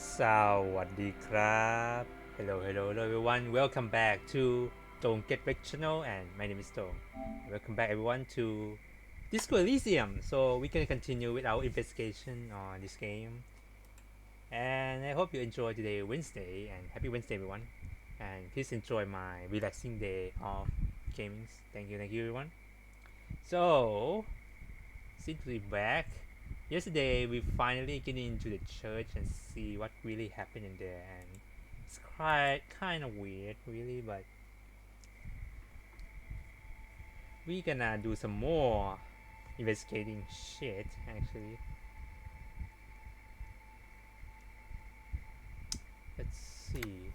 สวัสดีครับ hello everyone, welcome back to Don't Get Wrecked channel, and my name is Tong. Welcome back everyone to Disco Elysium. So we can continue with our investigation on this game, and I hope you enjoy today Wednesday, and happy Wednesday everyone, and please enjoy my relaxing day of gaming. Thank you everyone. So since we're back, yesterday we finally get into the church and see what really happened in there, and it's quite kind of weird, really. But we gonna do some more investigating shit. Actually, let's see.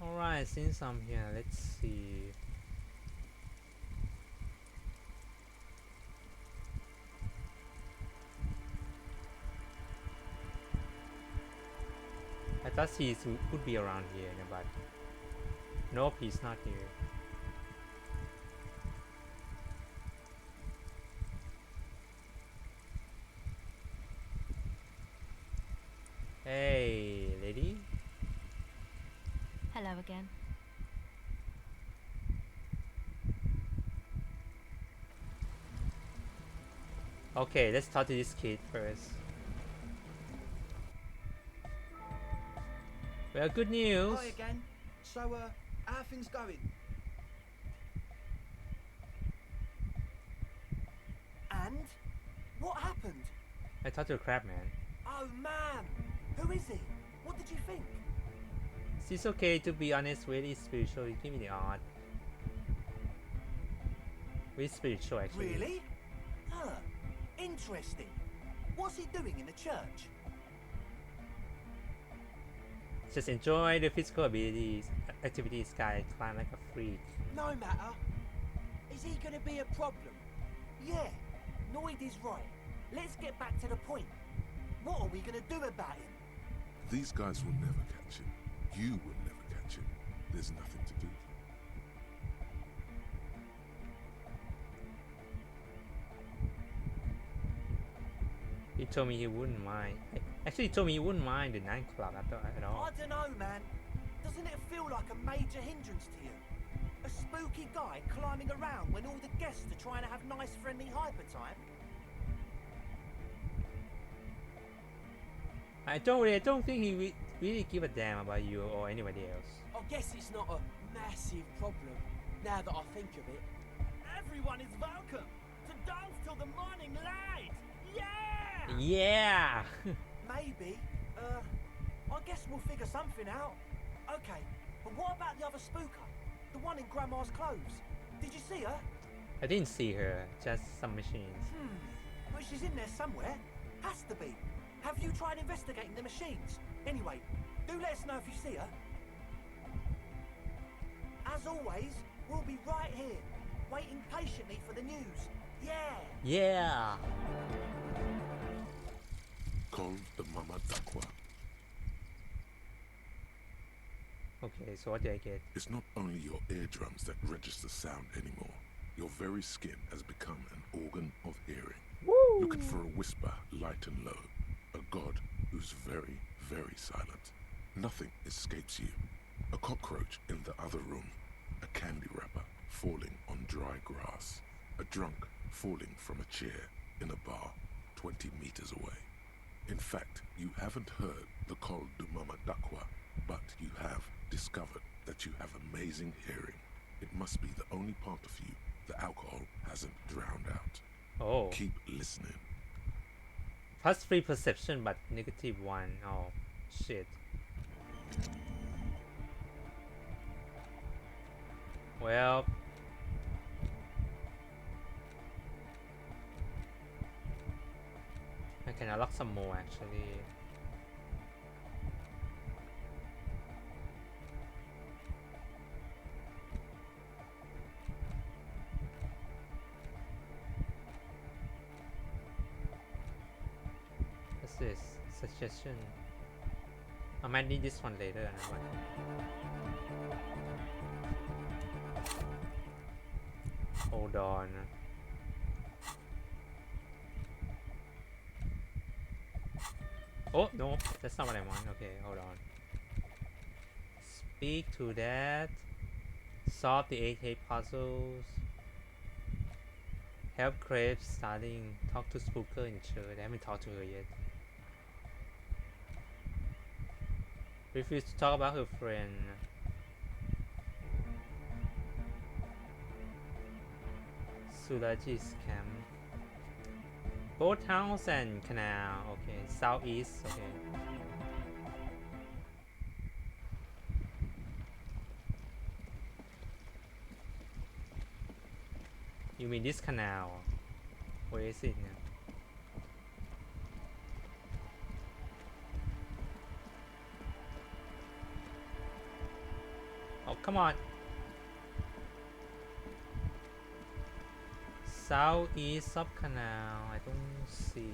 All right, since I'm here, let's see. I thought he would be around here, but nope, he's not here. Hey, lady. Hello again. Okay, let's talk to this kid first. Well, good news. Hi again. So, how are things going? And? What happened? I talked to the crab man. Oh man! Who is he? What did you think? It's okay to be honest, really spiritual. Give me the art. Really spiritual, actually. Really? Huh. Interesting. What's he doing in the church? Just enjoy the physical abilities, activities, guy. Climb like a freak. No matter. Is he gonna be a problem? Yeah. Noid is right. Let's get back to the point. What are we gonna do about him? These guys will never catch him. You will never catch him. There's nothing to do. He told me he wouldn't mind. Actually, he told me he wouldn't mind the nightclub at all. I don't know, man. Doesn't it feel like a major hindrance to you? A spooky guy climbing around when all the guests are trying to have nice, friendly hyper time? I don't think he really give a damn about you or anybody else. I guess it's not a massive problem, now that I think of it. Everyone is welcome to dance till the morning light! Yeah! Yeah! Maybe. I guess we'll figure something out. Okay, but what about the other spooker? The one in Grandma's clothes? Did you see her? I didn't see her, just some machines. But she's in there somewhere. Has to be. Have you tried investigating the machines? Anyway, do let us know if you see her. As always, we'll be right here, waiting patiently for the news. Yeah! Yeah! Call the Mama Dakwa. Okay, so what did I get? It's not only your eardrums that register sound anymore. Your very skin has become an organ of hearing. Woo! Looking for a whisper, light and low. A god who's very, very silent. Nothing escapes you. A cockroach in the other room. A candy wrapper falling on dry grass. A drunk falling from a chair in a bar 20 meters away. In fact, you haven't heard the Kol du Mama Dakwa, but you have discovered that you have amazing hearing. It must be the only part of you the alcohol hasn't drowned out. Oh. Keep listening. +3 perception, but -1. Oh, shit. Well, I can unlock some more actually. What's this? Suggestion. I might need this one later. Hold on. Oh no, that's not what I want. Okay, hold on. Speak to that. Solve the 8 puzzles. Help Crave starting. Talk to Spooker in church. I haven't talked to her yet. Refuse to talk about her friend. Sulaji's camp. Boathouse and canal. Okay. Southeast. Okay. You mean this canal? Where is it now? Oh, come on. Southeast of canal. I don't see.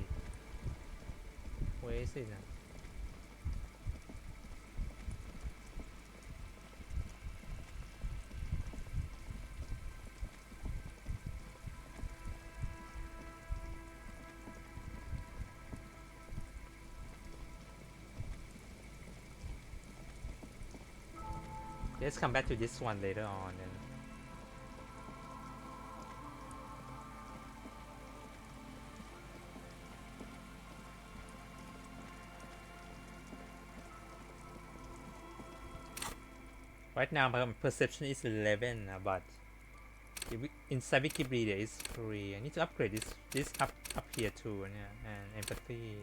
Where is it now? Let's come back to this one later on then. Right now my perception is 11, but inside Wikipedia is 3. I need to upgrade this up here too, yeah, and empathy.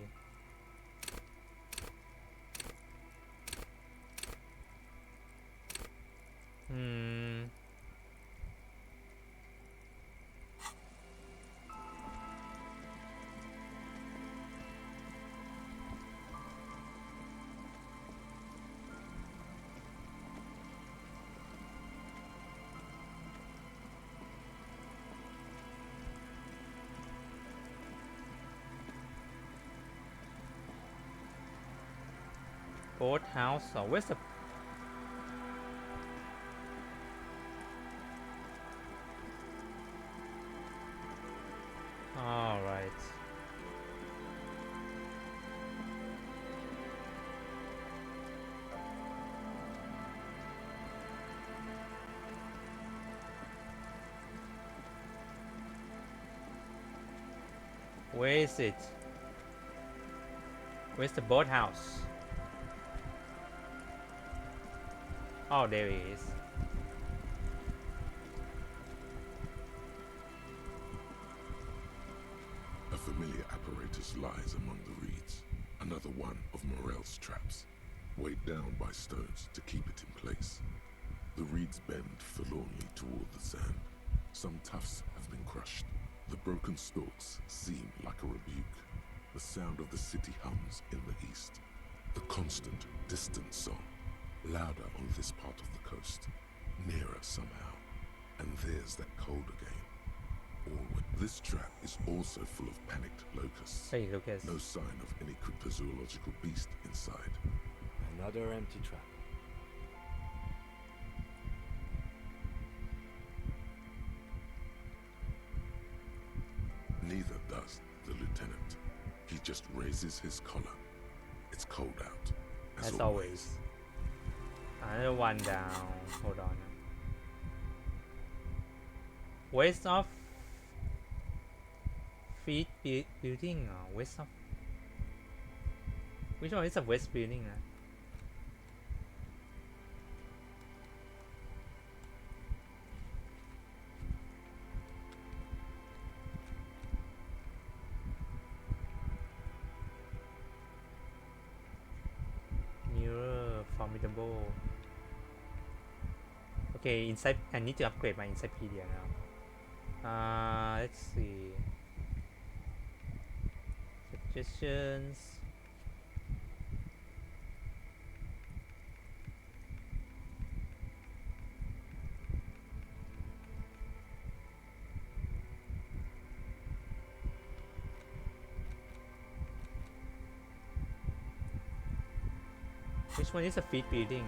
Boathouse. Oh, where's the... Alright. Where is it? Where's the boathouse? Oh, there it is. A familiar apparatus lies among the reeds. Another one of Morel's traps, weighed down by stones to keep it in place. The reeds bend forlornly toward the sand. Some tufts have been crushed. The broken stalks seem like a rebuke. The sound of the city hums in the east. The constant, distant song, louder on this part of the coast, nearer somehow. And there's that cold again. Always. This trap is also full of panicked locusts. Hey, Lucas. No sign of any cryptozoological beast inside. Another empty trap. Neither does the lieutenant. He just raises his collar. It's cold out, As always. Another one down. Hold on. West of Feet building. West of... Which one is the west building? Nearer, formidable. Okay, inside. I need to upgrade my encyclopedia now. Let's see. Suggestions. Which one is a feed building?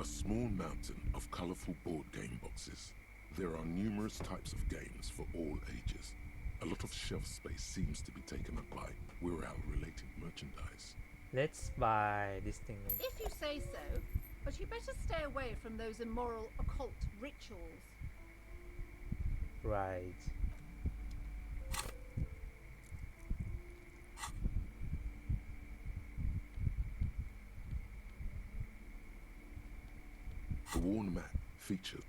small mountain of colorful board game boxes. There are numerous types of games for all ages. A lot of shelf space seems to be taken up by Wirral-related merchandise. Let's buy this thing. If you say so, but you better stay away from those immoral occult rituals. Right. The worn map features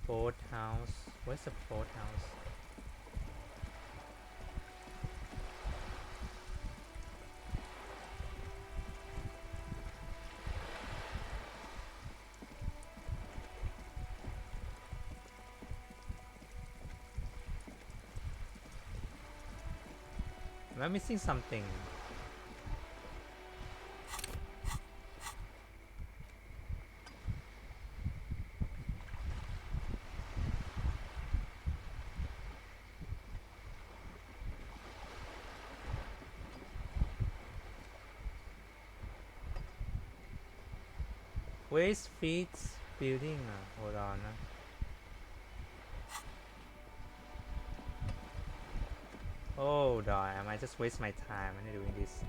Boat house. Where's the boat house? Am I missing something? Where's Feet's building? Hold on. Oh darn, I might just waste my time when doing this.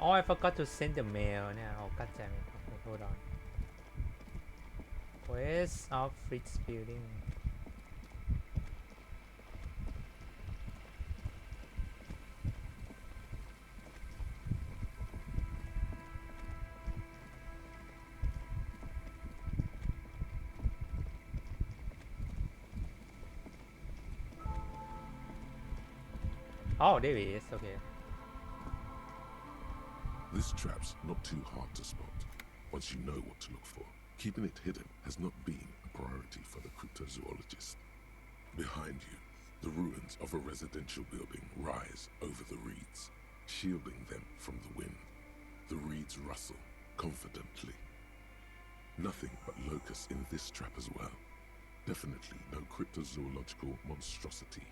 Oh, I forgot to send the mail เนี่ย oh god damn it. Okay, hold on. Where's our Fritz building? Oh, there he is. Okay. This trap's not too hard to spot, once you know what to look for. Keeping it hidden has not been a priority for the cryptozoologist. Behind you, the ruins of a residential building rise over the reeds, shielding them from the wind. The reeds rustle confidently. Nothing but locusts in this trap as well. Definitely no cryptozoological monstrosity.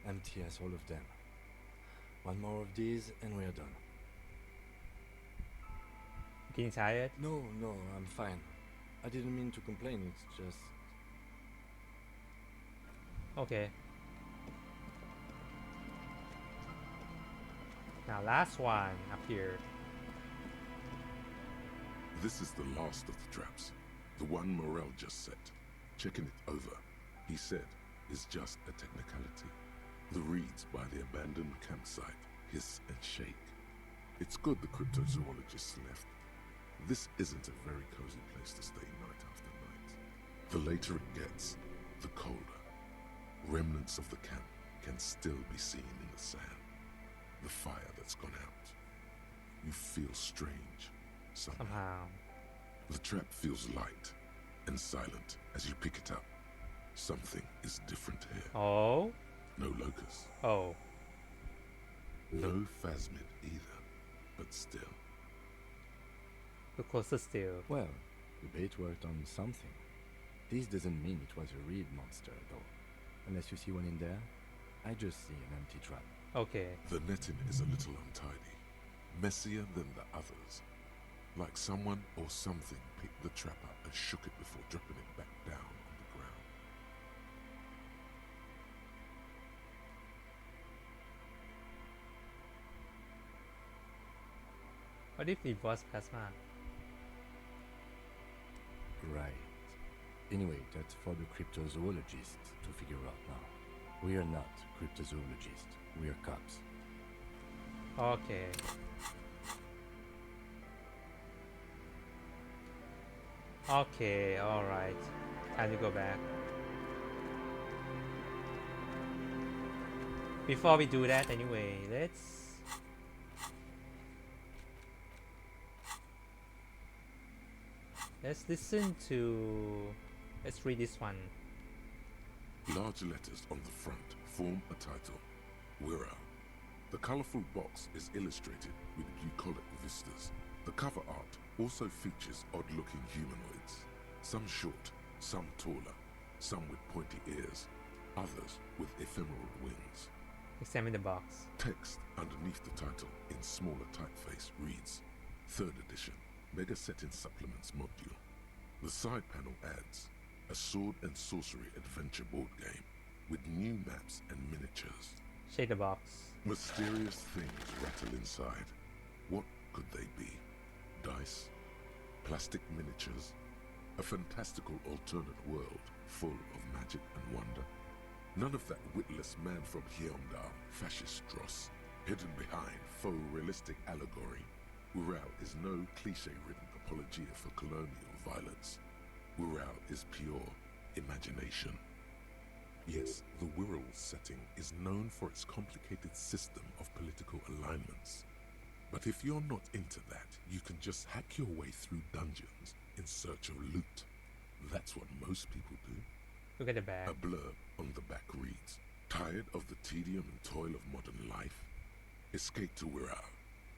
Empty as all of them. One more of these and we're done. Getting tired? No, I'm fine. I didn't mean to complain, it's just... Okay. Now last one up here. This is the last of the traps. The one Morel just set. Checking it over, he said, is just a technicality. The reeds by the abandoned campsite hiss and shake. It's good the cryptozoologists left. This isn't a very cozy place to stay night after night. The later it gets, the colder. Remnants of the camp can still be seen in the sand. The fire that's gone out. You feel strange somehow. The trap feels light and silent as you pick it up. Something is different here. Oh? No locusts. Oh. No phasmid either, but still. Look closer still. Well, the bait worked on something. This doesn't mean it was a reed monster, though. Unless you see one in there, I just see an empty trap. Okay. The netting is a little untidy, messier than the others. Like someone or something picked the trap up and shook it before dropping it back down on the ground. What if it was plasma? Right. Anyway, that's for the cryptozoologists to figure out now. We are not cryptozoologists. We are cops. Okay. Okay, alright. Time to go back. Before we do that, anyway, let's listen to. Let's read this one. Large letters on the front form a title. We're out. The colourful box is illustrated with bucolic vistas. The cover art also features odd-looking humanoids. Some short, some taller, some with pointy ears, others with ephemeral wings. Examine the box. Text underneath the title in smaller typeface reads, 3rd edition, Mega Setting Supplements Module. The side panel adds, a sword and sorcery adventure board game with new maps and miniatures. Shake the box. Mysterious things rattle inside. What could they be? Dice? Plastic miniatures? A fantastical alternate world full of magic and wonder? None of that witless man from Hyundai, fascist dross, hidden behind faux realistic allegory. Ural is no cliche-ridden apologia for colonial violence. Ural is pure imagination. Yes, the Wirral setting is known for its complicated system of political alignments. But if you're not into that, you can just hack your way through dungeons in search of loot. That's what most people do. Look at the back. A blurb on the back reads, tired of the tedium and toil of modern life? Escape to Wirral.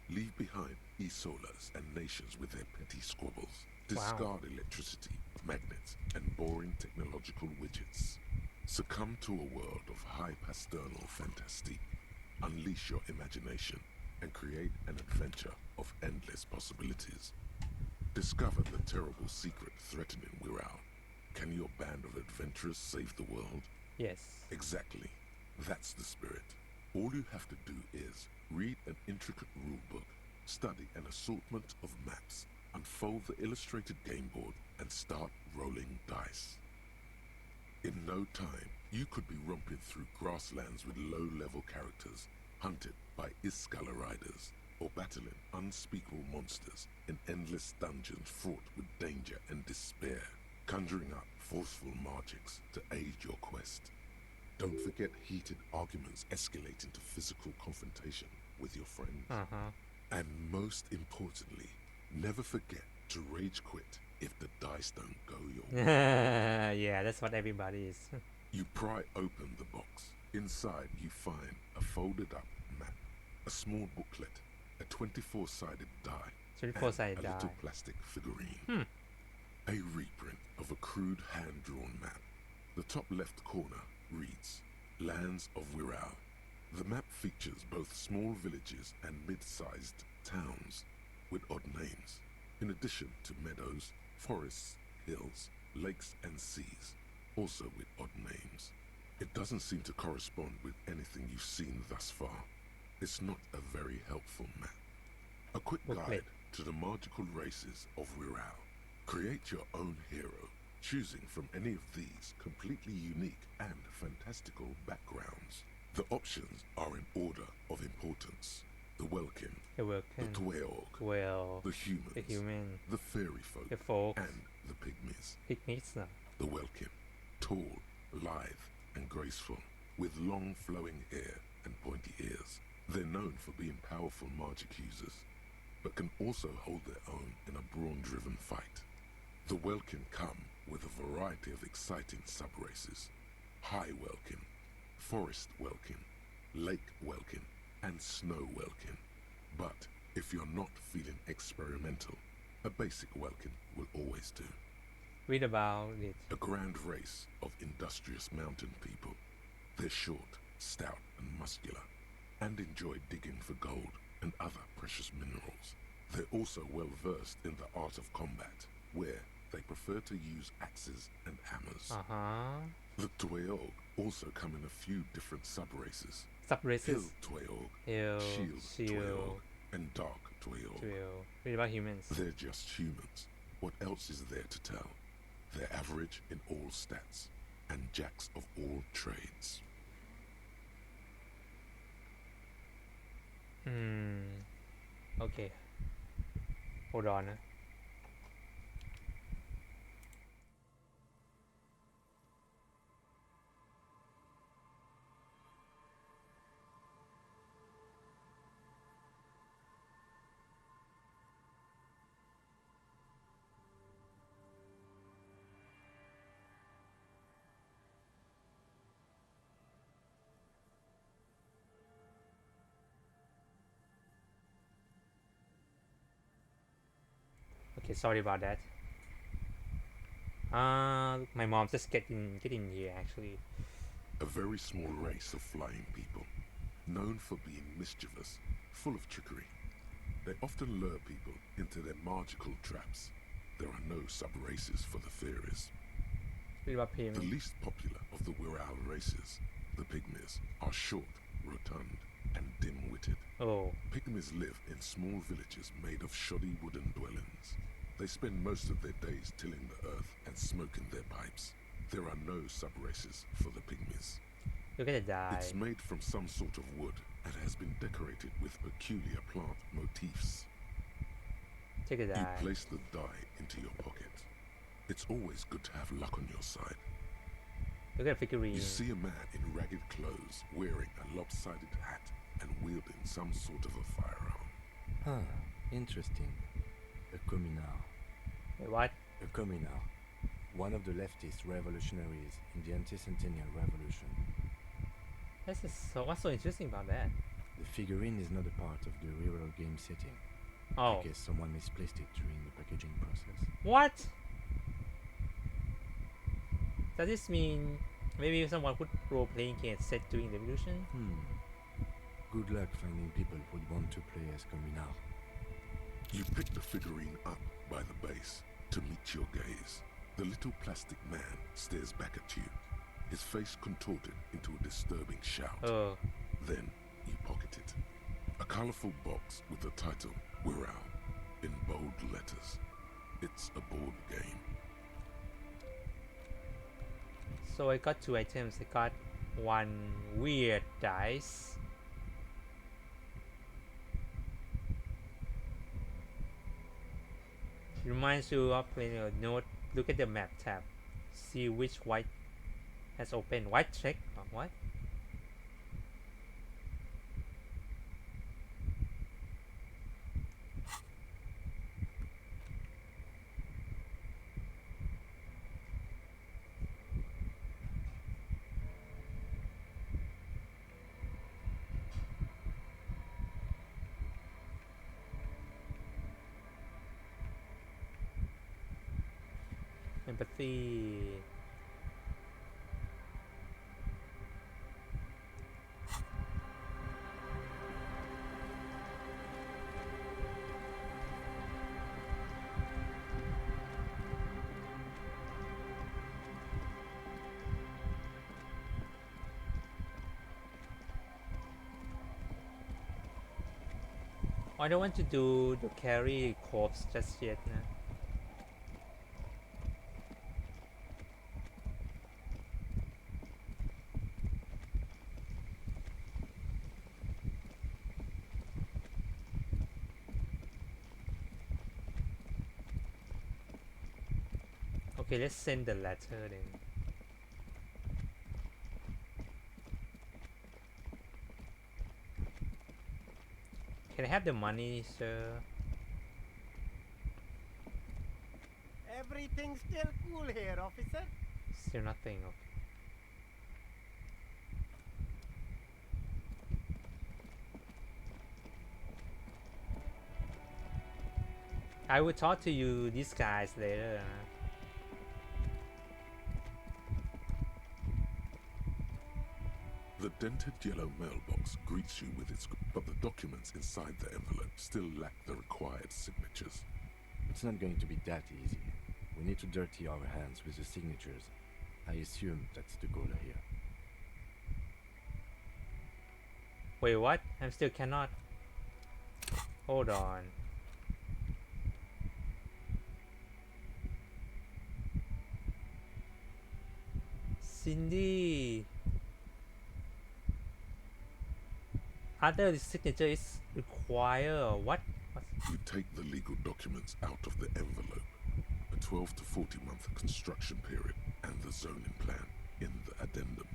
Leave behind e-solas and nations with their petty squabbles. Discard electricity, magnets, and boring technological widgets. Succumb to a world of high pasternal fantastique. Unleash your imagination and create an adventure of endless possibilities. Discover the terrible secret threatening Wirral. Can your band of adventurers save the world? Yes. Exactly. That's the spirit. All you have to do is read an intricate rulebook, study an assortment of maps, unfold the illustrated game board, and start rolling dice. In no time, you could be romping through grasslands with low-level characters, hunted by Iskala riders, or battling unspeakable monsters in endless dungeons fraught with danger and despair, conjuring up forceful magics to aid your quest. Don't forget heated arguments escalating to physical confrontation with your friends. And most importantly, never forget to rage quit if the dice don't go your way. Yeah, that's what everybody is. You pry open the box. Inside you find a folded up map, a small booklet, a 24-sided die, 24-sided and die. a little plastic figurine. A reprint of a crude hand-drawn map. The top left corner reads, Lands of Wirral. The map features both small villages and mid-sized towns with odd names, in addition to meadows, forests, hills, lakes and seas, also with odd names. It doesn't seem to correspond with anything you've seen thus far. It's not a very helpful map. A quick guide to the magical races of Wirral. Create your own hero, choosing from any of these completely unique and fantastical backgrounds. The options are in order of importance. The Welkin, The the Welkin. Dweorg, Well, the humans, the human. the fairy folk, The folks. and the pygmies. Picnics now. The Welkin, tall, lithe, and graceful, with long flowing hair and pointy ears. They're known for being powerful magic users, but can also hold their own in a brawn-driven fight. The Welkin come with a variety of exciting sub-races. High Welkin, Forest Welkin, Lake Welkin, and Snow Welkin. But if you're not feeling experimental, a basic Welkin will always do. Read about it. A grand race of industrious mountain people. They're short, stout, and muscular, and enjoy digging for gold and other precious minerals. They're also well versed in the art of combat, where they prefer to use axes and hammers. The Dweorg also come in a few different sub-races. Sub-races. Hill Dweorg, Hill, Shield Shield, Dweorg, and dark to it all. Read about humans. They're just humans. What else is there to tell? They're average in all stats and jacks of all trades. Okay. Hold on. Okay, sorry about that. My mom's just getting here actually. A very small race of flying people, known for being mischievous, full of trickery. They often lure people into their magical traps. There are no sub-races for the theories. Read about The payment. least popular of the Wirral races, the Pygmies, are short, rotund, and dim-witted. Oh, Pygmies live in small villages made of shoddy wooden dwellings. They spend most of their days tilling the earth and smoking their pipes. There are no sub-races for the Pygmies. you're gonna die. It's made from some sort of wood and has been decorated with peculiar plant motifs. Take a You die. place the die into your pocket. It's always good to have luck on your side. Look at a figurine. You see a man in ragged clothes wearing a lopsided hat and wielding some sort of a firearm. Huh, interesting. A communard. Wait, what? A communard. One of the leftist revolutionaries in the anti-centennial revolution. What's so interesting about that? The figurine is not a part of the real game setting. Oh, I guess someone misplaced it during the packaging process. what? Does this mean maybe someone put role-playing game set during the revolution? Good luck finding people who'd want to play as communard. You pick the figurine up by the base to meet your gaze. The little plastic man stares back at you, his face contorted into a disturbing shout. Oh, Then you pocket it. A colorful box with the title Wirral in bold letters. It's a board game. so I got 2 items. I got one weird dice. Reminds you of playing a note. Look at the map tab. See which white has opened. White check. What? Empathy. I don't want to do the carry corpse just yet. Nah. Okay, let's send the letter then. Can I have the money, sir? Everything's still cool here, officer. Still nothing. Okay. I will talk to you, these guys, later. The dented yellow mailbox greets you with its... But the documents inside the envelope still lack the required signatures. It's not going to be that easy. We need to dirty our hands with the signatures. I assume that's the goal here. Wait, what? I still cannot. Hold on. Cindy. Other signature is require what? You take the legal documents out of the envelope. A 12 to 40 month construction period and the zoning plan in the addendum.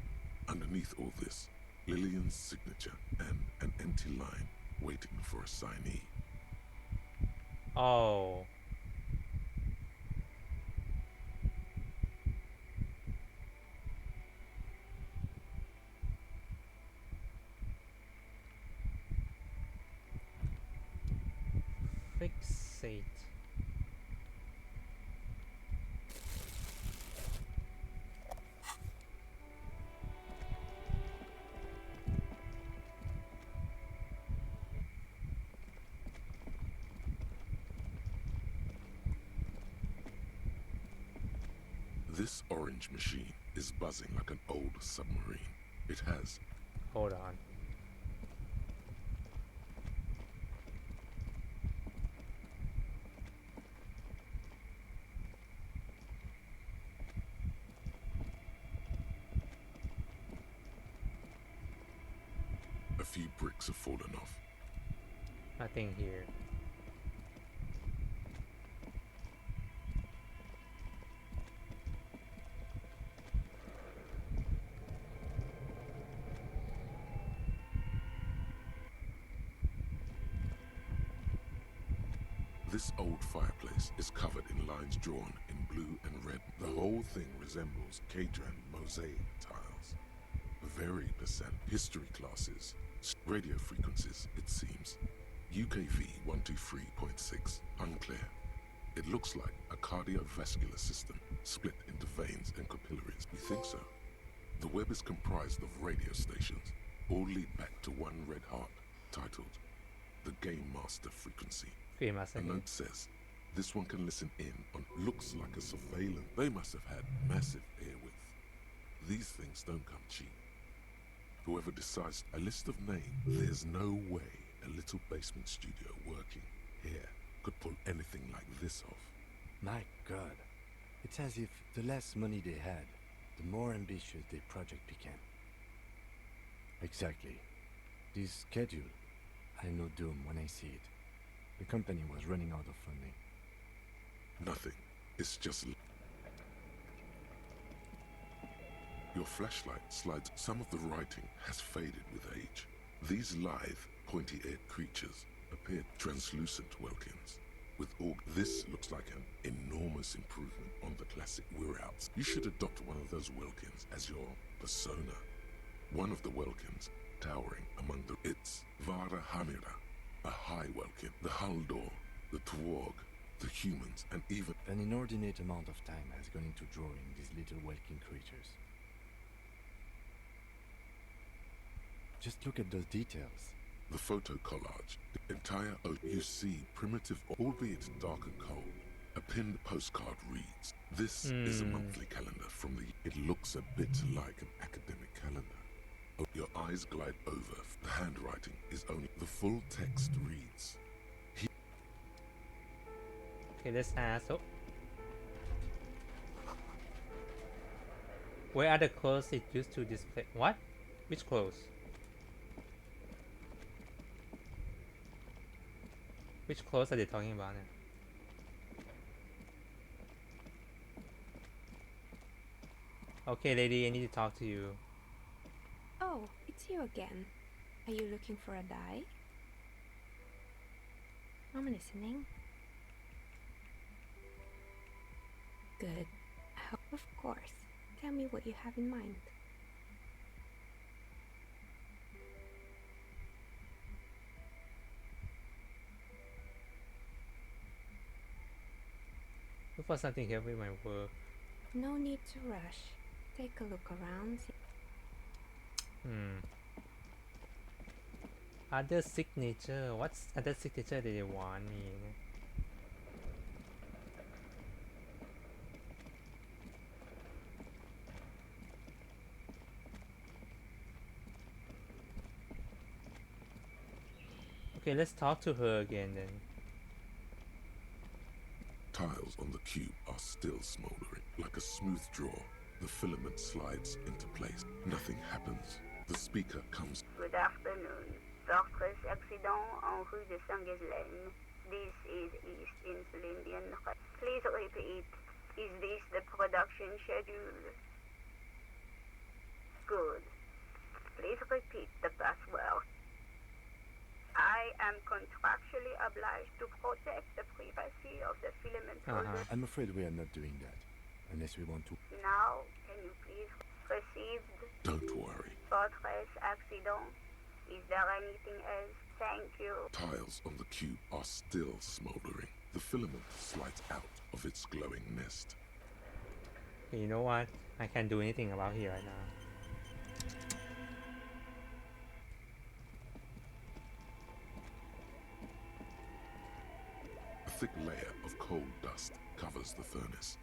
Underneath all this, Lillian's signature and an empty line waiting for a signee. Oh. Fixate. This orange machine is buzzing like an old submarine. It has Hold on. a few bricks have fallen off. Nothing here. This old fireplace is covered in lines drawn in blue and red. The whole thing resembles Cadran mosaic tiles. Very percent history classes, radio frequencies, it seems. UKV 123.6, unclear. It looks like a cardiovascular system split into veins and capillaries. You think so? The web is comprised of radio stations, all lead back to one red heart, titled the Game Master Frequency. Famous. A note says, this one can listen in on looks like a surveillance. They must have had massive airwidth. These things don't come cheap. Whoever decides a list of names, there's no way a little basement studio working here could pull anything like this off. My God. It's as if the less money they had, the more ambitious their project became. Exactly. This schedule, I know doom when I see it. The company was running out of funding. Nothing. It's just... Your flashlight slides. Some of the writing has faded with age. These lithe, pointy-eared creatures appear translucent Welkins. With all this looks like an enormous improvement on the classic Weir-Outs. You should adopt one of those Welkins as your persona. One of the Welkins towering among the... It's Vara Hamira, a high Welkin, the Haldor, the Twarg, the humans, and even... An inordinate amount of time has gone into drawing these little Welkin creatures. Just look at those details. The photo collage, the entire you see primitive, albeit dark and cold. A pinned postcard reads, this is a monthly calendar from the... It looks a bit like an academic calendar. Oh, your eyes glide over. The handwriting is only... The full text reads, Okay, let's ask. Oh. Where are the clothes it used to display? What? Which clothes? Which clothes are they talking about now? Okay, lady, I need to talk to you. Oh, it's you again. Are you looking for a dye? I'm listening. Good. Of course. Tell me what you have in mind. Look for something here with my work. No need to rush. Take a look around. Other signature. What's other signature that they want me? Okay, let's talk to her again then. Tiles on the cube are still smoldering. Like a smooth draw, the filament slides into place. Nothing happens. The speaker comes. Good afternoon. Fortress accident en rue de Saint-Ghislaine. This is East Insulindian. Please repeat. Is this the production schedule? Good. Please repeat the password. I am contractually obliged to protect the privacy of the filament holder. I'm afraid we are not doing that. Unless we want to. Now, can you please received? Don't worry. Fortress accident. Is there anything else? Thank you. Tiles on the cube are still smoldering. The filament slides out of its glowing nest. Okay, you know what? I can't do anything about here right now. A thick layer of coal dust covers the furnace.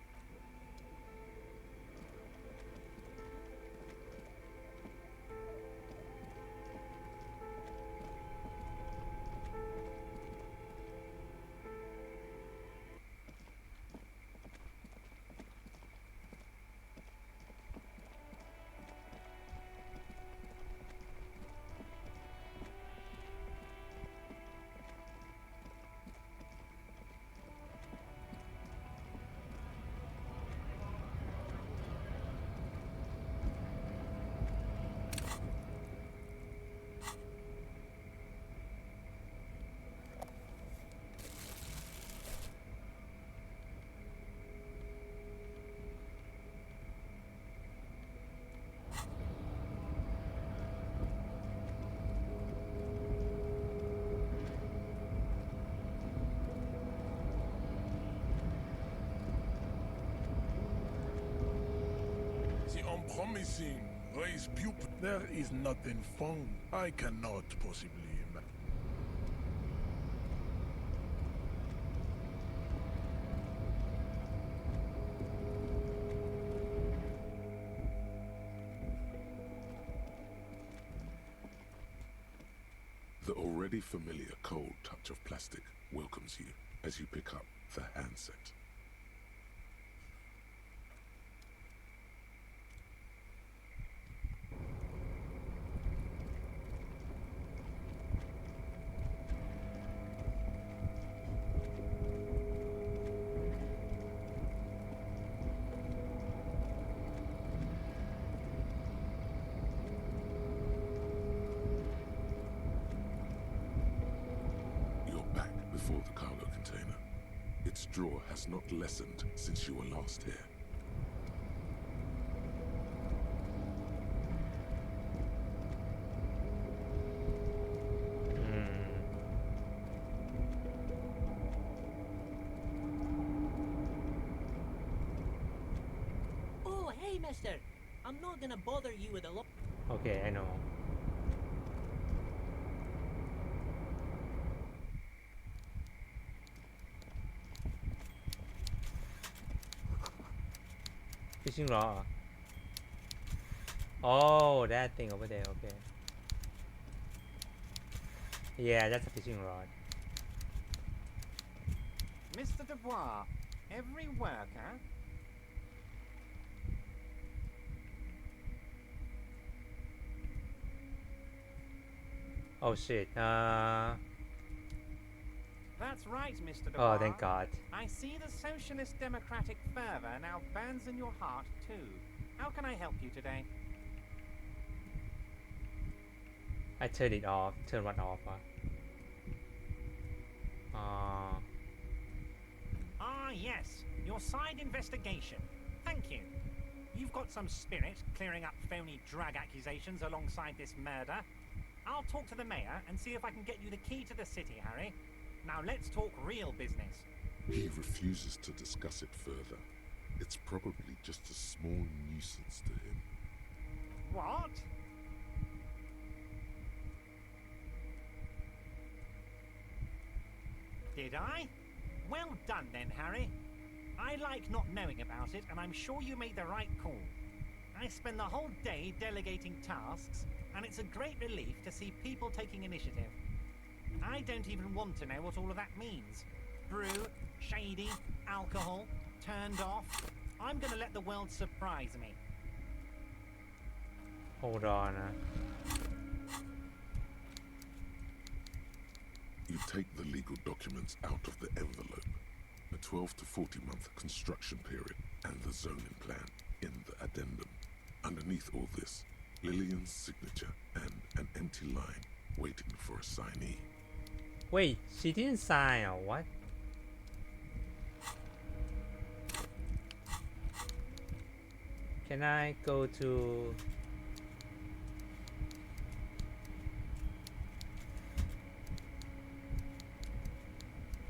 The unpromising raised pupil. There is nothing found. I cannot possibly imagine. The already familiar cold touch of plastic welcomes you as you pick up the handset. Before the cargo container. Its draw has not lessened since you were last here. Oh, hey, mister. I'm not gonna bother you with a lot. Okay, I know. Fishing rod. Oh, that thing over there. Okay. Yeah, that's a fishing rod. Mr. Dubois, every worker. Oh shit. That's right, Mr. Dubois. Oh, thank God. I see the socialist democratic fervor now burns in your heart too. How can I help you today? I turned it off. Turn what off? Ah, yes. Your side investigation. Thank you. You've got some spirit clearing up phony drug accusations alongside this murder. I'll talk to the mayor and see if I can get you the key to the city, Harry. Now let's talk real business. He refuses to discuss it further. It's probably just a small nuisance to him. What? Did I? Well done then, Harry. I like not knowing about it, and I'm sure you made the right call. I spend the whole day delegating tasks, and it's a great relief to see people taking initiative. I don't even want to know what all of that means. Brew, shady, alcohol, turned off. I'm gonna let the world surprise me. Hold on. You take the legal documents out of the envelope, a 12 to 40 month construction period, and the zoning plan in the addendum. Underneath all this, Lillian's signature and an empty line waiting for a signee. Wait, she didn't sign or what? Can I go to...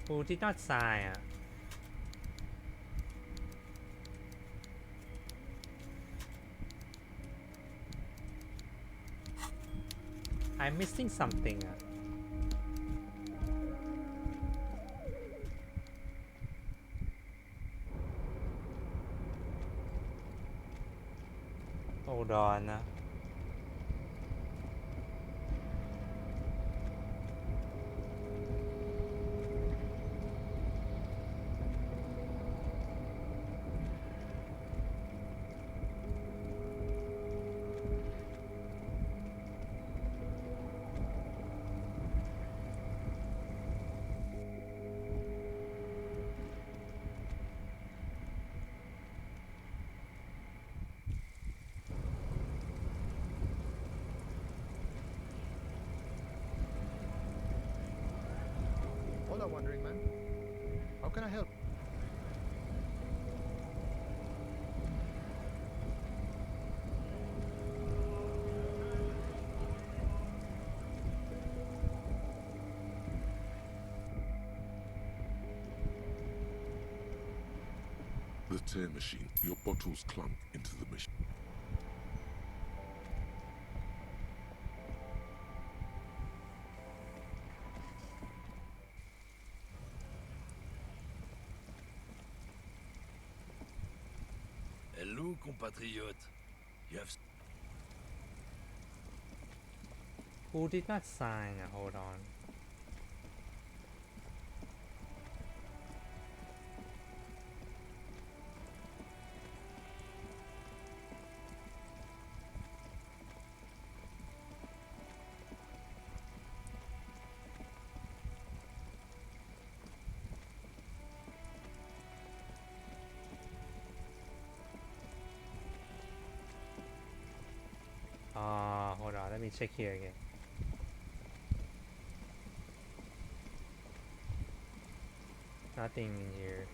Who did not sign? I'm missing something. Hold on. Hola, Wandering Man. How can I help? The tear machine, your bottles clunk into the machine. Hello, compatriote. You have... Who did not sign? Hold on. Hold on, let me check here again. Nothing in here.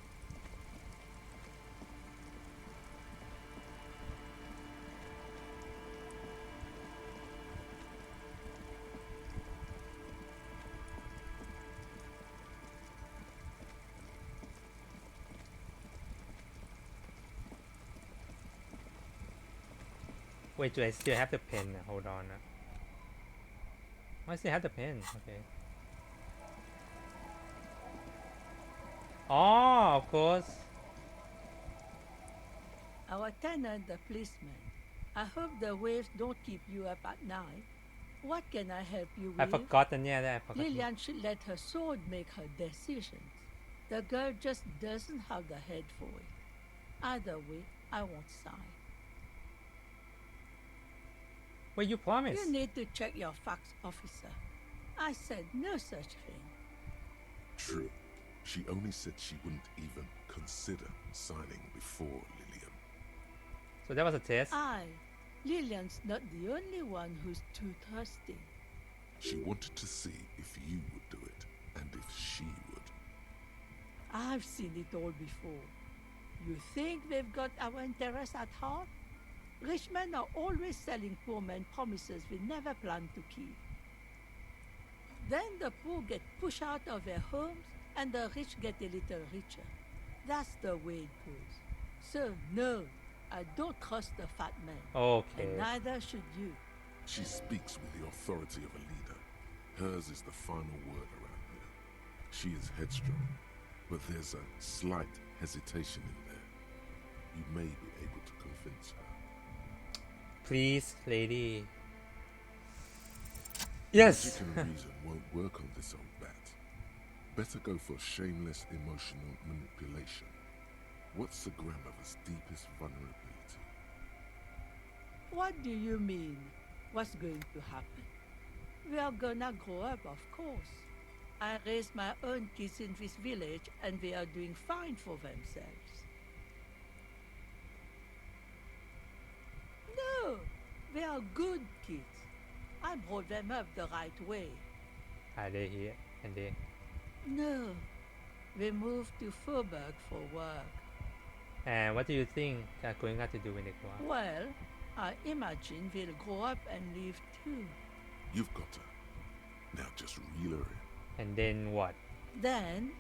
Wait, do I still have the pen? Hold on. I still have the pen. Okay. Oh, of course. Our tenant, the policeman. I hope the waves don't keep you up at night. What can I help you with? I forgotten. Yeah, I forgot. Lillian should let her sword make her decisions. The girl just doesn't have the head for it. Either way, I won't sign. Well, you promised. You need to check your facts, officer. I said no such thing. True. She only said she wouldn't even consider signing before Lillian. So that was a test? Lillian's not the only one who's too thirsty. She wanted to see if you would do it, and if she would. I've seen it all before. You think they've got our interests at heart? Rich men are always selling poor men promises they never plan to keep. Then the poor get pushed out of their homes and the rich get a little richer. That's the way it goes. So no, I don't trust the fat man. Okay. And neither should you. She speaks with the authority of a leader. Hers is the final word around here. She is headstrong, but there's a slight hesitation in there. You may be able to convince her. Please, lady. Yes. Logic and reason won't work on this old bat. Better go for shameless emotional manipulation. What's the grandmother's deepest vulnerability? What do you mean? What's going to happen? We are gonna grow up, of course. I raised my own kids in this village and they are doing fine for themselves. No, they are good kids. I brought them up the right way. Are they here? And they. No, they moved to Faubourg for work. And what do you think they're going to do when they grow up? Well, I imagine they'll grow up and leave too. You've got her. Now just reel her in. And then what? Then,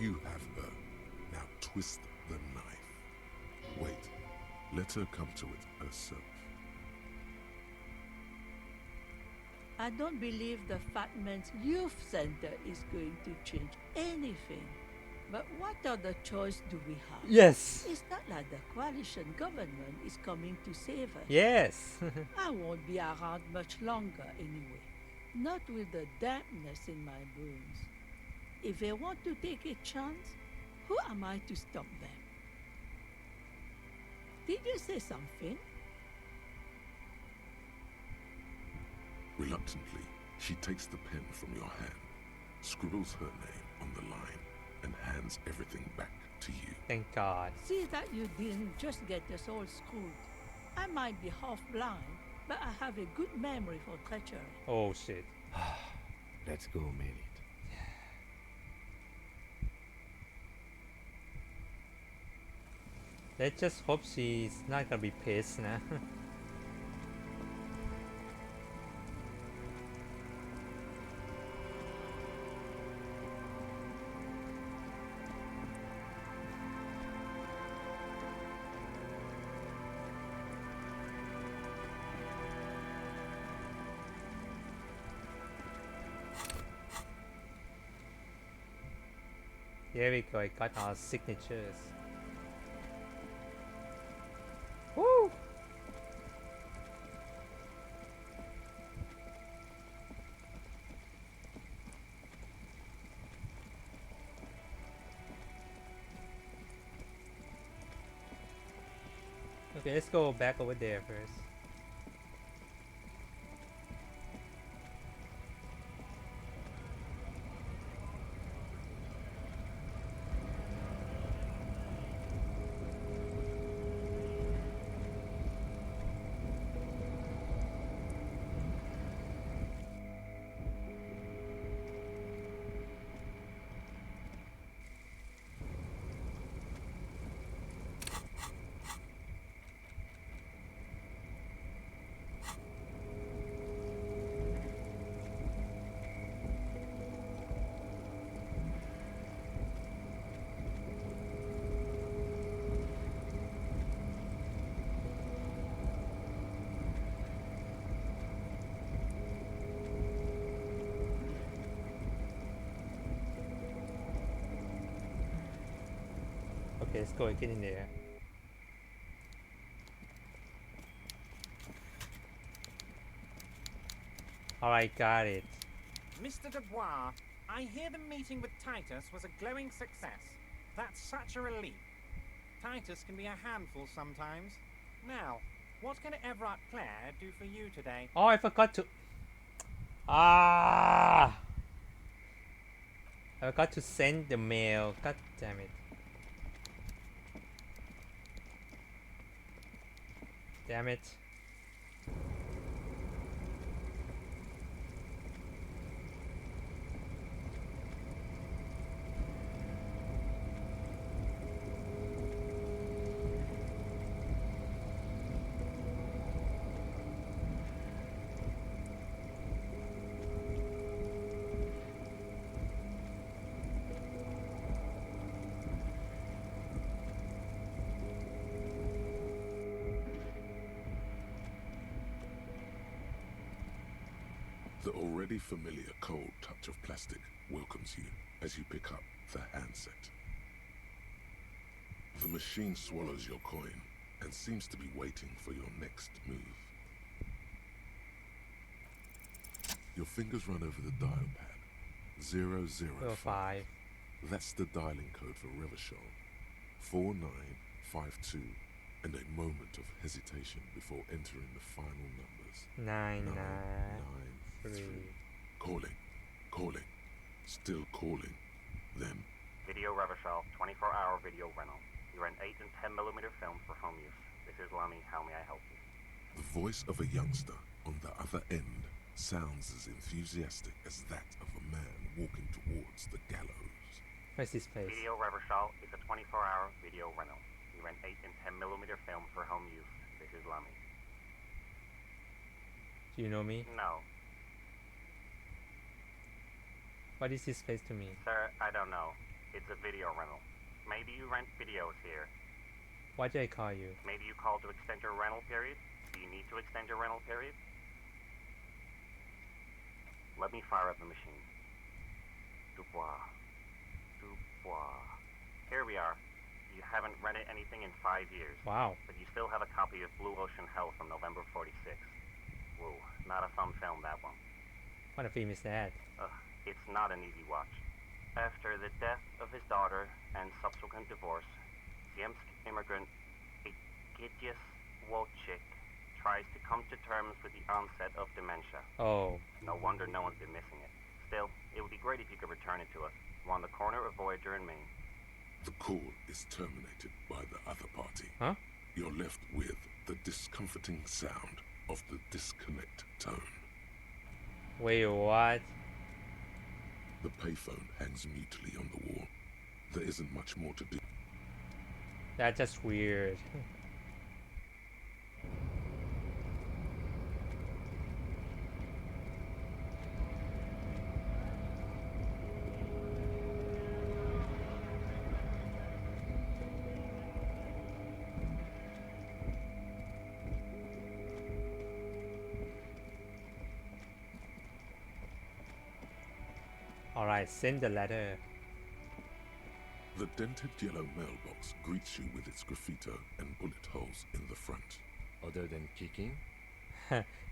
You have her. Now twist the knife. Wait. Let her come to it herself. I don't believe the Fat Man's Youth Center is going to change anything. But what other choice do we have? Yes. It's not like the coalition government is coming to save us. Yes. I won't be around much longer anyway. Not with the dampness in my bones. If they want to take a chance, who am I to stop them? Did you say something? Reluctantly, she takes the pen from your hand, scribbles her name on the line, and hands everything back to you. Thank God. See that you didn't just get us all screwed. I might be half blind, but I have a good memory for treachery. Oh shit. Let's go, Merit. Let's just hope she's not gonna be pissed now. Here we go, I got our signatures. Woo! Okay, let's go back over there first. Okay, let's go and get in there. Alright, got it. Mr. Dubois, I hear the meeting with Titus was a glowing success. That's such a relief. Titus can be a handful sometimes. Now, what can Everard Clare do for you today? Oh, I forgot to... Ah! I forgot to send the mail. God damn it. Damn it. The already familiar cold touch of plastic welcomes you as you pick up the handset. The machine swallows your coin and seems to be waiting for your next move. Your fingers run over the dial pad. 005. That's the dialing code for Revachol. 4952. And a moment of hesitation before entering the final numbers. 993. Calling. Calling. Still calling. Then... Video Revachol, 24-hour video rental. You rent 8 and 10mm films for home use. This is Lummy. How may I help you? The voice of a youngster on the other end sounds as enthusiastic as that of a man walking towards the gallows. Where's his face? Video Revachol is a 24-hour video rental. You rent 8 and 10mm films for home use. This is Lummy. Do you know me? No. What is his face to me? Sir, I don't know. It's a video rental. Maybe you rent videos here. Why did I call you? Maybe you called to extend your rental period? Do you need to extend your rental period? Let me fire up the machine. Dubois. Dubois. Here we are. You haven't rented anything in 5 years. Wow. But you still have a copy of Blue Ocean Hell from November 46. Whoa, not a fun film, that one. What a film is that? It's not an easy watch. After the death of his daughter and subsequent divorce, Ziemsk immigrant Egidius Wojcik tries to come to terms with the onset of dementia. Oh. No wonder no one's been missing it. Still, it would be great if you could return it to us. We're on the corner of Voyager and Maine. The call is terminated by the other party. Huh? You're left with the discomforting sound of the disconnect tone. Wait, what? The payphone hangs mutely on the wall. There isn't much more to do. That's just weird. Alright, send the letter. The dented yellow mailbox greets you with its graffito and bullet holes in the front. Other than kicking?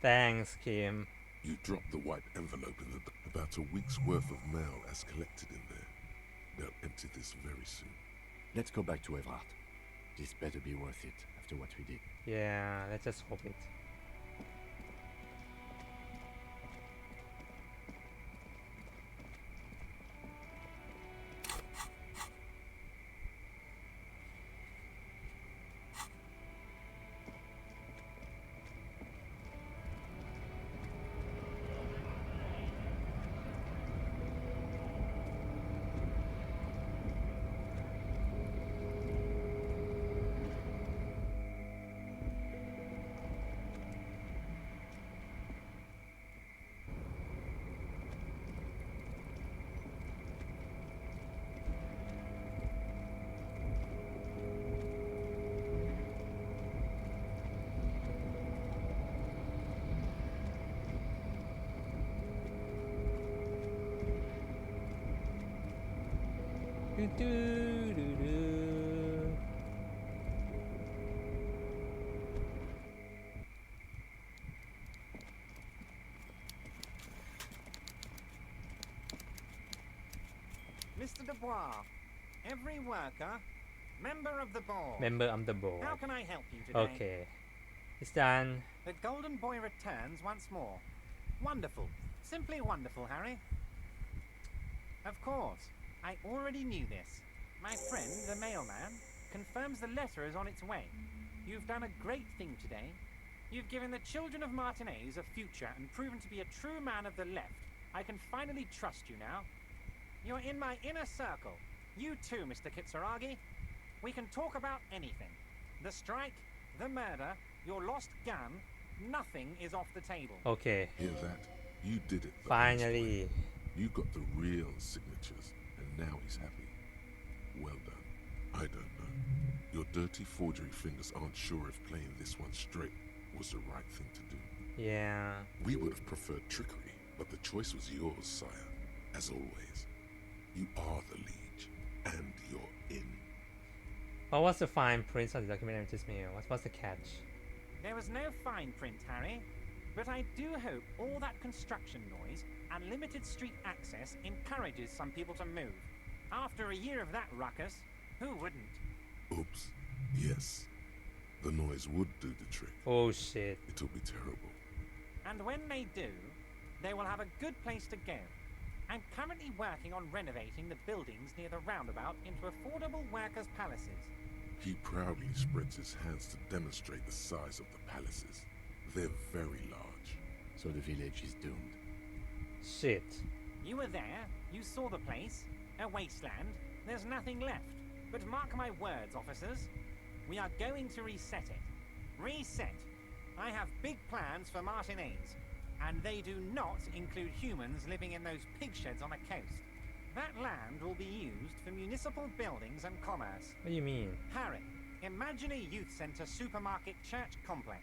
Thanks, Kim. You drop the white envelope in the... About a week's worth of mail as collected in there. They'll empty this very soon. Let's go back to Everard. This better be worth it after what we did. Yeah, let's just hope it. Mr. Dubois, every worker, member of the board. Member of the board. How can I help you today? Okay. It's done. The Golden Boy returns once more. Wonderful. Simply wonderful, Harry. Of course. I already knew this. My friend, the mailman, confirms the letter is on its way. You've done a great thing today. You've given the children of Martinez a future and proven to be a true man of the left. I can finally trust you now. You're in my inner circle. You too, Mr. Kitsuragi. We can talk about anything. The strike, the murder, your lost gun, nothing is off the table. Okay. Hear that? You did it. Finally. You got the real signatures, and now he's happy. Well done. I don't know. Your dirty forgery fingers aren't sure if playing this one straight was the right thing to do. Yeah. We would have preferred trickery, but the choice was yours, sire. As always. You are the liege, and you're in. What was the fine print on the documentary just mail? What's the catch? There was no fine print, Harry. But I do hope all that construction noise and limited street access encourages some people to move. After a year of that ruckus, who wouldn't? Oops. Yes. The noise would do the trick. Oh shit. It'll be terrible. And when they do, they will have a good place to go. I'm currently working on renovating the buildings near the roundabout into affordable workers' palaces. He proudly spreads his hands to demonstrate the size of the palaces. They're very large. So the village is doomed. Shit. You were there, you saw the place, a wasteland, there's nothing left. But mark my words, officers, we are going to reset it. Reset! I have big plans for Martinez, and they do not include humans living in those pig sheds on the coast. That land will be used for municipal buildings and commerce. What do you mean? Harry, imagine a youth centre supermarket church complex,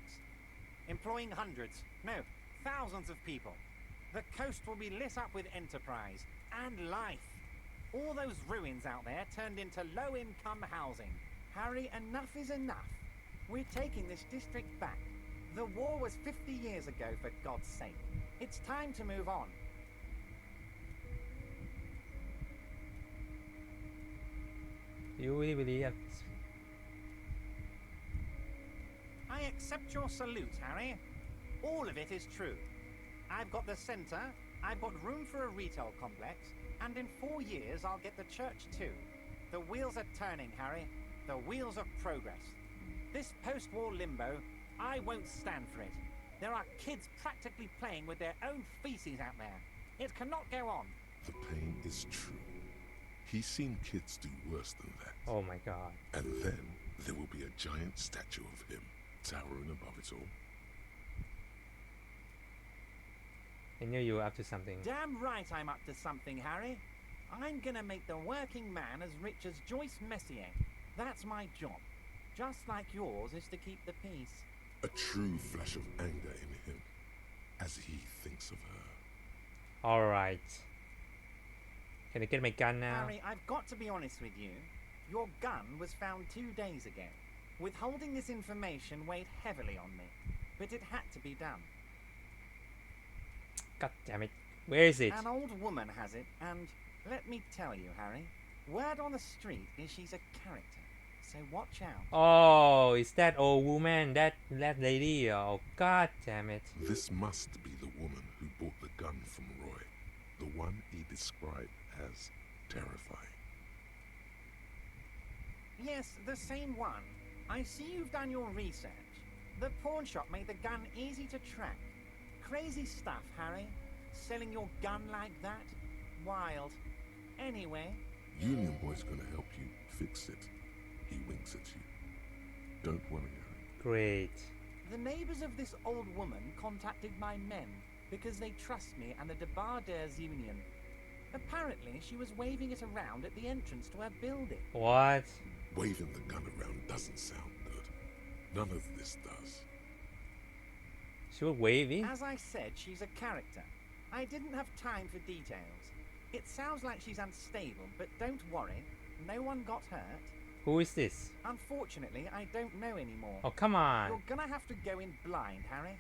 employing hundreds, no, thousands of people. The coast will be lit up with enterprise and life. All those ruins out there turned into low-income housing. Harry, enough is enough. We're taking this district back. The war was 50 years ago, for God's sake. It's time to move on. You really have... I accept your salute, Harry. All of it is true. I've got the centre, I've got room for a retail complex, and in 4 years I'll get the church too. The wheels are turning, Harry. The wheels of progress. This post-war limbo, I won't stand for it. There are kids practically playing with their own feces out there. It cannot go on. The pain is true. He's seen kids do worse than that. Oh my god. And then there will be a giant statue of him towering above it all. I knew you were up to something. Damn right I'm up to something, Harry. I'm gonna make the working man as rich as Joyce Messier. That's my job. Just like yours is to keep the peace. A true flash of anger in him as he thinks of her. Alright. Can I get my gun now? Harry, I've got to be honest with you. Your gun was found 2 days ago. Withholding this information weighed heavily on me. But it had to be done. God damn it. Where is it? An old woman has it, and let me tell you, Harry, word on the street is she's a character. So watch out. Oh, is that old woman, that lady? Oh, god damn it. This must be the woman who bought the gun from Roy. The one he described as terrifying. Yes, the same one. I see you've done your research. The pawn shop made the gun easy to track. Crazy stuff, Harry. Selling your gun like that? Wild. Anyway... Union Boy's gonna help you fix it. He winks at you. Don't worry, Harry. Great. The neighbours of this old woman contacted my men because they trust me and the Debarders Union. Apparently, she was waving it around at the entrance to her building. What? Waving the gun around doesn't sound good. None of this does. She was waving? As I said, she's a character. I didn't have time for details. It sounds like she's unstable, but don't worry. No one got hurt. Who is this? Unfortunately, I don't know anymore. Oh, come on. You're gonna have to go in blind, Harry.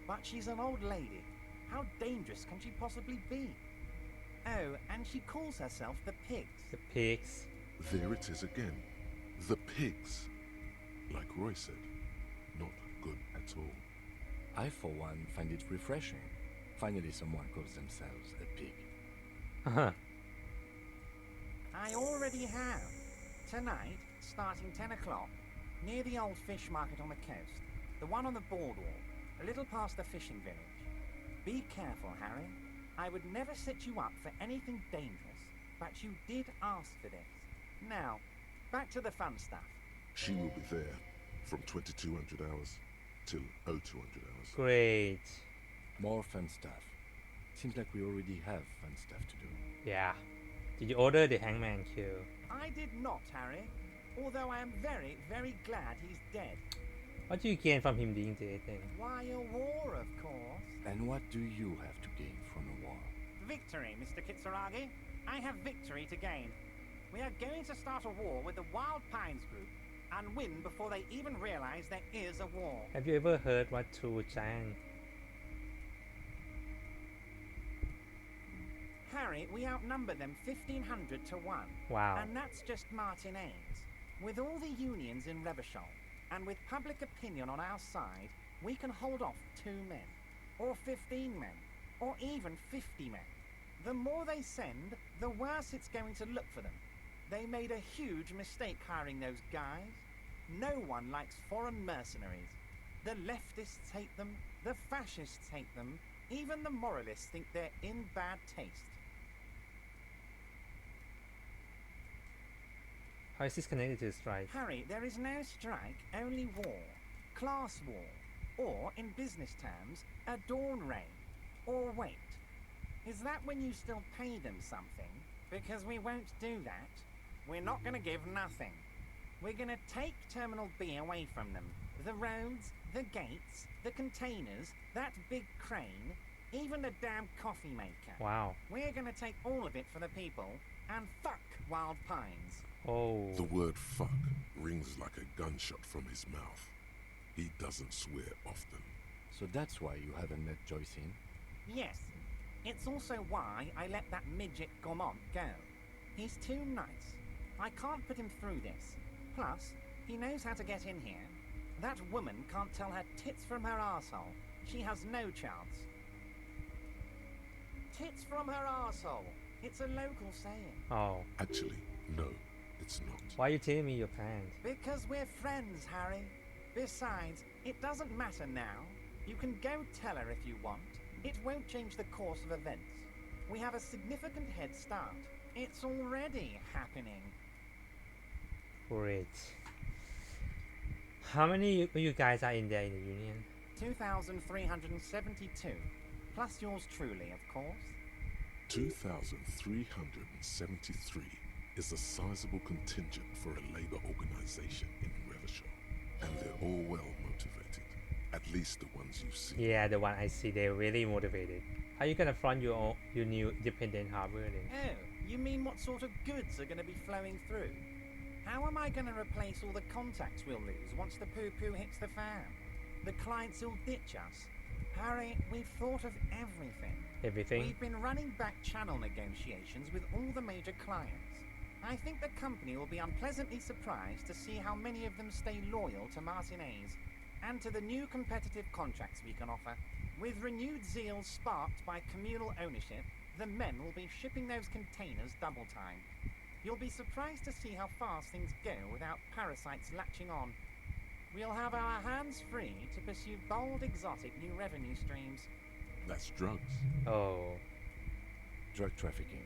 But she's an old lady. How dangerous can she possibly be? Oh, and she calls herself the Pigs. The Pigs. There it is again. The Pigs. Like Roy said, not good at all. I, for one, find it refreshing. Finally, someone calls themselves a pig. I already have. Tonight, starting 10 o'clock, near the old fish market on the coast. The one on the boardwalk, a little past the fishing village. Be careful, Harry. I would never set you up for anything dangerous, but you did ask for this. Now, back to the fun stuff. She will be there from 2200 hours till 0200 hours. Great. More fun stuff. Seems like we already have fun stuff to do. Yeah. Did you order the hangman kill? I did not, Harry. Although I am very, very glad he's dead. What do you gain from him being dead then? Why, a war, of course. And what do you have to gain from a war? Victory, Mr. Kitsuragi. I have victory to gain. We are going to start a war with the Wild Pines group and win before they even realize there is a war. Have you ever heard what two giant Harry, we outnumber them 1,500 to 1. Wow. And that's just Martinez. With all the unions in Revachol, and with public opinion on our side, we can hold off 2 men, or 15 men, or even 50 men. The more they send, the worse it's going to look for them. They made a huge mistake hiring those guys. No one likes foreign mercenaries. The leftists hate them, the fascists hate them, even the moralists think they're in bad taste. How is this connected to the strike? Harry, there is no strike, only war. Class war. Or, in business terms, a dawn raid. Or wait, is that when you still pay them something? Because we won't do that. We're not going to give nothing. We're going to take Terminal B away from them. The roads, the gates, the containers, that big crane, even the damn coffee maker. Wow. We're going to take all of it for the people, and fuck Wild Pines. Oh. The word fuck rings like a gunshot from his mouth. He doesn't swear often. So that's why you haven't let Joyce in? Yes. It's also why I let that midget Gaumont go. He's too nice. I can't put him through this. Plus, he knows how to get in here. That woman can't tell her tits from her arsehole. She has no chance. Tits from her arsehole. It's a local saying. Oh. Actually, no, it's not. Why are you telling me your plans? Because we're friends, Harry. Besides, it doesn't matter now. You can go tell her if you want. It won't change the course of events. We have a significant head start. It's already happening. Great. How many of you guys are in there in the union? 2,372. Plus yours truly, of course. 2,373 is a sizable contingent for a labor organization in Revachol. And they're all well motivated. At least the ones you've seen. Yeah, the one I see, they're really motivated. How are you gonna front your new independent harbor then? Oh, you mean what sort of goods are going to be flowing through? How am I going to replace all the contacts we'll lose once the poo-poo hits the fan? The clients will ditch us. Harry, we've thought of everything. Everything? We've been running back channel negotiations with all the major clients. I think the company will be unpleasantly surprised to see how many of them stay loyal to Martinez and to the new competitive contracts we can offer. With renewed zeal sparked by communal ownership, the men will be shipping those containers double time. You'll be surprised to see how fast things go without parasites latching on. We'll have our hands free to pursue bold, exotic new revenue streams. That's drugs. Oh. Drug trafficking.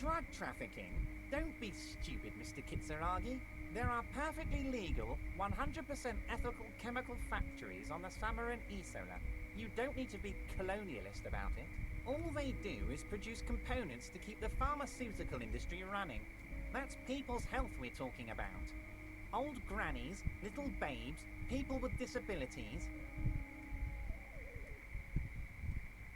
Drug trafficking? Don't be stupid, Mr. Kitsuragi. There are perfectly legal, 100% ethical chemical factories on the Summer and Isola. You don't need to be colonialist about it. All they do is produce components to keep the pharmaceutical industry running. That's people's health we're talking about. Old grannies, little babes, people with disabilities.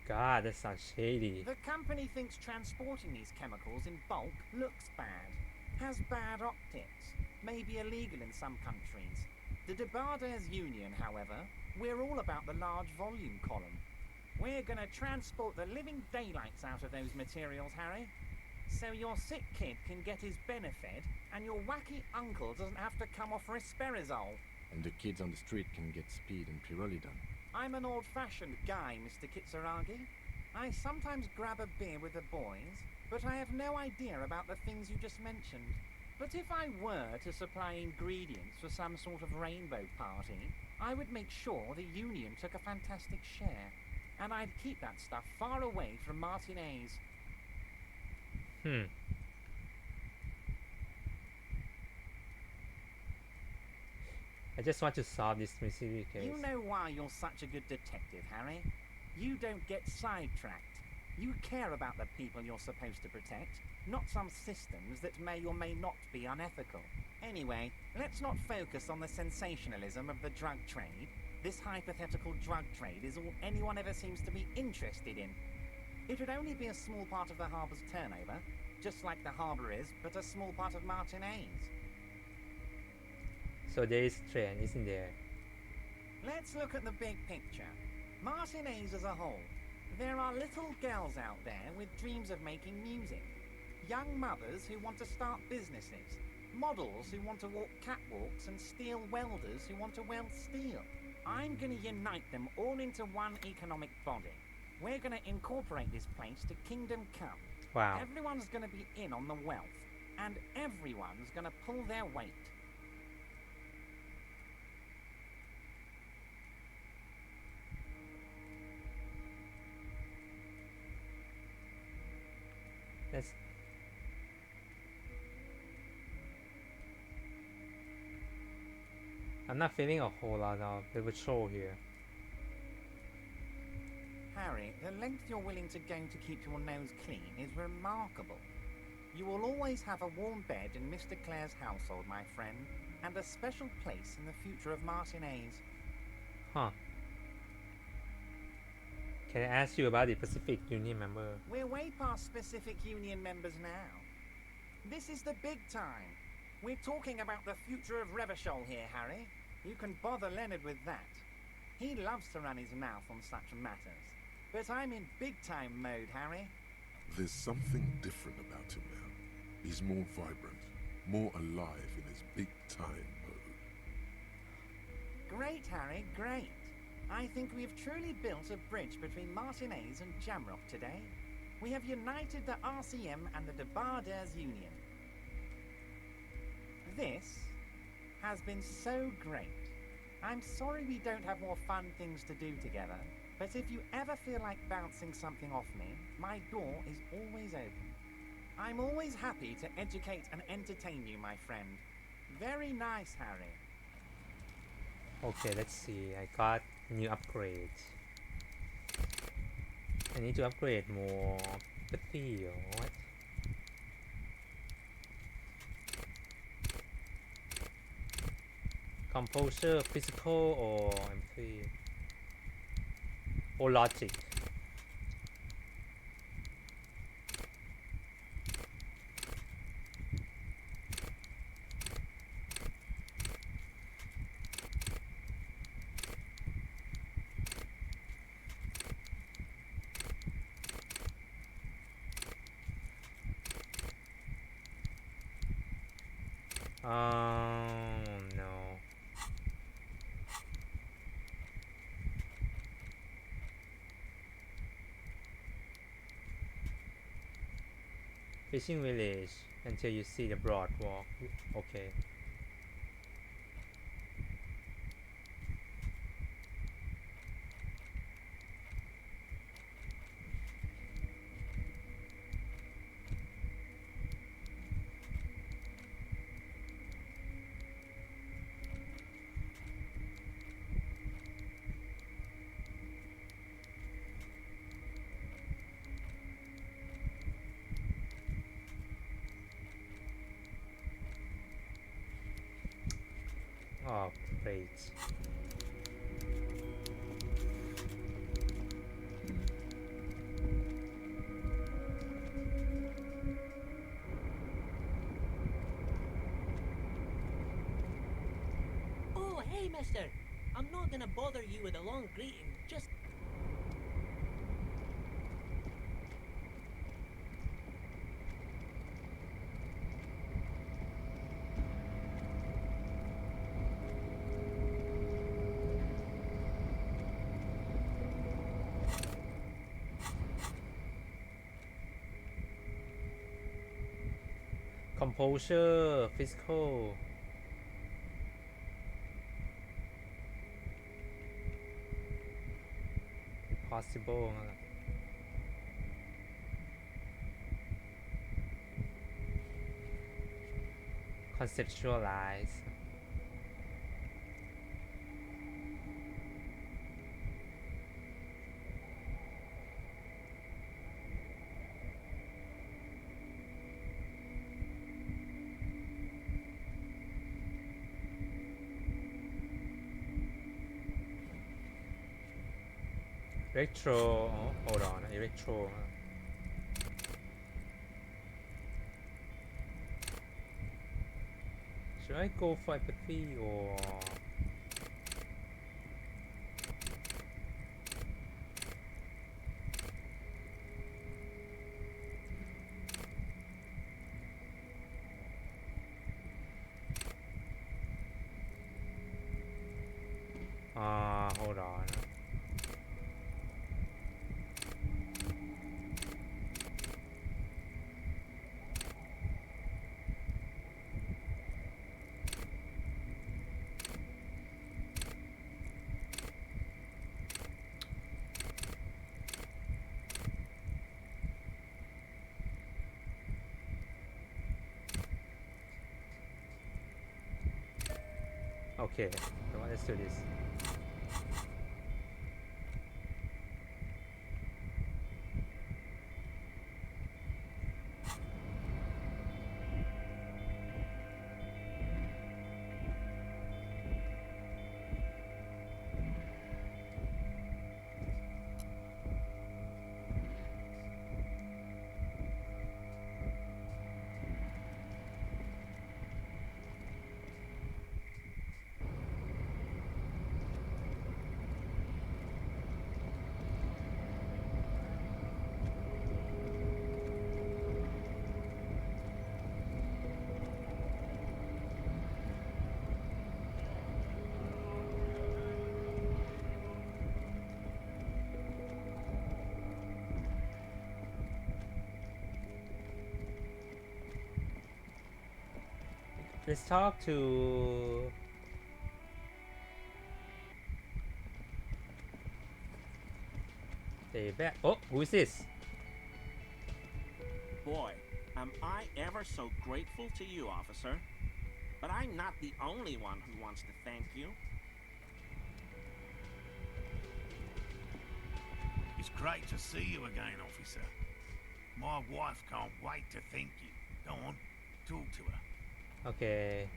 God, that sounds shady. The company thinks transporting these chemicals in bulk looks bad, has bad optics, may be illegal in some countries. The Debarders Union, however, we're all about the large volume column. We're gonna transport the living daylights out of those materials, Harry. So your sick kid can get his benefit, and your wacky uncle doesn't have to come off risperidone. And the kids on the street can get speed and pyrrolidone. I'm an old-fashioned guy, Mr. Kitsuragi. I sometimes grab a beer with the boys, but I have no idea about the things you just mentioned. But if I were to supply ingredients for some sort of rainbow party, I would make sure the Union took a fantastic share. And I'd keep that stuff far away from Martinez. I just want to solve this mystery case. You know why you're such a good detective, Harry? You don't get sidetracked. You care about the people you're supposed to protect, not some systems that may or may not be unethical. Anyway, let's not focus on the sensationalism of the drug trade. This hypothetical drug trade is all anyone ever seems to be interested in. It would only be a small part of the harbour's turnover, just like the harbour is, but a small part of Martinez. So there is trend, isn't there? Let's look at the big picture. Martinez as a whole. There are little girls out there with dreams of making music. Young mothers who want to start businesses. Models who want to walk catwalks and steel welders who want to weld steel. I'm going to unite them all into one economic body. We're going to incorporate this place to Kingdom Come. Wow. Everyone's going to be in on the wealth, and everyone's going to pull their weight. That's I'm not feeling a whole lot of spiritual here. Harry, the length you're willing to go to keep your nose clean is remarkable. You will always have a warm bed in Mr. Clare's household, my friend, and a special place in the future of Martinez. Huh. Can I ask you about the Pacific Union member? We're way past Pacific Union members now. This is the big time. We're talking about the future of Revachol here, Harry. You can bother Leonard with that. He loves to run his mouth on such matters. But I'm in big-time mode, Harry. There's something different about him now. He's more vibrant, more alive in his big-time mode. Great, Harry, great. I think we've truly built a bridge between Martinez and Jamrock today. We have united the RCM and the Debarders Union. This has been so great. I'm sorry we don't have more fun things to do together, but if you ever feel like bouncing something off me, my door is always open. I'm always happy to educate and entertain you, my friend. Very nice, Harry. Okay, let's see. I got new upgrades. I need to upgrade more empathy or what? Composure, physical, or empathy? Or logic? No. Fishing village until you see the broad walk. Okay. Oh, great. Oh, hey, mister. I'm not gonna bother you with a long greeting. Just... Composure, physical. Possible. Conceptualize. Electro, oh, hold on, electro. Should I go for empathy or Hold on. Okay, come on, let's do this. Let's talk to Oh, who is this? Boy, am I ever so grateful to you, officer. But I'm not the only one who wants to thank you. It's great to see you again, officer. My wife can't wait to thank you. Go on, talk to her. Okay.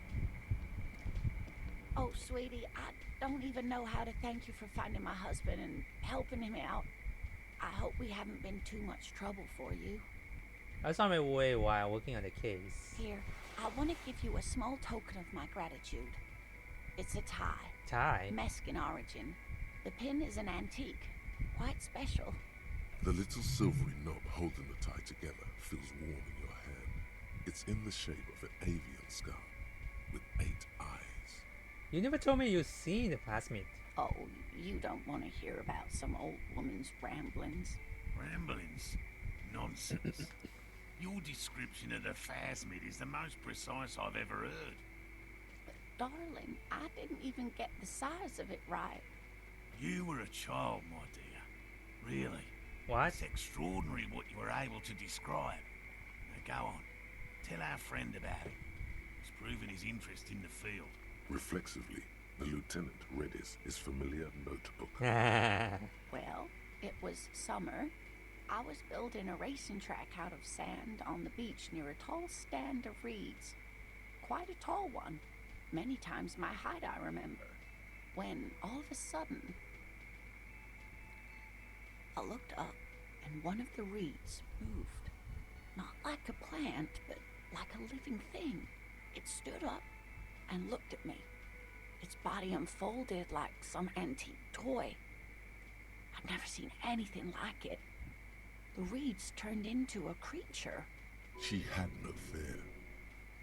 Oh, sweetie, I don't even know how to thank you for finding my husband and helping him out. I hope we haven't been too much trouble for you. I was on my way while working on the case. Here, I want to give you a small token of my gratitude. It's a tie. Tie? Mexican origin. The pin is an antique. Quite special. The little silvery knob holding the tie together feels warm in your hand. It's in the shape of an avian skull with 8 eyes. You never told me you've seen the plasmid. Oh, you don't want to hear about some old woman's ramblings. Ramblings? Nonsense. Your description of the phasmid is the most precise I've ever heard. But, darling, I didn't even get the size of it right. You were a child, my dear. Really. What? It's extraordinary what you were able to describe. Now go on. Tell our friend about it. He's proven his interest in the field. Reflexively, the lieutenant read his familiar notebook. Well, it was summer. I was building a racing track out of sand on the beach near a tall stand of reeds. Quite a tall one. Many times my height, I remember. When, all of a sudden, I looked up and one of the reeds moved. Not like a plant, but like a living thing. It stood up and looked at me. Its body unfolded like some antique toy. I'd never seen anything like it. The reeds turned into a creature. She had no fear,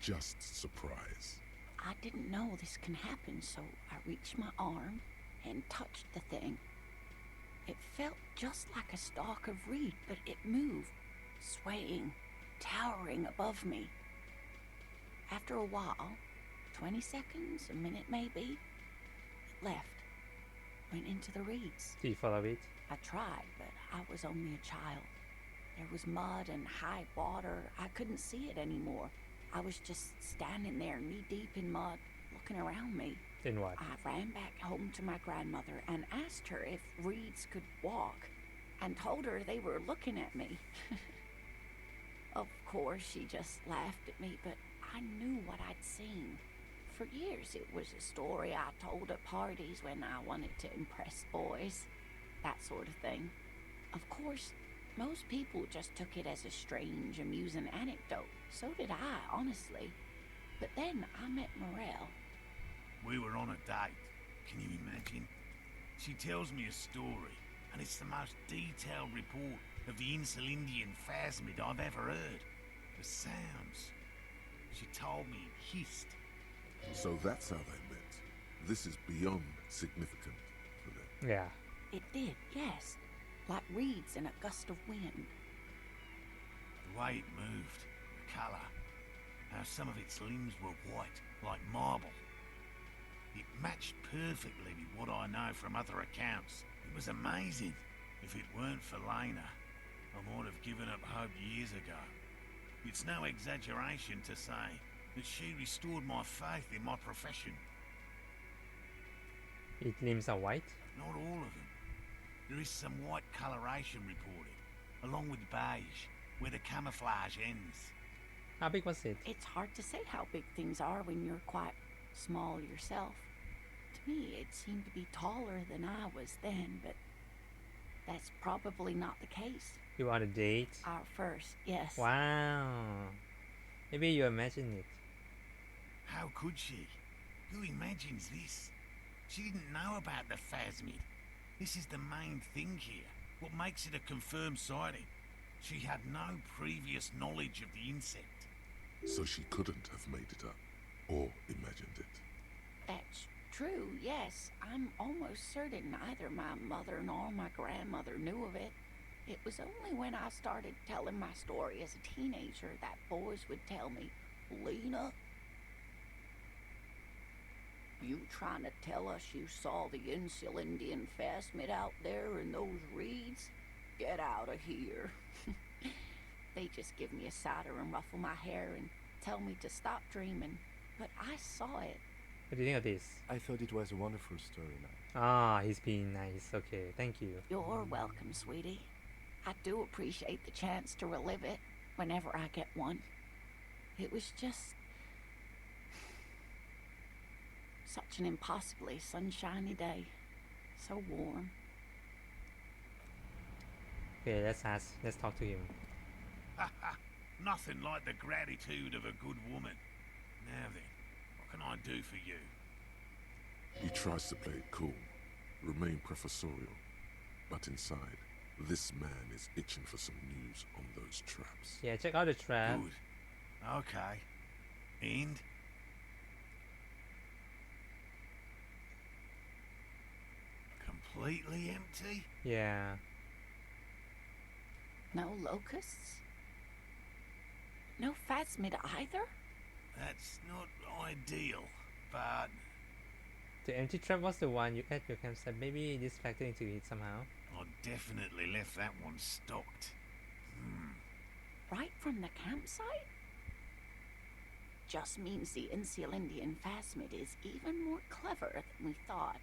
just surprise. I didn't know this can happen, so I reached my arm and touched the thing. It felt just like a stalk of reed, but it moved, swaying, towering above me. After a while, 20 seconds, a minute maybe, it left, went into the reeds. Did you follow it? I tried, but I was only a child. There was mud and high water. I couldn't see it anymore. I was just standing there knee-deep in mud, looking around me. Then what? I ran back home to my grandmother and asked her if reeds could walk, and told her they were looking at me. Of course, she just laughed at me, but I knew what I'd seen. For years, it was a story I told at parties when I wanted to impress boys. That sort of thing. Of course, most people just took it as a strange, amusing anecdote. So did I, honestly. But then I met Morel. We were on a date. Can you imagine? She tells me a story, and it's the most detailed report of the Insulindian phasmid I've ever heard. The sounds. She told me it hissed. So that's how they met. This is beyond significant for them. Yeah. It did, yes. Like reeds in a gust of wind. The way it moved, the colour, how some of its limbs were white, like marble. It matched perfectly with what I know from other accounts. It was amazing. If it weren't for Lena, I might have given up hope years ago. It's no exaggeration to say that she restored my faith in my profession. Its limbs are white? Not all of them. There is some white coloration reported, along with beige, where the camouflage ends. How big was it? It's hard to say how big things are when you're quite small yourself. To me, it seemed to be taller than I was then, but that's probably not the case. You want a date? Our first, yes. Wow. Maybe you imagine it. How could she? Who imagines this? She didn't know about the phasmid. This is the main thing here. What makes it a confirmed sighting? She had no previous knowledge of the insect. So she couldn't have made it up, or imagined it. That's true, yes. I'm almost certain neither my mother nor my grandmother knew of it. It was only when I started telling my story as a teenager that boys would tell me, Lena, you trying to tell us you saw the Insulindian phasmid out there in those reeds? Get out of here. They just give me a cider and ruffle my hair and tell me to stop dreaming. But I saw it. What do you think of this? I thought it was a wonderful story, man. Ah, he's being nice. Okay, thank you. You're welcome, sweetie. I do appreciate the chance to relive it whenever I get one. It was just such an impossibly sunshiny day. So warm. Okay, let's talk to him. Nothing like the gratitude of a good woman. Now then, what can I do for you? He tries to play it cool, remain professorial, but inside, this man is itching for some news on those traps. Yeah, check out the trap. Good. Okay. And? Completely empty? Yeah. No locusts? No phasmid either? That's not ideal, but... The empty trap was the one you at your campsite. Maybe this factored into it somehow. I definitely left that one stocked. Right from the campsite? Just means the Insulindian phasmid is even more clever than we thought.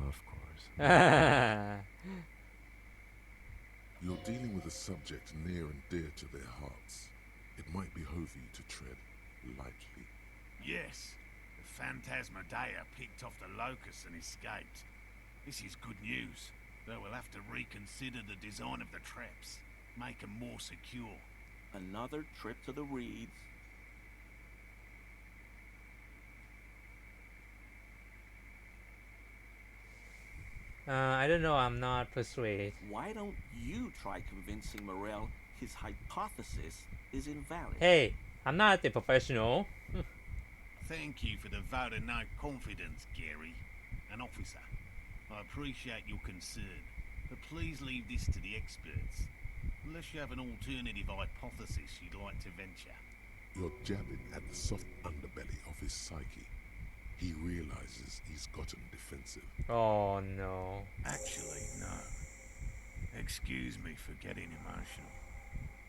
Of course. You're dealing with a subject near and dear to their hearts. It might behove you to tread lightly. Yes, the Phantasmadea picked off the locust and escaped. This is good news, though we'll have to reconsider the design of the traps, make them more secure. Another trip to the reeds. I don't know, I'm not persuaded. Why don't you try convincing Morel his hypothesis is invalid? Hey, I'm not a professional. Thank you for the vote of no confidence, Gary. An officer. I appreciate your concern, but please leave this to the experts. Unless you have an alternative hypothesis you'd like to venture. You're jabbing at the soft underbelly of his psyche. He realizes he's gotten defensive. Oh no. Actually, no. Excuse me for getting emotional.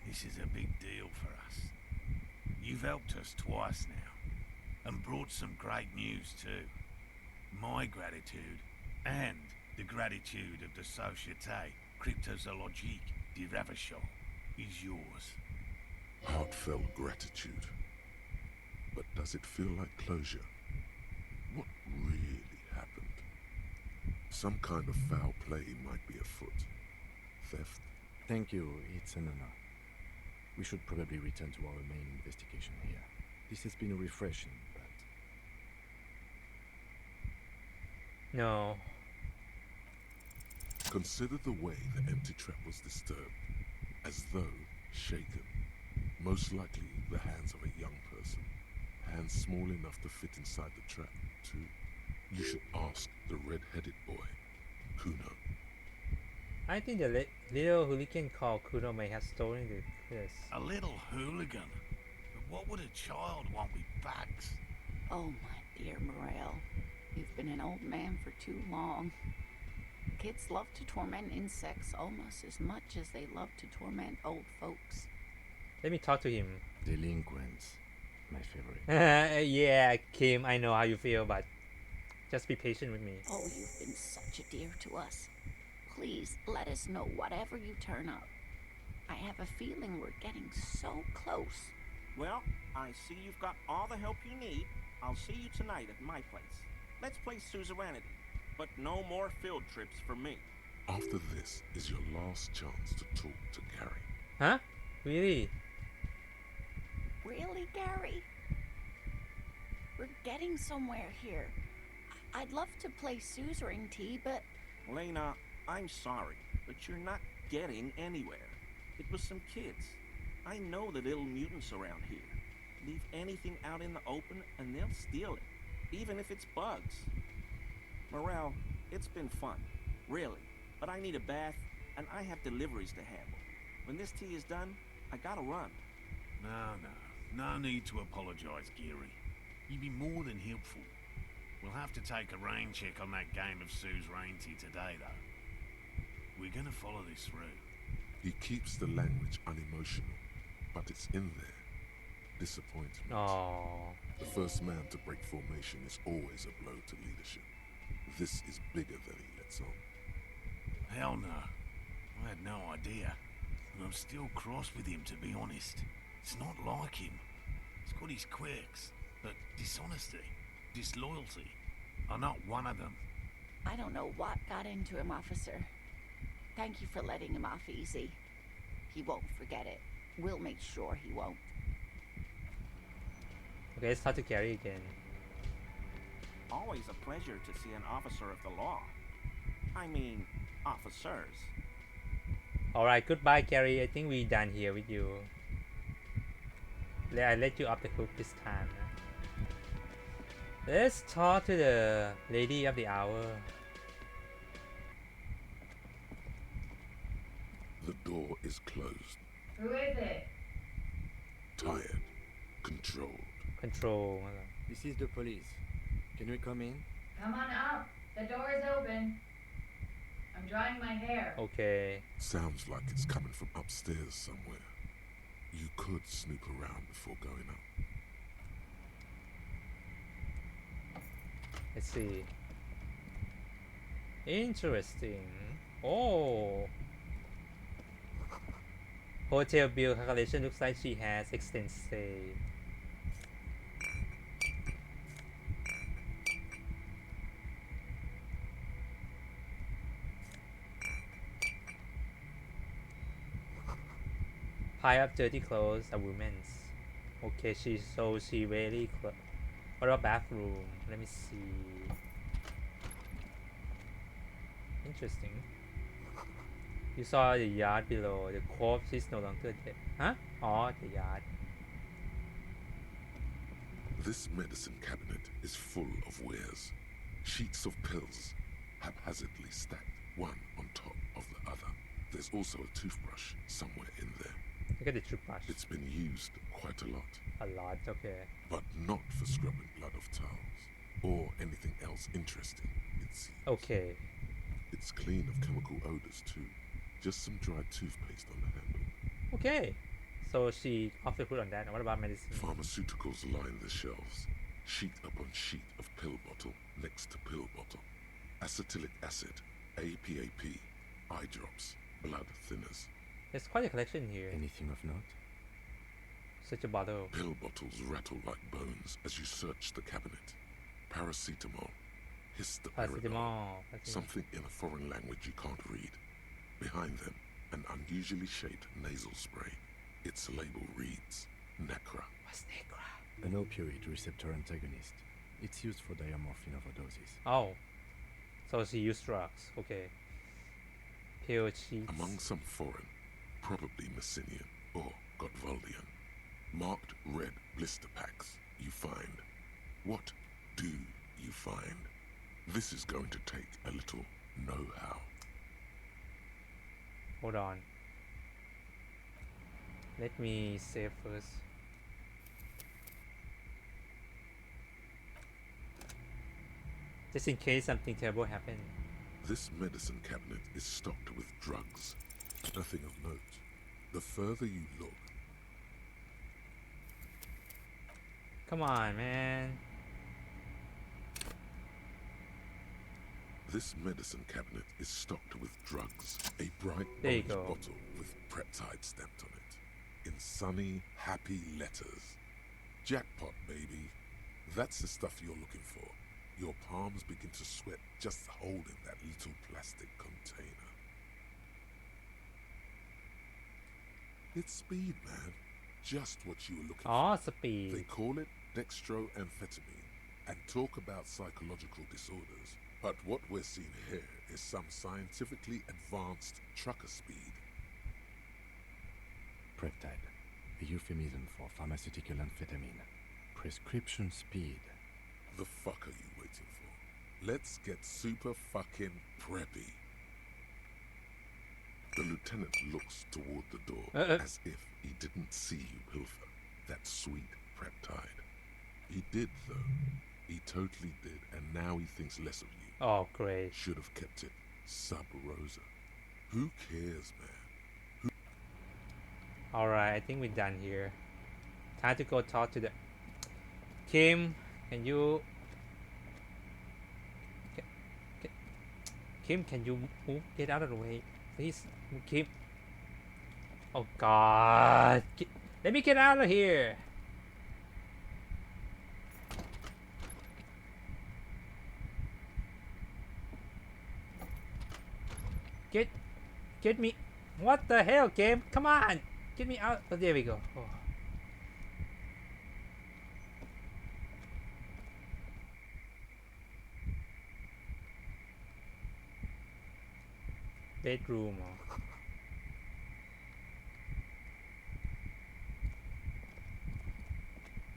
This is a big deal for us. You've helped us twice now, and brought some great news too. My gratitude, and the gratitude of the Société Cryptozoologique de Ravachol, is yours. Heartfelt gratitude. But does it feel like closure? What really happened? Some kind of foul play might be afoot. Theft? Thank you, it's an honor. We should probably return to our main investigation here. This has been refreshing, but... No. Consider the way the empty trap was disturbed, as though shaken. Most likely the hands of a young person. Hands small enough to fit inside the trap, too. You should ask the red-headed boy, Kuno. I think the little hooligan called Kuno may have stolen the quiz. A little hooligan? But what would a child want with bags? Oh, my dear Morel. You've been an old man for too long. Kids love to torment insects almost as much as they love to torment old folks. Let me talk to him. Delinquents. My favorite. Yeah, Kim, I know how you feel, but just be patient with me. Oh, you've been such a dear to us. Please, let us know whatever you turn up. I have a feeling we're getting so close. Well, I see you've got all the help you need. I'll see you tonight at my place. Let's play suzerainty, but no more field trips for me. After this is your last chance to talk to Gary. Huh? Really? Really, Gary? We're getting somewhere here. I'd love to play suzerainty, but... Lena, I'm sorry, but you're not getting anywhere. It was some kids. I know the little mutants around here. Leave anything out in the open and they'll steal it, even if it's bugs. Morel, it's been fun, really, but I need a bath and I have deliveries to handle. When this tea is done, I gotta run. No need to apologise, Geary. You'd be more than helpful. We'll have to take a rain check on that game of suzerainty today, though. We're gonna follow this through. He keeps the language unemotional, but it's in there. Disappointment. Oh. The first man to break formation is always a blow to leadership. This is bigger than he lets on. Hell no. I had no idea. And I'm still cross with him, to be honest. It's not like him. He's got his quirks, but dishonesty, disloyalty are not one of them. I don't know what got into him, officer. Thank you for letting him off easy. He won't forget it. We'll make sure he won't. Okay, let's talk to Gary again. Always a pleasure to see an officer of the law. I mean, officers. Alright, goodbye, Gary. I think we're done here with you. I let you off the hook this time. Let's talk to the lady of the hour. The door is closed. Who is it? Tired. Controlled. Control. This is the police. Can we come in? Come on up. The door is open. I'm drying my hair. Okay. Sounds like it's coming from upstairs somewhere. You could snoop around before going up. Let's see. Interesting. Oh. Hotel bill calculation looks like she has extended stay. Pile up dirty clothes, a woman's. Okay, she really close. What about bathroom? Let me see. Interesting. You saw the yard below. The corpse is no longer dead. Huh? Oh, the yard. This medicine cabinet is full of wares. Sheets of pills, haphazardly stacked, one on top of the other. There's also a toothbrush somewhere in there. Look at the toothbrush. It's been used quite a lot. A lot, okay. But not for scrubbing blood off towels, or anything else interesting, it seems. Okay. It's clean of chemical odors too. Just some dried toothpaste on the handle. Okay. So she off the hood on that. And what about medicine? Pharmaceuticals line the shelves. Sheet upon sheet of pill bottle next to pill bottle. Acetylic acid, APAP, eye drops, blood thinners. There's quite a collection here. Anything of note? Such a bottle. Pill bottles rattle like bones as you search the cabinet. Paracetamol, histopyridol, something in a foreign language you can't read. Behind them, an unusually shaped nasal spray. Its label reads, Nacra. What's Nacra? An opioid receptor antagonist. It's used for diamorphine overdoses. Oh. So she used drugs. Okay. Pill sheets. Among some foreign, probably Messinian or Gotvaldian, marked red blister packs you find. What do you find? This is going to take a little know-how. Hold on. Let me save first. Just in case something terrible happens. This medicine cabinet is stocked with drugs. Nothing of note. The further you look... Come on, man. This medicine cabinet is stocked with drugs. A bright There you orange go. bottle with Preptide stamped on it. In sunny, happy letters. Jackpot, baby. That's the stuff you're looking for. Your palms begin to sweat just holding that little plastic container. It's speed, man. Just what you were looking Oh, for. speed. They call it dextroamphetamine and talk about psychological disorders. But what we're seeing here is some scientifically advanced trucker speed. Preptide, a euphemism for pharmaceutical amphetamine. Prescription speed. The fuck are you waiting for? Let's get super fucking preppy. The lieutenant looks toward the door as if he didn't see you pilfer that sweet Preptide. He did, though. He totally did, and now he thinks less of you. Oh, great. Should have kept it sub rosa. Who cares, man? Alright, I think we're done here. Time to go talk to the... Kim, can you... Kim, can you move? Get out of the way, please. Kim. Oh God. Let me get out of here. Get me. What the hell, Kim? Come on. Get me out. Oh, there we go. Oh. Bedroom. Oh.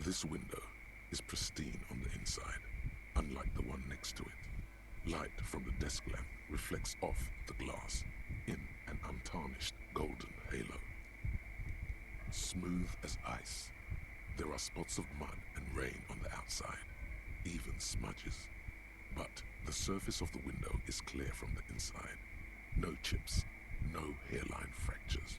This window is pristine on the inside, unlike the one next to it. Light from the desk lamp reflects off the glass in an untarnished golden halo. Smooth as ice, there are spots of mud and rain on the outside, even smudges. But the surface of the window is clear from the inside. No chips, no hairline fractures.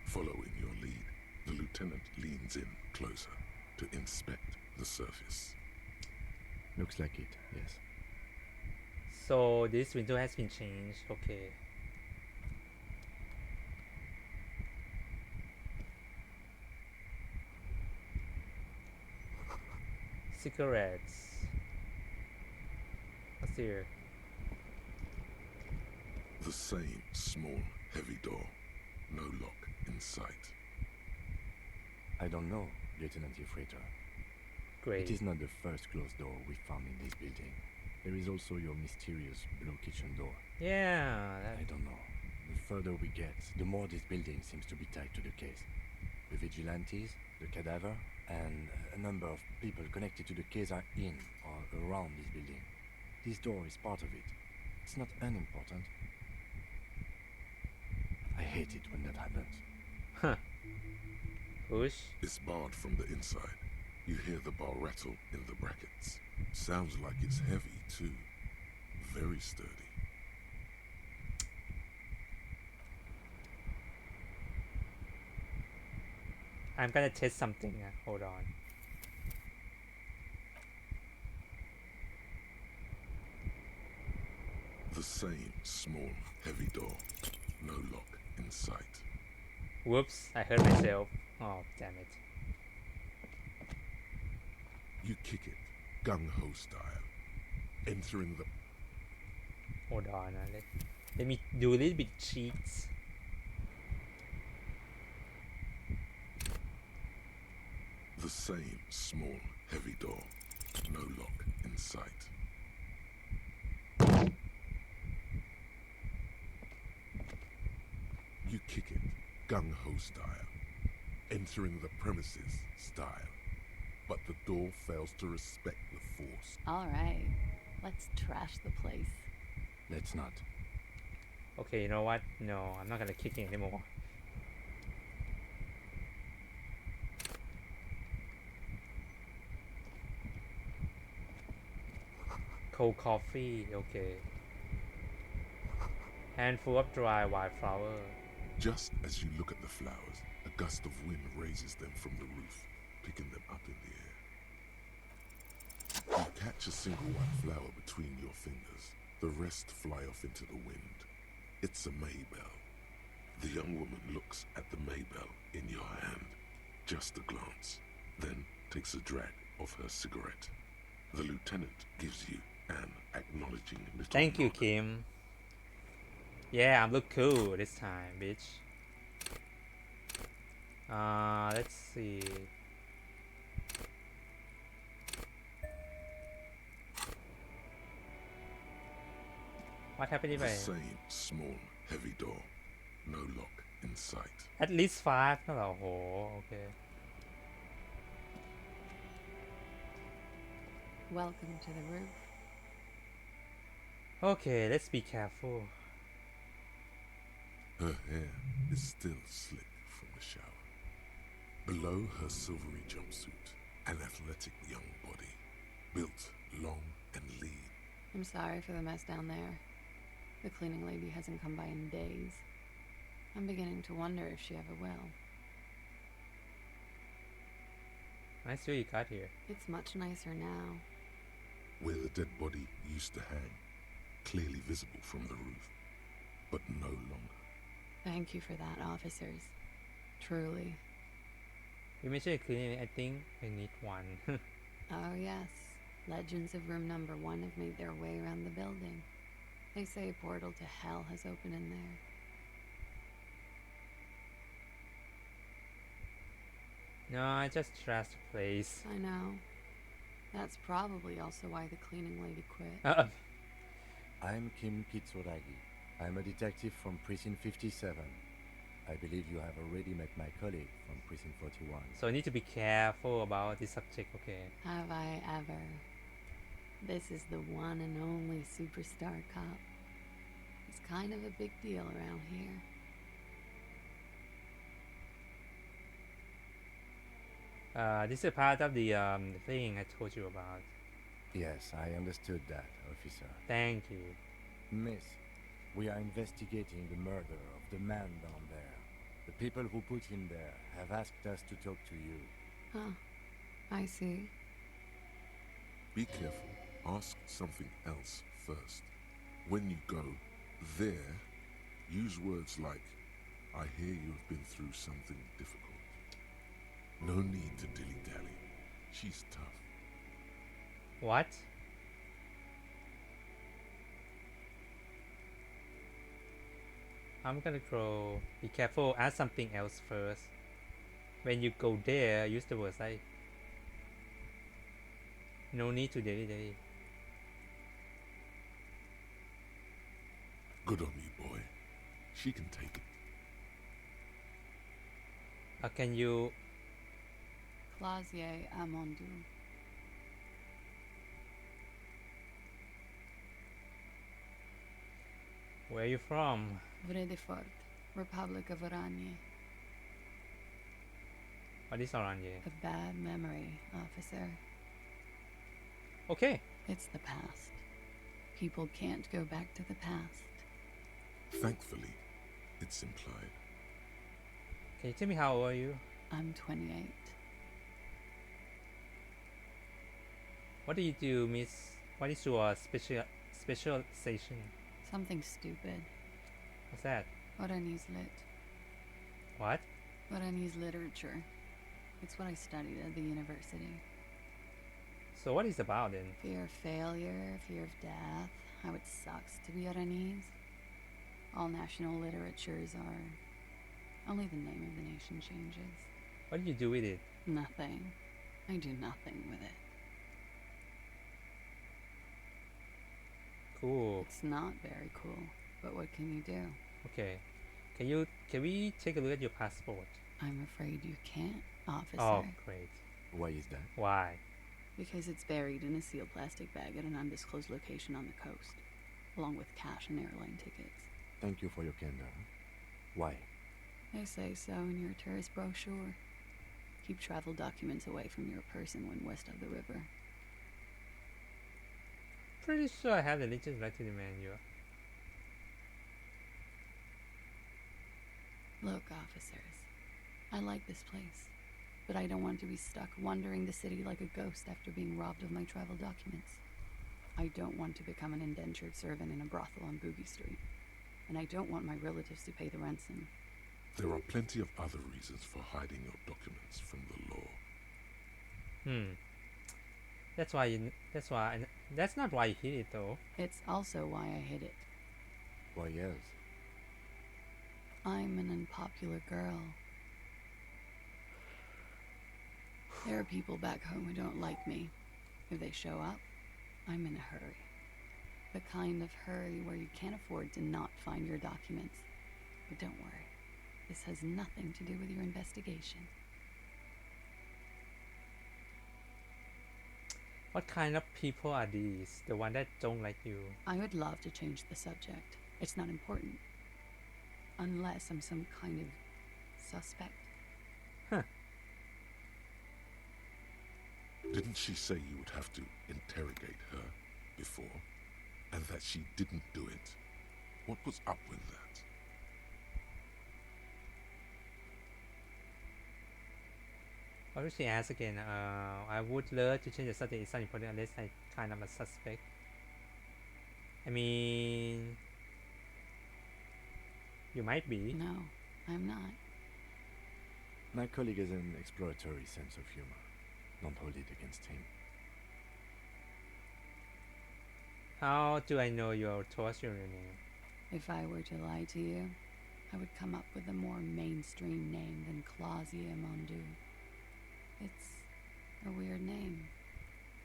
Following your lead, the lieutenant leans in closer to inspect the surface. Looks like it, yes. So this window has been changed. Okay. Cigarettes. What's here? The same small, heavy door. No lock in sight. I don't know, Lieutenant Freighter. Great. It is not the first closed door we found in this building. There is also your mysterious blue kitchen door. Yeah. I don't know. The further we get, the more this building seems to be tied to the case. The vigilantes, the cadaver, and a number of people connected to the case are in or around this building. This door is part of it. It's not unimportant. I hate it when that happens. Huh. Push. It's barred from the inside. You hear the bar rattle in the brackets. Sounds like it's heavy, too. Very sturdy. I'm gonna test something. Hold on. The same small, heavy door. No lock in sight. Whoops, I hurt myself. Oh, damn it. You kick it, gung-ho style, entering the... Hold on. Let me do a little bit cheats. The same small, heavy door. No lock in sight. You kick it, gung-ho style, entering the premises style. But the door fails to respect the force. All right. Let's trash the place. Let's not. Okay, you know what? No, I'm not gonna kick it anymore. Cold coffee, okay. Handful of dry wildflower. Just as you look at the flowers, a gust of wind raises them from the roof, picking them up in the air. You catch a single white flower between your fingers. The rest fly off into the wind. It's a maybell. The young woman looks at the maybell in your hand. Just a glance, then takes a drag of her cigarette. The lieutenant gives you an acknowledging little Thank you, nod. Kim. Yeah, I'm look cool this time, bitch. Let's see. What happened if The I... same small, heavy door. No lock in sight. At least 5 นั่นเหรอโห okay. Welcome to the roof. Okay, let's be careful. Her hair is still slick from the shower. Below her silvery jumpsuit, an athletic young body, built long and lean. I'm sorry for the mess down there. The cleaning lady hasn't come by in days. I'm beginning to wonder if she ever will. Nice way you got here. It's much nicer now. Where the dead body used to hang, clearly visible from the roof, but no longer. Thank you for that, officers. Truly. You mentioned cleaning. I think I need one. Oh yes, legends of room number 1 have made their way around the building. They say a portal to hell has opened in there. No, I just trashed the place. I know. That's probably also why the cleaning lady quit. I'm Kim Kitsuragi. I'm a detective from Precinct 57. I believe you have already met my colleague from Precinct 41. So I need to be careful about this subject, okay? Have I ever? This is the one and only superstar cop. He's kind of a big deal around here. This is part of the thing I told you about. Yes, I understood that, officer. Thank you. Miss, we are investigating the murder of the man down there. The people who put him there have asked us to talk to you. Huh. I see. Be careful. Ask something else first. When you go there, use words like, I hear you have been through something difficult. No need to dilly-dally. She's tough. What? I'm gonna go. Be careful. Ask something else first. When you go there, use the words like, no need to dilly-dally. Good on you, boy. She can take it. Can you... Clausier Amondou. Where are you from? Vredefort, Republic of Oranje. What is around here? A bad memory, officer. Okay. It's the past. People can't go back to the past. Thankfully, it's implied. Can you tell me how old are you? I'm 28. What do you do, miss? What is your specialization? Something stupid. What's that? Oranese lit. What? Oranese literature. It's what I studied at the university. So what is it about then? Fear of failure, fear of death, how it sucks to be Oranese. All national literatures are... Only the name of the nation changes. What do you do with it? Nothing. I do nothing with it. Cool. It's not very cool, but what can you do? Okay. Can we take a look at your passport? I'm afraid you can't, officer. Oh, great. Why is that? Why? Because it's buried in a sealed plastic bag at an undisclosed location on the coast, along with cash and airline tickets. Thank you for your candor. Why? They say so in your tourist brochure. Keep travel documents away from your person when west of the river. Pretty sure I have the legit right to demand you. Look, officers, I like this place, but I don't want to be stuck wandering the city like a ghost after being robbed of my travel documents. I don't want to become an indentured servant in a brothel on Boogie Street, and I don't want my relatives to pay the ransom. There are plenty of other reasons for hiding your documents from the law. That's not why you hid it though. It's also why I hid it. Why, yes. I'm an unpopular girl. There are people back home who don't like me. If they show up, I'm in a hurry. The kind of hurry where you can't afford to not find your documents. But don't worry, this has nothing to do with your investigation. What kind of people are these? The one that don't like you? I would love to change the subject. It's not important. Unless I'm some kind of suspect. Huh. Didn't she say you would have to interrogate her before? And that she didn't do it? What was up with that? What did she ask again? I would love to change the subject. It's not important unless I kind of a suspect. I mean, you might be. No, I'm not. My colleague has an exploratory sense of humor. Don't hold it against him. How do I know you're towards your name? If I were to lie to you, I would come up with a more mainstream name than Clausia Mondu. It's a weird name.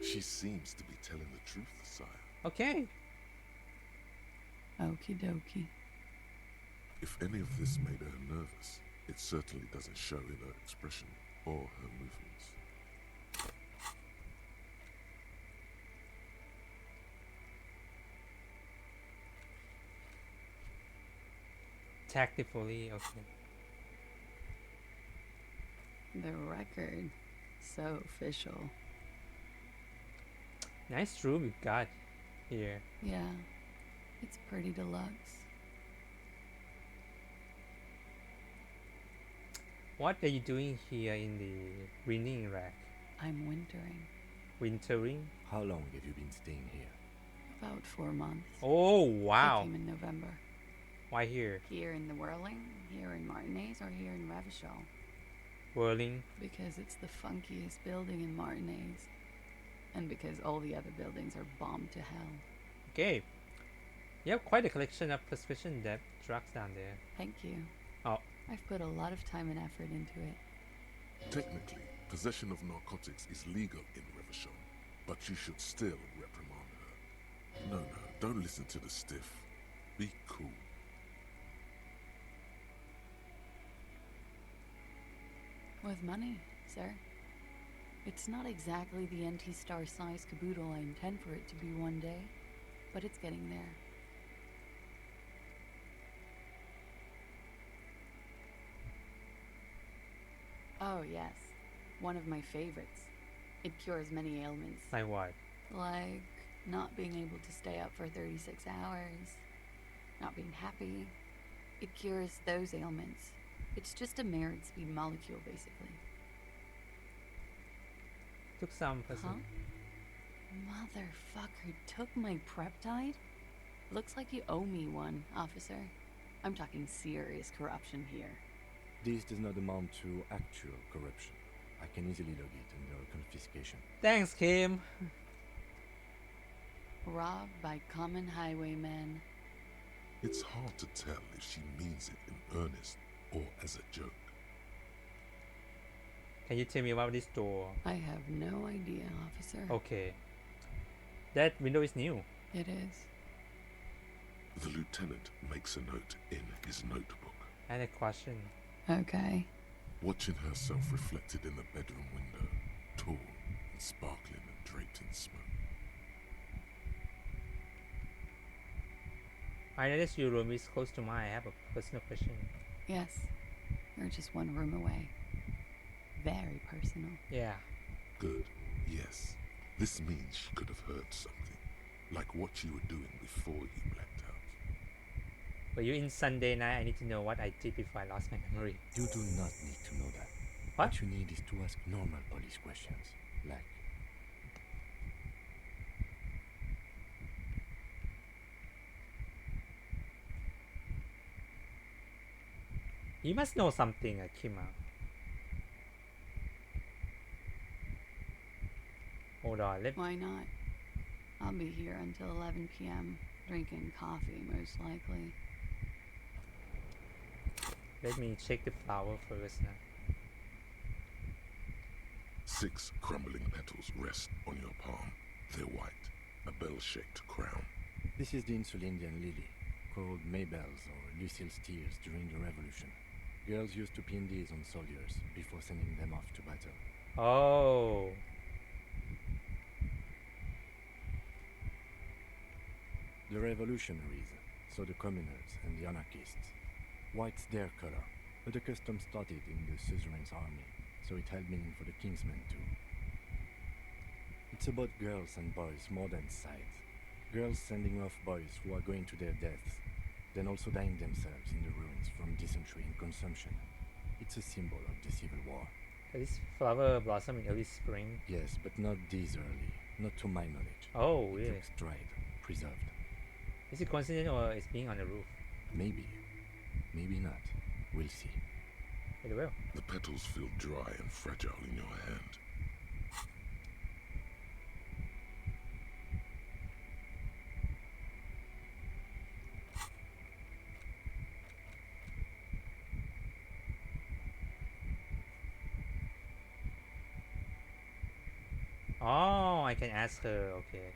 She seems to be telling the truth, sire. Okay. Okie dokie. If any of this made her nervous, it certainly doesn't show in her expression or her movements. Tactfully, okay. The record. So official. Nice room you got here. Yeah, it's pretty deluxe. What are you doing here in the reading rack? I'm wintering. Wintering? How long have you been staying here? About 4 months. Oh, wow. I came in November. Why here? Here in the Whirling, here in Martinez, or here in Ravachol? Whirling? Because it's the funkiest building in Martinez. And because all the other buildings are bombed to hell. Okay. You have quite a collection of prescription drugs down there. Thank you. Oh. I've put a lot of time and effort into it. Technically, possession of narcotics is legal in Revachon, but you should still reprimand her. No, don't listen to the stiff. Be cool. With money, sir. It's not exactly the NT-star size caboodle I intend for it to be one day, but it's getting there. Oh, yes. One of my favorites. It cures many ailments. Like what? Like not being able to stay up for 36 hours, not being happy. It cures those ailments. It's just a merit speed molecule, basically. Took some person. Huh? Motherfucker took my Preptide? Looks like you owe me one, officer. I'm talking serious corruption here. This does not amount to actual corruption. I can easily log it under confiscation. Thanks, Kim. Robbed by common highwaymen. It's hard to tell if she means it in earnest or as a joke. Can you tell me about this door? I have no idea, officer. Okay. That window is new. It is. The lieutenant makes a note in his notebook. I had a question. Okay. Watching herself reflected in the bedroom window, tall and sparkling and draped in smoke. I noticed your room is close to mine. I have a personal question. Yes. You're just one room away. Very personal. Yeah. Good. Yes. This means she could have heard something. Like what you were doing before you blacked out. Were you in Sunday night? I need to know what I did before I lost my memory. You do not need to know that. What? What you need is to ask normal police questions. Like, You must know something, Kima. Hold on, Why not? I'll be here until 11 p.m. drinking coffee, most likely. let me check the flower first now. 6 crumbling petals rest on your palm. They're white, a bell-shaped crown. this is the Insulindian lily, called Maybells or Lucille's tears during the Revolution. Girls used to pin these on soldiers before sending them off to battle. Oh. The revolutionaries, so the communards and the anarchists. White's their color, but the custom started in the suzerain's army, so it had meaning for the kingsmen too. It's about girls and boys more than sight. Girls sending off boys who are going to their deaths, then also dying themselves in the ruins from dysentery and consumption. It's a symbol of the Civil War. This flower blossom in early spring. Yes, but not this early. Not to my knowledge. Oh, It yeah. looks dried, preserved. Is it coincidence or it's being on the roof? Maybe. Maybe not. We'll see. It will. The petals feel dry and fragile in your hand. Oh, I can ask her. Okay.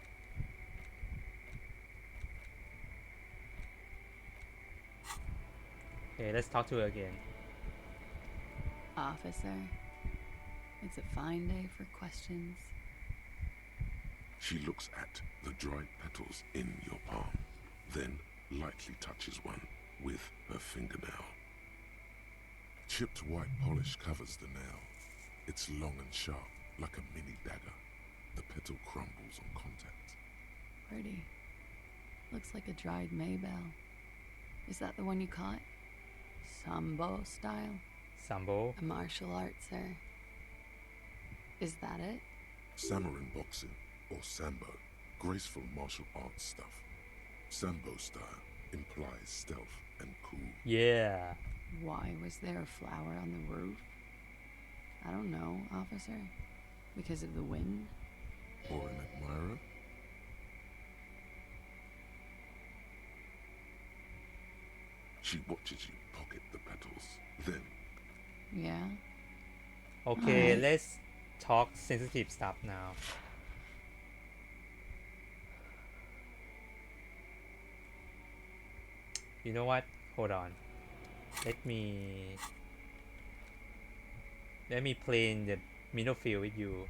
Okay, let's talk to her again. Officer, it's a fine day for questions. She looks at the dried petals in your palm, then lightly touches one with her fingernail. Chipped white polish covers the nail. It's long and sharp, like a mini dagger. The petal crumbles on contact. Pretty. Looks like a dried Maybell. Is that the one you caught? Sambo style? Sambo? A martial art, sir. Is that it? Samurai boxing, or sambo, graceful martial arts stuff. Sambo style implies stealth and cool. Yeah. Why was there a flower on the roof? I don't know, officer. Because of the wind? Or an admirer? She watches you pocket the petals. Then, Yeah? Okay, Alright. let's talk sensitive stuff now. You know what? Hold on. Let me play in the middle field with you.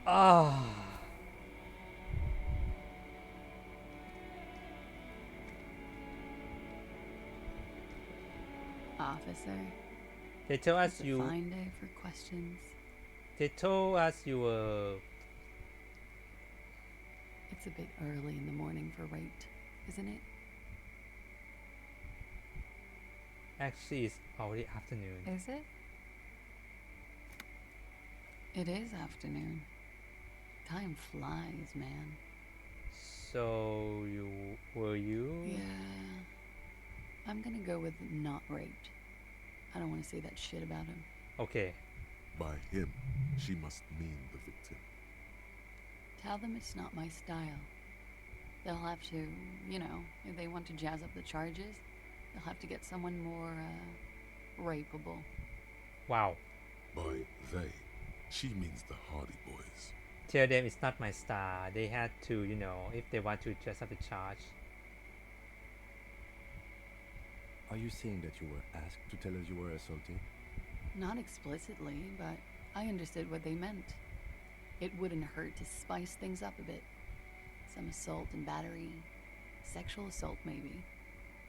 Ah. Officer, They tell us it's a you. fine day for questions. They told us you were. It's a bit early in the morning for rape, isn't it? Actually, it's already afternoon. Is it? It is afternoon. Time flies, man. So you? Yeah. I'm gonna go with not raped. I don't want to say that shit about him. Okay. by him, she must mean the victim. Tell them it's not my style. They'll have to, you know, if they want to jazz up the charges, they'll have to get someone more, rapeable. Wow. By they, She means the Hardy Boys. Tell them it's not my star. They had to, you know, if they want to just have to charge. Are you saying that you were asked to tell us you were assaulted? Not explicitly, but I understood what they meant. It wouldn't hurt to spice things up a bit. Some assault and battery. Sexual assault, maybe.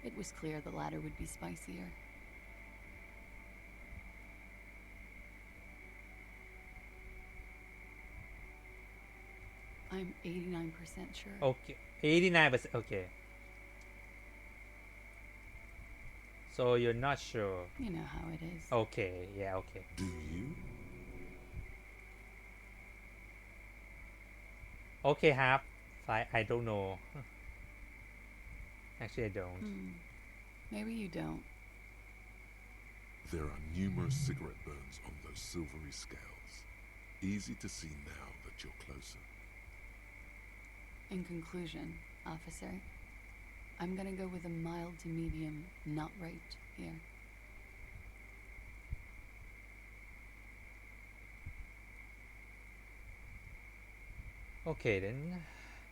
It was clear the latter would be spicier. I'm 89% sure. Okay, 89%. Okay. So you're not sure. You know how it is. Okay, yeah, okay. Do you? Okay, half. I don't know. Actually, I don't. Maybe you don't. There are numerous cigarette burns on those silvery scales. Easy to see now that you're closer. In conclusion, officer, I'm gonna go with a mild to medium not raped here. Okay, then.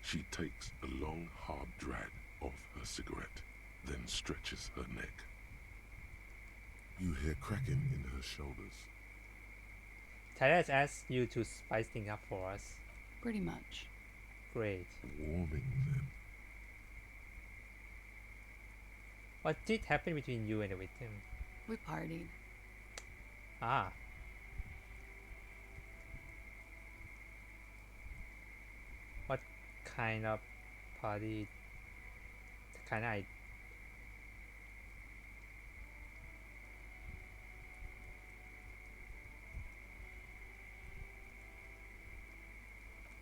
She takes a long, hard drag off her cigarette, then stretches her neck. You hear cracking in her shoulders. Tyler's asked you to spice things up for us. Pretty much. Great. Warming them. What did happen between you and the victim? We partied. Ah. What kind of party? Kind of.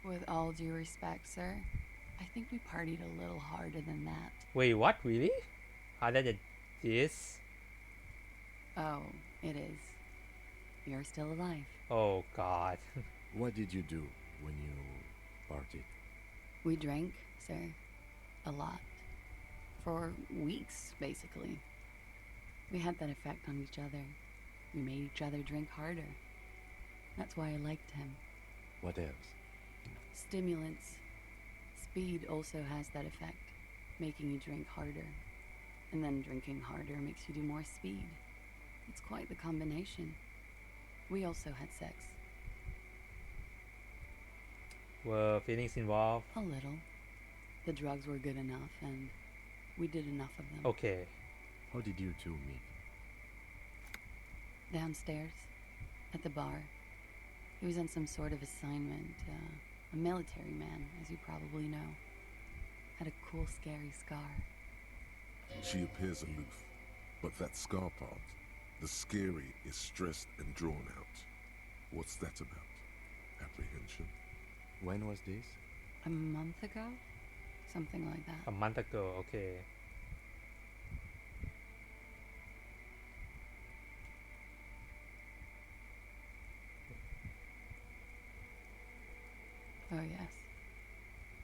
With all due respect, sir, I think we partied a little harder than that. Wait, what? Really? Harder than this? Oh, it is. You're still alive. Oh, God. What did you do when you partied? We drank, sir. A lot. For weeks, basically. We had that effect on each other. We made each other drink harder. That's why I liked him. What else? Stimulants. Speed also has that effect, making you drink harder. And then drinking harder makes you do more speed. It's quite the combination. We also had sex. Were feelings involved? A little. The drugs were good enough, and we did enough of them. Okay. How did you two meet? Downstairs, at the bar. He was on some sort of assignment. A military man, as you probably know. Had a cool, scary scar. She appears aloof, but that scar part, the scary, is stressed and drawn out. What's that about? Apprehension? When was this? A month ago? Something like that. A month ago, okay. Oh, yes.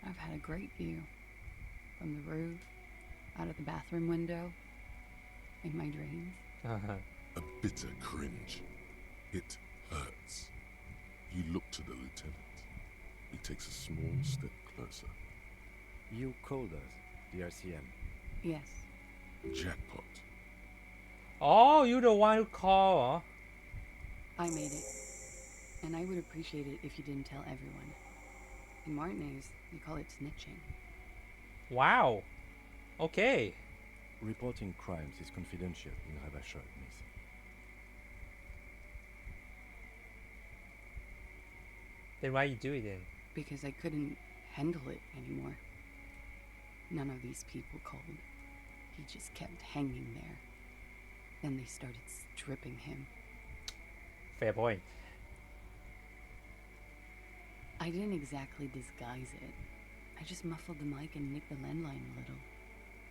I've had a great view. From the roof, out of the bathroom window, in my dreams. A bitter cringe. It hurts. You look to the lieutenant. He takes a small step closer. You called us, the RCM. Yes. Jackpot. Oh, you're the one who called, huh? I made it. And I would appreciate it if you didn't tell everyone. In Martinez, they call it snitching. Wow. Okay. Reporting crimes is confidential in Rabachol, miss. Then why you do it then? Because I couldn't handle it anymore. None of these people called. He just kept hanging there. Then they started stripping him. Fair point. I didn't exactly disguise it. I just muffled the mic and nicked the landline a little.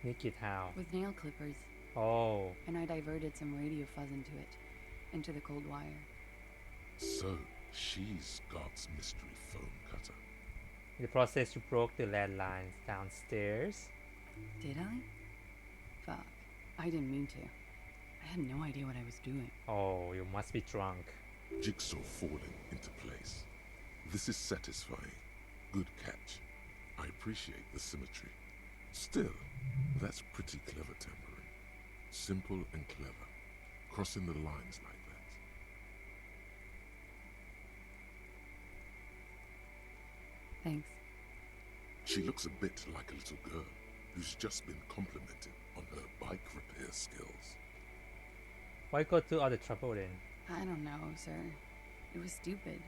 Nick it how? With nail clippers. Oh. And I diverted some radio fuzz into it. Into the cold wire. So, she's God's mystery phone cutter. In the process, you broke the landlines downstairs. Did I? Fuck. I didn't mean to. I had no idea what I was doing. Oh, you must be drunk. Jigsaw falling into place. This is satisfying. Good catch. I appreciate the symmetry. Still, that's pretty clever tampering. Simple and clever. Crossing the lines like that. Thanks. She looks a bit like a little girl who's just been complimented on her bike repair skills. Why go through all the trouble then? I don't know, sir. It was stupid.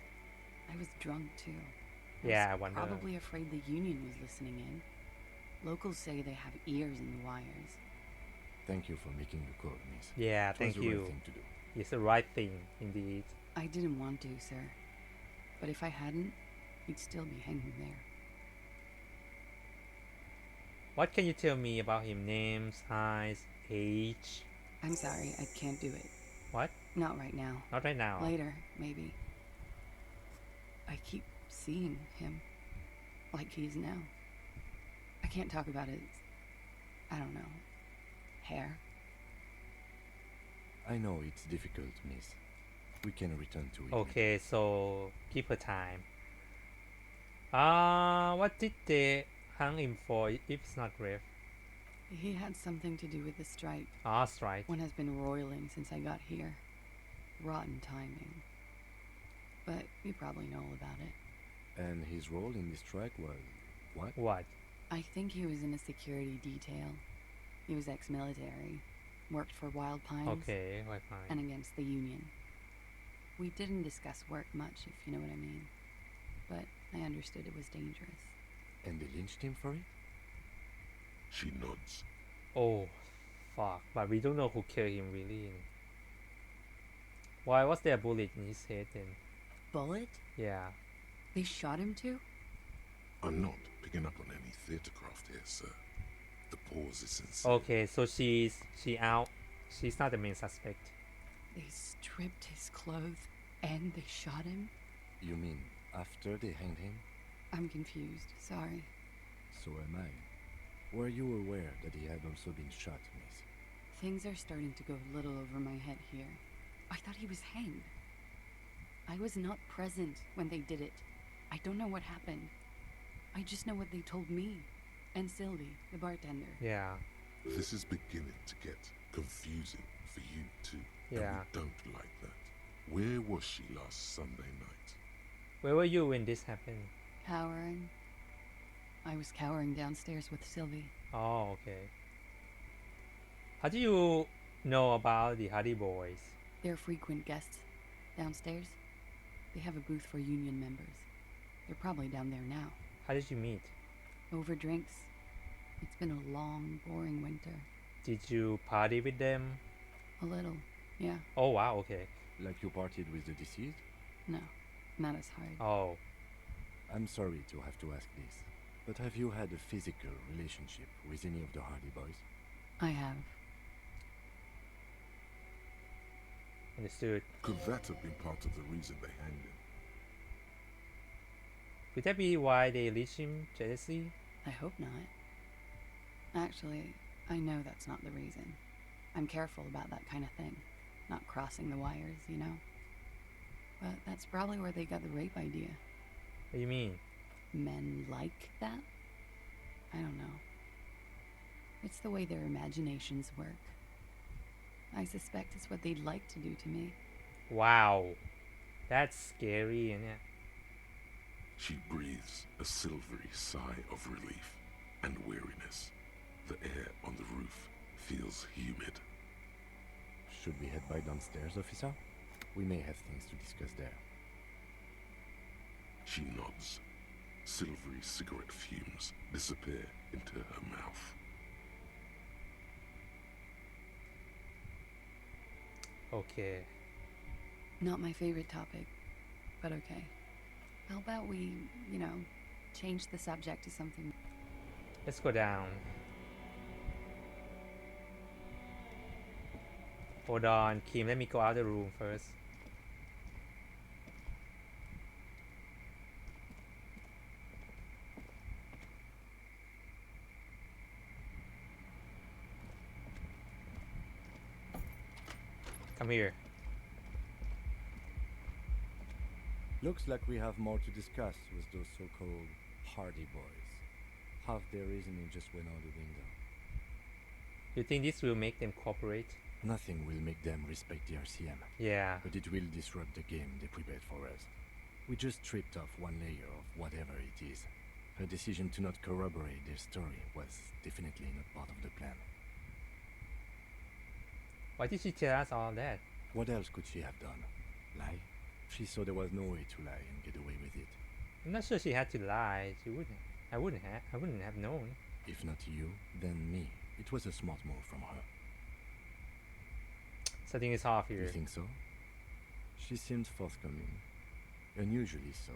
I was drunk too. Yeah, I was wonder. probably afraid the union was listening in. Locals say they have ears in the wires. Thank you for making the call, miss. Yeah, It was thank the right you. thing to do. It's the right thing, indeed. I didn't want to, sir. But if I hadn't, he'd still be hanging there. What can you tell me about him? Names, eyes, age? I'm sorry, I can't do it. What? Not right now. Not right now. Later, maybe. I keep seeing him. Like he is now. I can't talk about his... I don't know. Hair. I know it's difficult, miss. We can return to it. Okay, so give her time. What did they hang him for if it's not grave? He had something to do with the strike. Strike. One has been roiling since I got here. Rotten timing. But you probably know all about it. And his role in this strike was what? What? I think he was in a security detail. He was ex-military. Worked for Wild Pines. Okay, Wild Pines. And against the union. We didn't discuss work much, if you know what I mean. But I understood it was dangerous. And they lynched him for it? She nods. Oh, fuck. But we don't know who killed him, really. Why was there a bullet in his head then? Bullet? Yeah. They shot him too? I'm not picking up on any theatre craft here, sir. The pause is sincere. Okay, so she out. She's not the main suspect. They stripped his clothes and they shot him? You mean after they hanged him? I'm confused. Sorry. So am I. Were you aware that he had also been shot, miss? Things are starting to go a little over my head here. I thought he was hanged. I was not present when they did it. I don't know what happened. I just know what they told me. And Sylvie, the bartender. Yeah. This is beginning to get confusing for you too. Yeah. And we don't like that. Where was she last Sunday night? Where were you when this happened? Cowering. I was cowering downstairs with Sylvie. Oh, okay. How do you know about the Hardy Boys? They're frequent guests downstairs. They have a booth for union members. They're probably down there now. How did you meet? Over drinks. It's been a long, boring winter. Did you party with them? A little, yeah. Oh, wow, okay. Like you partied with the deceased? No, not as hard. Oh. I'm sorry to have to ask this, but have you had a physical relationship with any of the Hardy Boys? I have. Understood. Could that have been part of the reason they hanged him? Could that be why they leashed him? Jealousy? I hope not. Actually, I know that's not the reason. I'm careful about that kind of thing. Not crossing the wires, you know? But that's probably where they got the rape idea. What do you mean? Men like that? I don't know. It's the way their imaginations work. I suspect it's what they'd like to do to me. Wow. That's scary, isn't it? She breathes a silvery sigh of relief and weariness. The air on the roof feels humid. Should we head by downstairs, officer? We may have things to discuss there. She nods. Silvery cigarette fumes disappear into her mouth. Okay. Not my favorite topic, but okay. How about we, change the subject to something? Let's go down. Hold on, Kim, let me go out of the room first. Come here. Looks like we have more to discuss with those so-called Hardy boys. Half their reasoning just went out the window. You think this will make them cooperate? Nothing will make them respect the RCM. Yeah. But it will disrupt the game they prepared for us. We just stripped off one layer of whatever it is. Her decision to not corroborate their story was definitely not part of the plan. Why did she tell us all that? What else could she have done? Lie? She saw there was no way to lie and get away with it. I'm not sure she had to lie. She wouldn't. I wouldn't have known. If not you, then me. It was a smart move from her. Something is off here. You think so? She seemed forthcoming. Unusually so.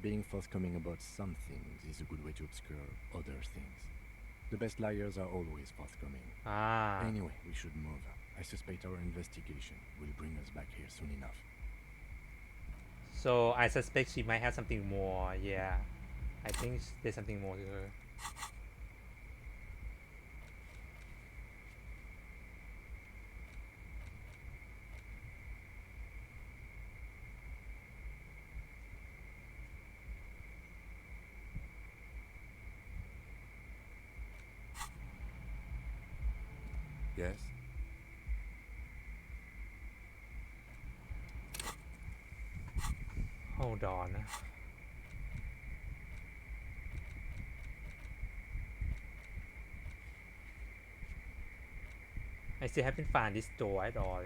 Being forthcoming about some things is a good way to obscure other things. The best liars are always forthcoming. Ah. Anyway, we should move. I suspect our investigation will bring us back here soon enough. So I suspect she might have something more. Yeah. I think there's something more to her. Yes? Hold on. I still haven't found this door at all.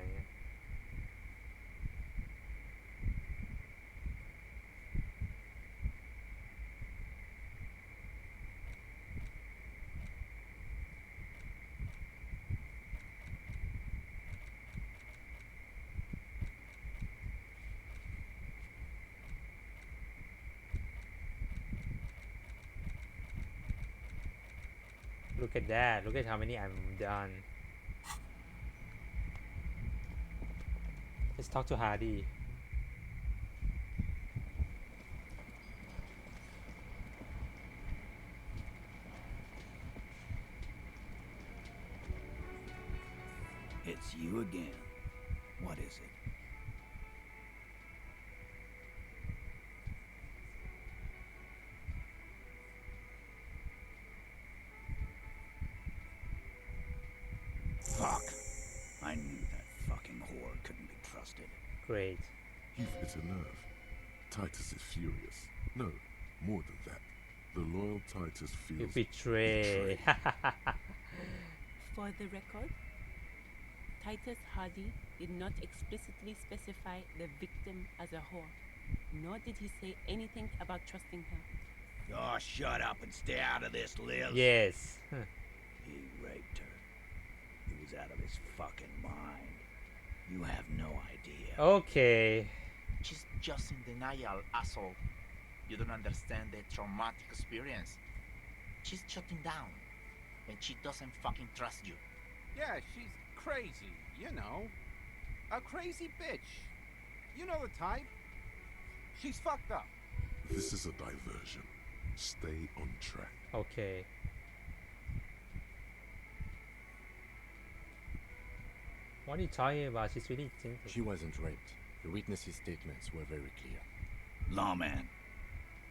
Look at that. Look at how many I'm done. Let's talk to Hardy. It's you again. What is it? Fuck. I knew that fucking whore couldn't be trusted. Great. You've hit a nerve. Titus is furious. No, more than that. The loyal Titus You feels betray. For the record, Titus Hardy did not explicitly specify the victim as a whore, nor did he say anything about trusting her. Oh, shut up and stay out of this, Liz. Yes. He raped her. He was out of his fucking mind. You have no idea. Okay. She's just in denial, asshole. You don't understand the traumatic experience. She's shutting down. And she doesn't fucking trust you. Yeah, she's crazy, you know. A crazy bitch. You know the type. She's fucked up. This is a diversion. Stay on track. Okay. What are you talking about? She's really thinking. She wasn't raped. The witnesses' statements were very clear. Lawman,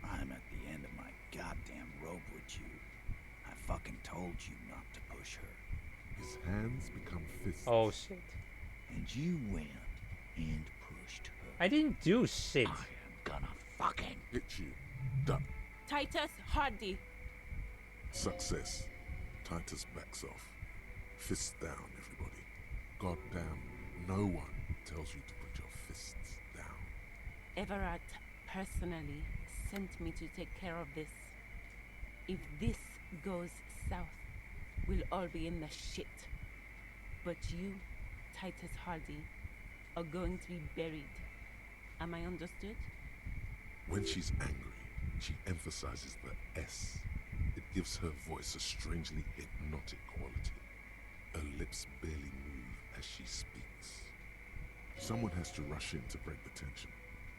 I'm at the end of my goddamn rope with you. I fucking told you not to push her. His hands become fists. Oh shit. And you went and pushed her. I didn't do shit. I am gonna fucking hit you. Done. Titus Hardy. Success. Titus backs off. Fists down, everybody. Goddamn, no one tells you to put your fists down. Everard personally sent me to take care of this. If this goes south, we'll all be in the shit. But you, Titus Hardy, are going to be buried. Am I understood? When she's angry, she emphasizes the S. It gives her voice a strangely hypnotic quality. Her lips barely move as she speaks. Someone has to rush in to break the tension.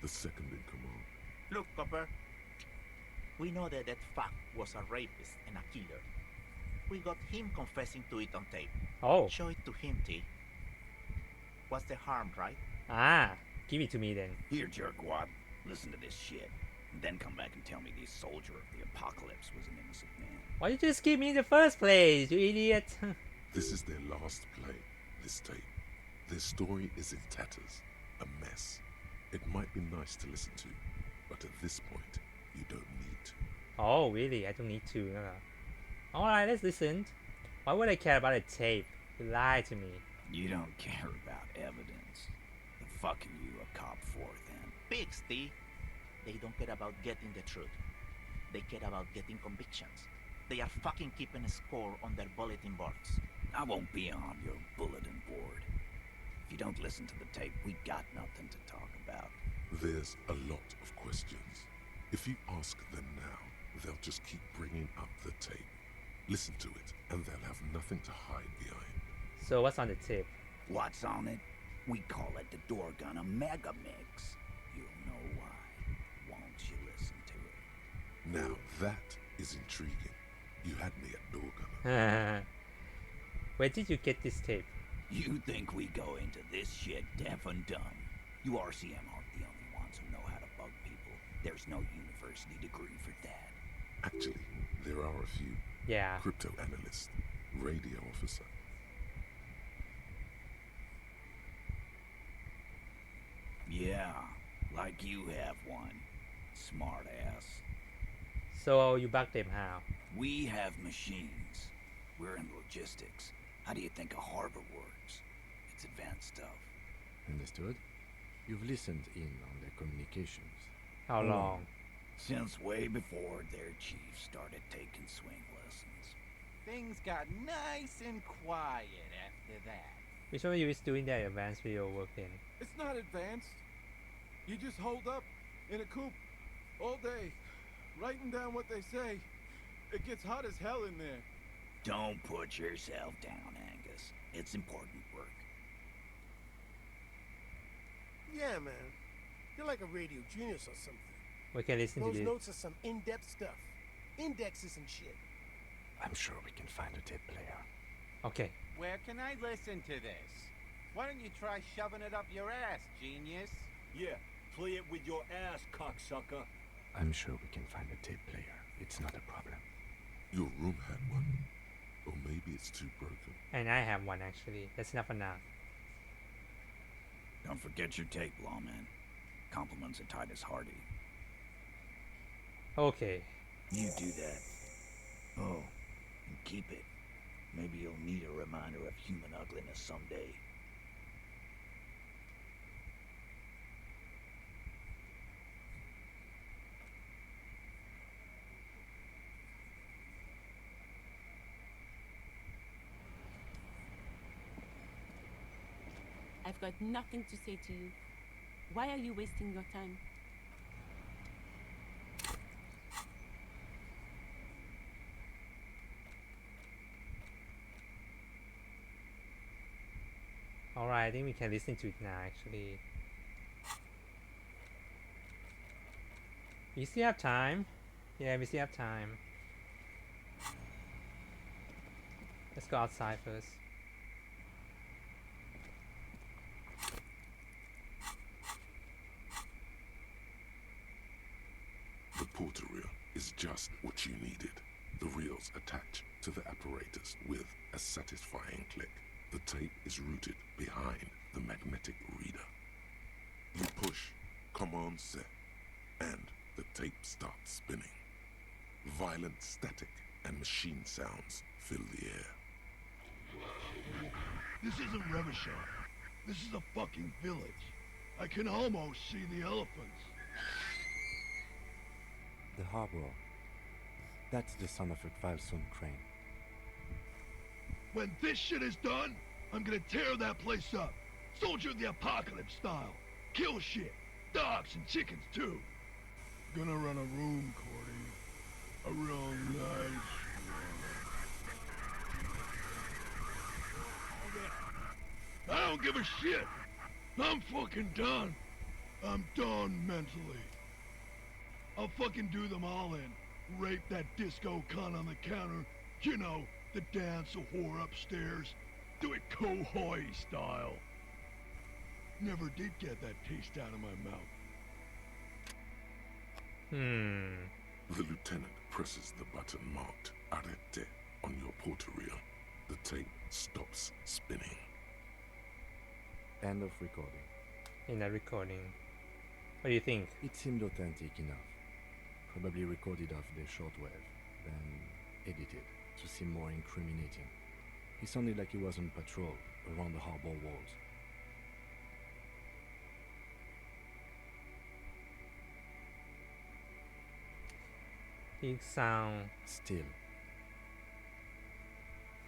The second in command. Look, Copper. We know that fuck was a rapist and a killer. We got him confessing to it on tape. Oh. Show it to him, T. What's the harm, right? Ah, give it to me then. Here, jerkwad. Listen to this shit, and then come back and tell me the soldier of the apocalypse was an innocent man. Why you just skip me in the first place, you idiot? This is their last play, this tape. Their story is in tatters, a mess. It might be nice to listen to, but at this point, you don't need to. Oh, really? I don't need to. Alright, let's listen. Why would I care about a tape? You lied to me. You don't care about evidence. The fuck are you a cop for, then? Pigs, T. They don't care about getting the truth. They care about getting convictions. They are fucking keeping a score on their bulletin boards. I won't be on your bulletin board. If you don't listen to the tape, we got nothing to talk about. There's a lot of questions. If you ask them now, they'll just keep bringing up the tape. Listen to it, and they'll have nothing to hide behind. So what's on the tape? What's on it? We call it the door gun a mega mix. You'll know why. Won't you listen to it? Now that is intriguing. You had me at door gunner. Where did you get this tape? You think we go into this shit deaf and dumb? You RCM aren't the only ones who know how to bug people. There's no university degree for that. Actually, there are a few. Yeah. Crypto analyst, radio officer. Yeah, like you have one. Smart ass. So you bug them how? We have machines. We're in logistics. How do you think a harbor works? It's advanced stuff. Understood. You've listened in on their communications. How long? Since way before their chief started taking swing lessons. Things got nice and quiet after that. Which one of you is doing that advanced video work in? It's not advanced. You just hold up in a coop all day, writing down what they say. It gets hot as hell in there. Don't put yourself down, Angus. It's important work. Yeah, man. You're like a radio genius or something. We can listen to Those this. notes are some in-depth stuff. Indexes and shit. I'm sure we can find a tape player. Okay. Where can I listen to this? Why don't you try shoving it up your ass, genius? Yeah, play it with your ass, cocksucker. I'm sure we can find a tape player. It's not a problem. Your room had one. Or maybe it's too broken. And I have one actually. That's enough for now. Don't forget your tape, lawman. Compliments of Titus Hardy. Okay. You do that. Oh, and keep it. Maybe you'll need a reminder of human ugliness someday. I've got nothing to say to you. Why are you wasting your time? Alright, I think we can listen to it now actually. We still have time. Yeah, we still have time. Let's go outside first. The porter reel is just what you needed. The reels attach to the apparatus with a satisfying click. The tape is routed behind the magnetic reader. You push command set, and the tape starts spinning. Violent static and machine sounds fill the air. This isn't Revachon. This is a fucking village. I can almost see the elephants. The harbor. That's the son of a Kvalsund crane. When this shit is done, I'm gonna tear that place up. Soldier of the apocalypse style. Kill shit. Dogs and chickens too. Gonna run a room, Cordy. A real nice room. I don't give a shit. I'm fucking done. I'm done mentally. I'll fucking do them all in. Rape that disco cunt on the counter. You know, the dance a whore upstairs. Do it Kohoi style. Never did get that taste out of my mouth. The lieutenant presses the button marked Arrête on your porter reel. The tape stops spinning. End of recording. In that recording. What do you think? It seemed authentic enough. Probably recorded off the shortwave, then edited to seem more incriminating. He sounded like he was on patrol around the harbor walls. Big sound. Still.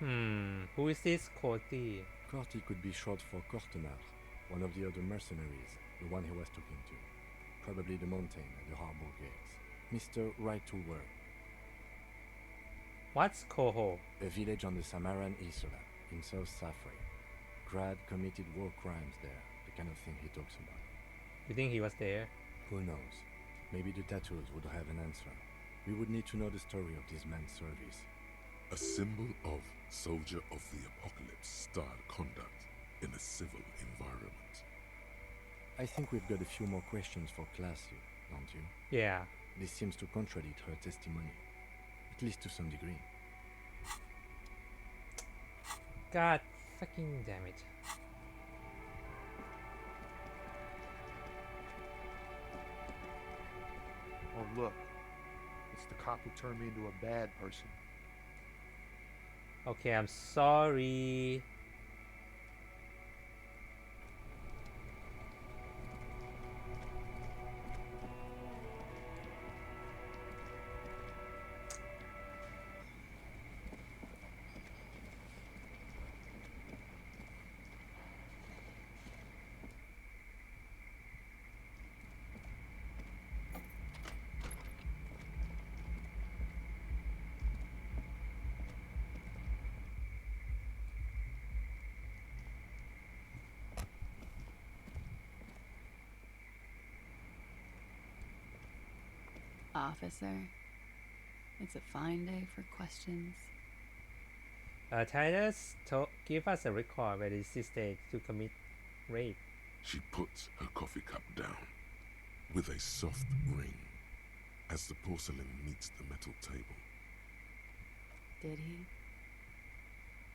Who is this Corti? Corti could be short for Cortenar, one of the other mercenaries, the one he was talking to. Probably the mountain at the harbor gates. Mr. Right to Work. What's Coho? A village on the Samaran Isla, in South Safri. Grad committed war crimes there, the kind of thing he talks about. You think he was there? Who knows? Maybe the tattoos would have an answer. We would need to know the story of this man's service. A symbol of soldier of the apocalypse style conduct in a civil environment. I think we've got a few more questions for Classy, don't you? Yeah. This seems to contradict her testimony, at least to some degree. God fucking damn it. Oh look, it's the cop who turned me into a bad person. Okay, I'm sorry. Officer, it's a fine day for questions. Titus, give us a record where it insisted to commit rape. She puts her coffee cup down with a soft ring as the porcelain meets the metal table. Did he?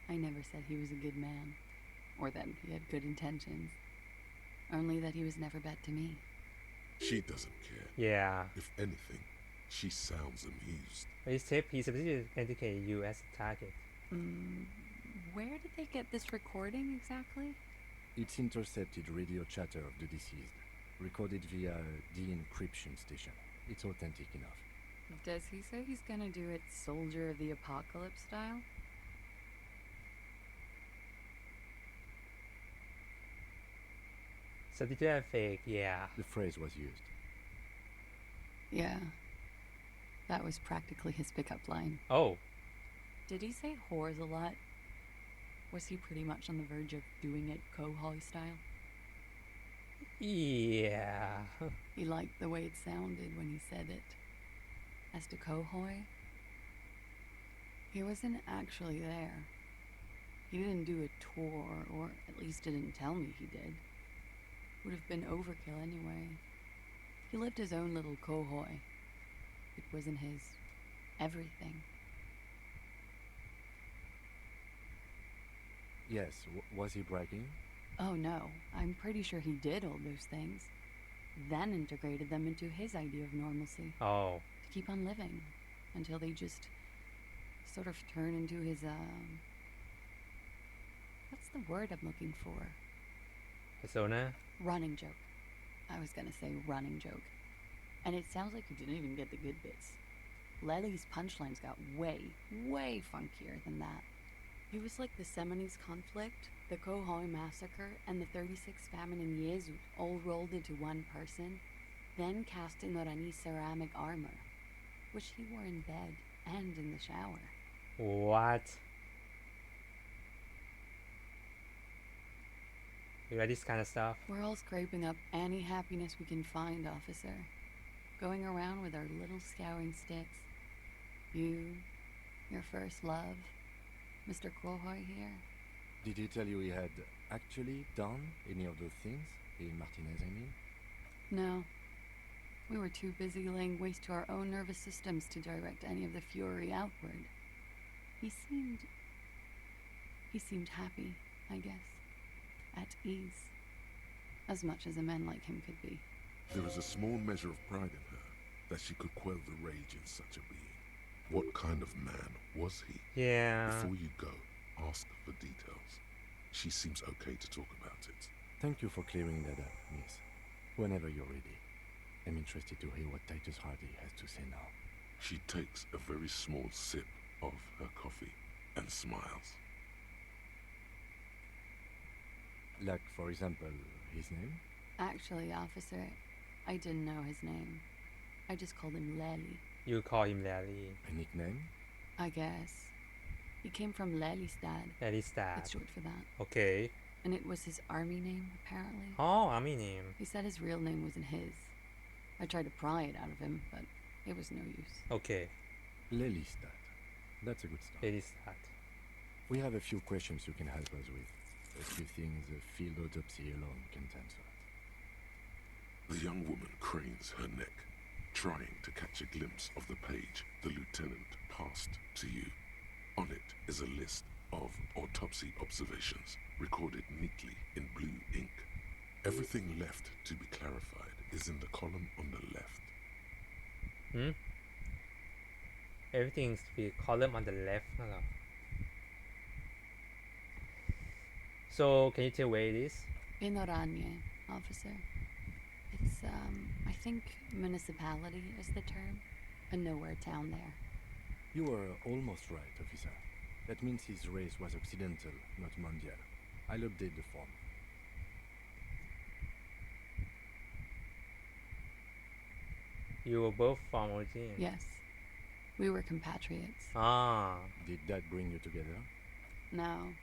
I never said he was a good man, or that he had good intentions. Only that he was never bad to me. She doesn't care. Yeah. If anything, she sounds amused. His tip, he specifically indicated you as a target. Where did they get this recording exactly? It's intercepted radio chatter of the deceased, recorded via the encryption station. It's authentic enough. Does he say he's gonna do it Soldier of the Apocalypse style? So did you have fake? Yeah. The phrase was used. Yeah. That was practically his pickup line. Oh. Did he say whores a lot? Was he pretty much on the verge of doing it Kohoi style? Yeah. He liked the way it sounded when he said it. As to Kohoi, he wasn't actually there. He didn't do a tour, or at least didn't tell me he did. Would have been overkill anyway. He lived his own little Kohoi. It wasn't his everything. Yes, was he bragging? Oh no, I'm pretty sure he did all those things. Then integrated them into his idea of normalcy. Oh. To keep on living. Until they just sort of turn into his, what's the word I'm looking for? Persona? Running joke. I was gonna say running joke. And it sounds like you didn't even get the good bits. Lely's punchlines got way, way funkier than that. He was like the Seminese conflict, the Kohoi massacre, and the 36 famine in Yezu all rolled into one person, then cast in Norani ceramic armor, which he wore in bed and in the shower. What? You read this kind of stuff? We're all scraping up any happiness we can find, officer. Going around with our little scouring sticks. You, your first love, Mr. Kohoi here. Did he tell you he had actually done any of those things? In Martinez, I mean? No. We were too busy laying waste to our own nervous systems to direct any of the fury outward. He seemed happy, I guess. At ease. As much as a man like him could be. There is a small measure of pride in her that she could quell the rage in such a being. What kind of man was he? Yeah. Before you go, ask for details. She seems okay to talk about it. Thank you for clearing that up, miss. Whenever you're ready. I'm interested to hear what Titus Hardy has to say now. She takes a very small sip of her coffee and smiles. Like, for example, his name? Actually, officer, I didn't know his name. I just called him Lely. You call him Lely. A nickname? I guess. He came from Lelystad. Lelystad. It's short for that. Okay. And it was his army name, apparently. Oh, army name. He said his real name wasn't his. I tried to pry it out of him, but it was no use. Okay. Lelystad. That's a good start. Lelystad. We have a few questions you can help us with. A few things a field autopsy alone can't answer. The young woman cranes her neck, trying to catch a glimpse of the page the lieutenant passed to you. On it is a list of autopsy observations, recorded neatly in blue ink. Everything left to be clarified is in the column on the left. Everything's to be column on the left. Hello. So, can you tell where it is? In Oranje, officer. It's, I think municipality is the term. A nowhere town there. You were almost right, officer. That means his race was occidental, not mondial. I'll update the form. You were both from origin. Yes. We were compatriots. Ah. Did that bring you together? No.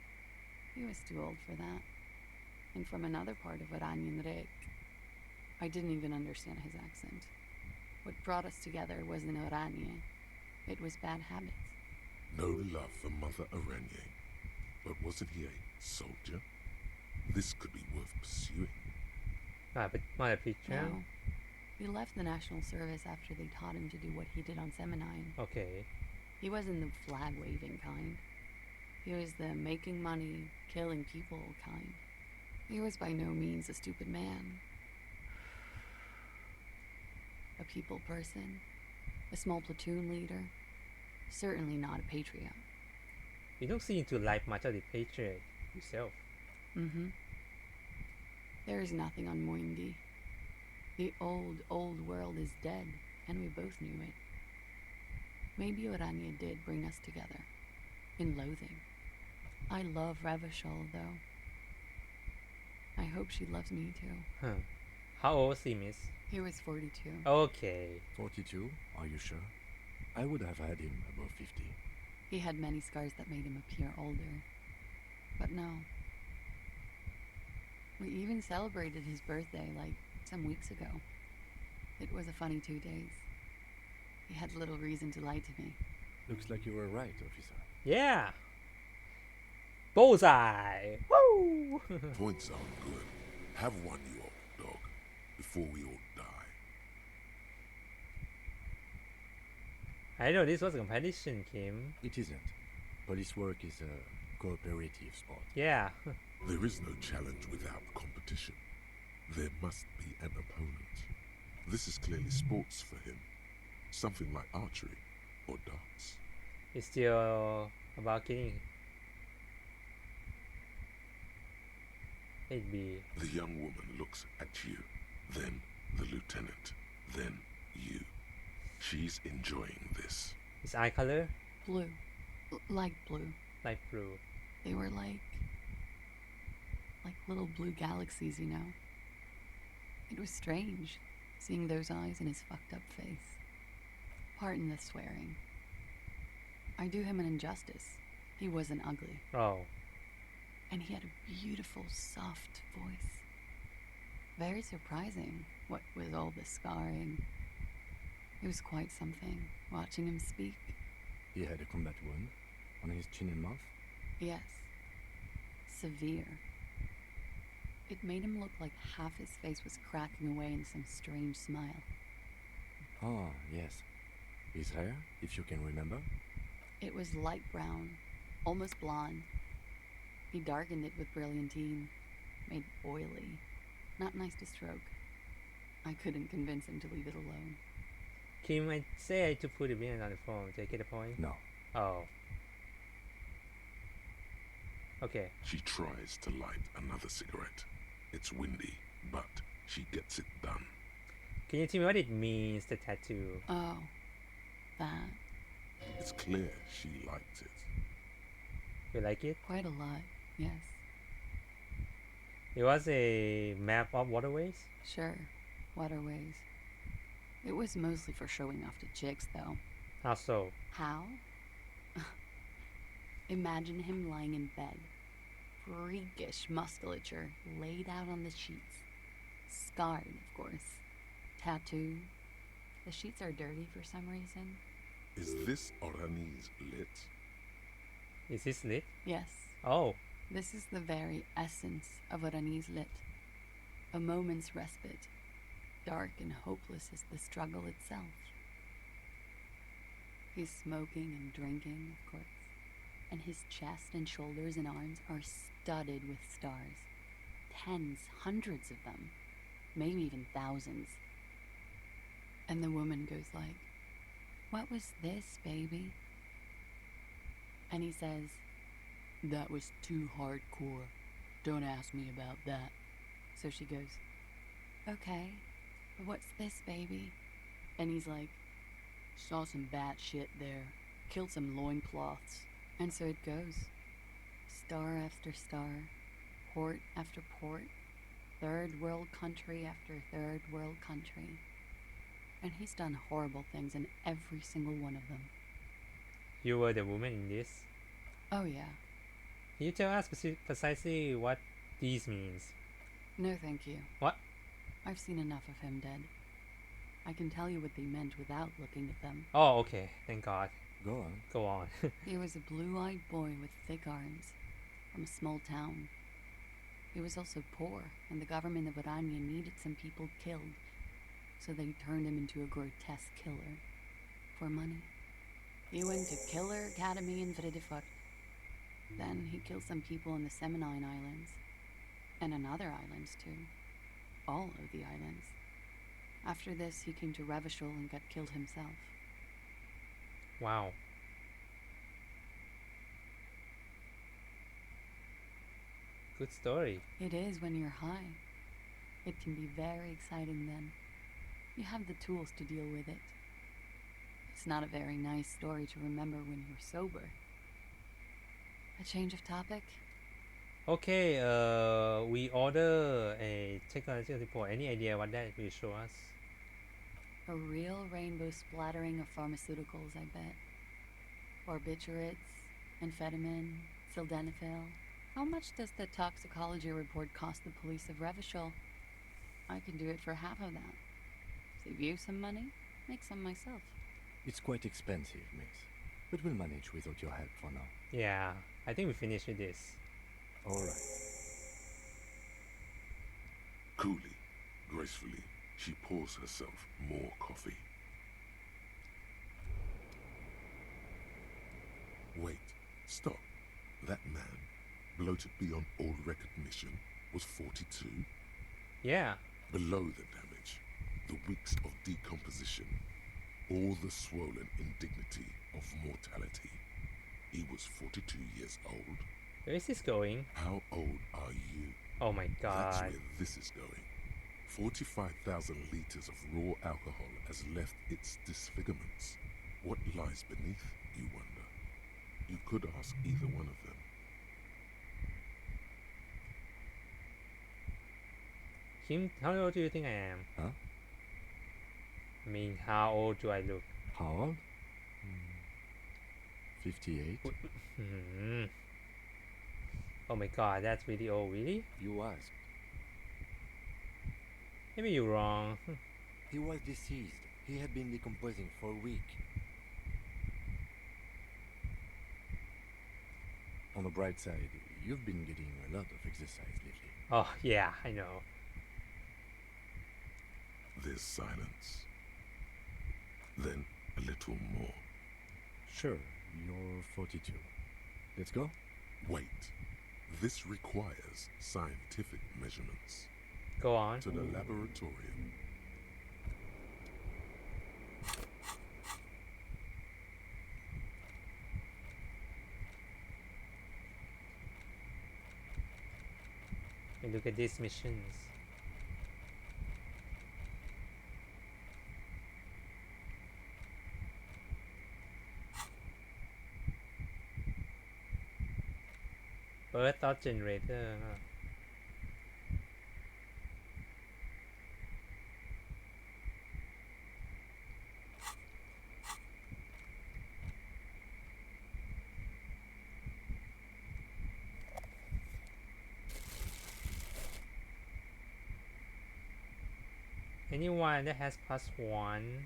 He was too old for that. And from another part of Oranjenrijk. I didn't even understand his accent. What brought us together wasn't Oranje. It was bad habits. No love for Mother Oranje. But wasn't he a soldier? This could be worth pursuing. Not a picture. No. He left the National Service after they taught him to do what he did on Seminine. Okay. He wasn't the flag-waving kind. He was the making money, killing people kind. He was by no means a stupid man. A people person. A small platoon leader. Certainly not a patriot. You don't seem to like much of the Patriot yourself. Mm-hmm. There is nothing on Moindi. The old world is dead, and we both knew it. Maybe Oranje did bring us together. In loathing. I love Revachol, though. I hope she loves me, too. Huh. How old was he, miss? He was 42. Okay. 42? Are you sure? I would have had him above 50. He had many scars that made him appear older. But no. We even celebrated his birthday, like, some weeks ago. It was a funny 2 days. He had little reason to lie to me. Looks like you were right, officer. Yeah! Bullseye! Woo! Points are good. Have one, you old dog, before we all die. I know this was a competition, Kim. It isn't. Police work is a cooperative sport. Yeah. There is no challenge without competition. There must be an opponent. This is clearly sports for him. Something like archery or darts. It's still about killing. It'd be. The young woman looks at you, then the lieutenant, then you. She's enjoying this. His eye color? Blue. Light blue. Light blue. They were like little blue galaxies, you know? It was strange, seeing those eyes in his fucked up face. Pardon the swearing. I do him an injustice. He wasn't ugly. Oh. And he had a beautiful, soft voice. Very surprising, what with all the scarring. It was quite something, watching him speak. He had a combat wound on his chin and mouth? Yes. Severe. It made him look like half his face was cracking away in some strange smile. Ah, yes. His hair, if you can remember? It was light brown, almost blonde. He darkened it with brilliantine, made oily, not nice to stroke. I couldn't convince him to leave it alone. Kim, I say to put a minute on the phone. Did I get a point? No. Oh. Okay. She tries to light another cigarette. It's windy, but she gets it done. Can you tell me what it means, the tattoo? Oh, that. It's clear she liked it. You like it? Quite a lot, yes. It was a map of waterways? Sure, waterways. It was mostly for showing off to chicks, though. How so? How? Imagine him lying in bed. Freakish musculature laid out on the sheets. Scarred, of course. Tattooed. The sheets are dirty for some reason. Is this Oranese lit? Is this lit? Yes. Oh. This is the very essence of what Annie's lit. A moment's respite. Dark and hopeless as the struggle itself. He's smoking and drinking, of course. And his chest and shoulders and arms are studded with stars. Tens, hundreds of them. Maybe even thousands. And the woman goes like, "What was this, baby?" And he says, "That was too hardcore. Don't ask me about that." So she goes, "Okay, but what's this, baby?" And he's like, "Saw some bat shit there. Killed some loincloths." And so it goes. Star after star. Port after port. Third world country after third world country. And he's done horrible things in every single one of them. You were the woman in this? Oh yeah. Can you tell us precisely what these means? No thank you. What? I've seen enough of him dead. I can tell you what they meant without looking at them. Oh, okay. Thank God. Go on. Go on. He was a blue-eyed boy with thick arms, from a small town. He was also poor, and the government of Orania needed some people killed, so they turned him into a grotesque killer. For money. He went to Killer Academy in Vredefort. Then he killed some people in the Seminine Islands, and on other islands too. All of the islands. After this, he came to Revachol and got killed himself. Wow. Good story. It is when you're high. It can be very exciting then. You have the tools to deal with it. It's not a very nice story to remember when you're sober. A change of topic? Okay, we order a technological report. Any idea what that will show us? A real rainbow splattering of pharmaceuticals, I bet. Barbiturates, amphetamine, sildenafil. How much does the toxicology report cost the police of Revachol? I can do it for half of that. Save you some money, make some myself. It's quite expensive, miss. But we'll manage without your help for now. Yeah, I think we finished with this. Alright. Coolly, gracefully, she pours herself more coffee. Wait, stop. That man, bloated beyond all recognition, was 42? Yeah. Below the damage, the weeks of decomposition, all the swollen indignity of mortality. He was 42 years old. Where is this going? How old are you? Oh my God. That's where this is going. 45,000 liters of raw alcohol has left its disfigurements. What lies beneath, you wonder? You could ask either one of them. Kim, how old do you think I am? Huh? I mean, how old do I look? How old? 58. Oh my God, that's really old, really? You asked. Maybe you're wrong. He was deceased. He had been decomposing for a week. On the bright side, you've been getting a lot of exercise lately. Oh, yeah, I know. There's silence. then a little more. Sure, you're 42. Let's go? Wait. This requires scientific measurements. Go on. To the laboratorium. And look at these missions. Birth thought generator. Huh? Anyone that has +1.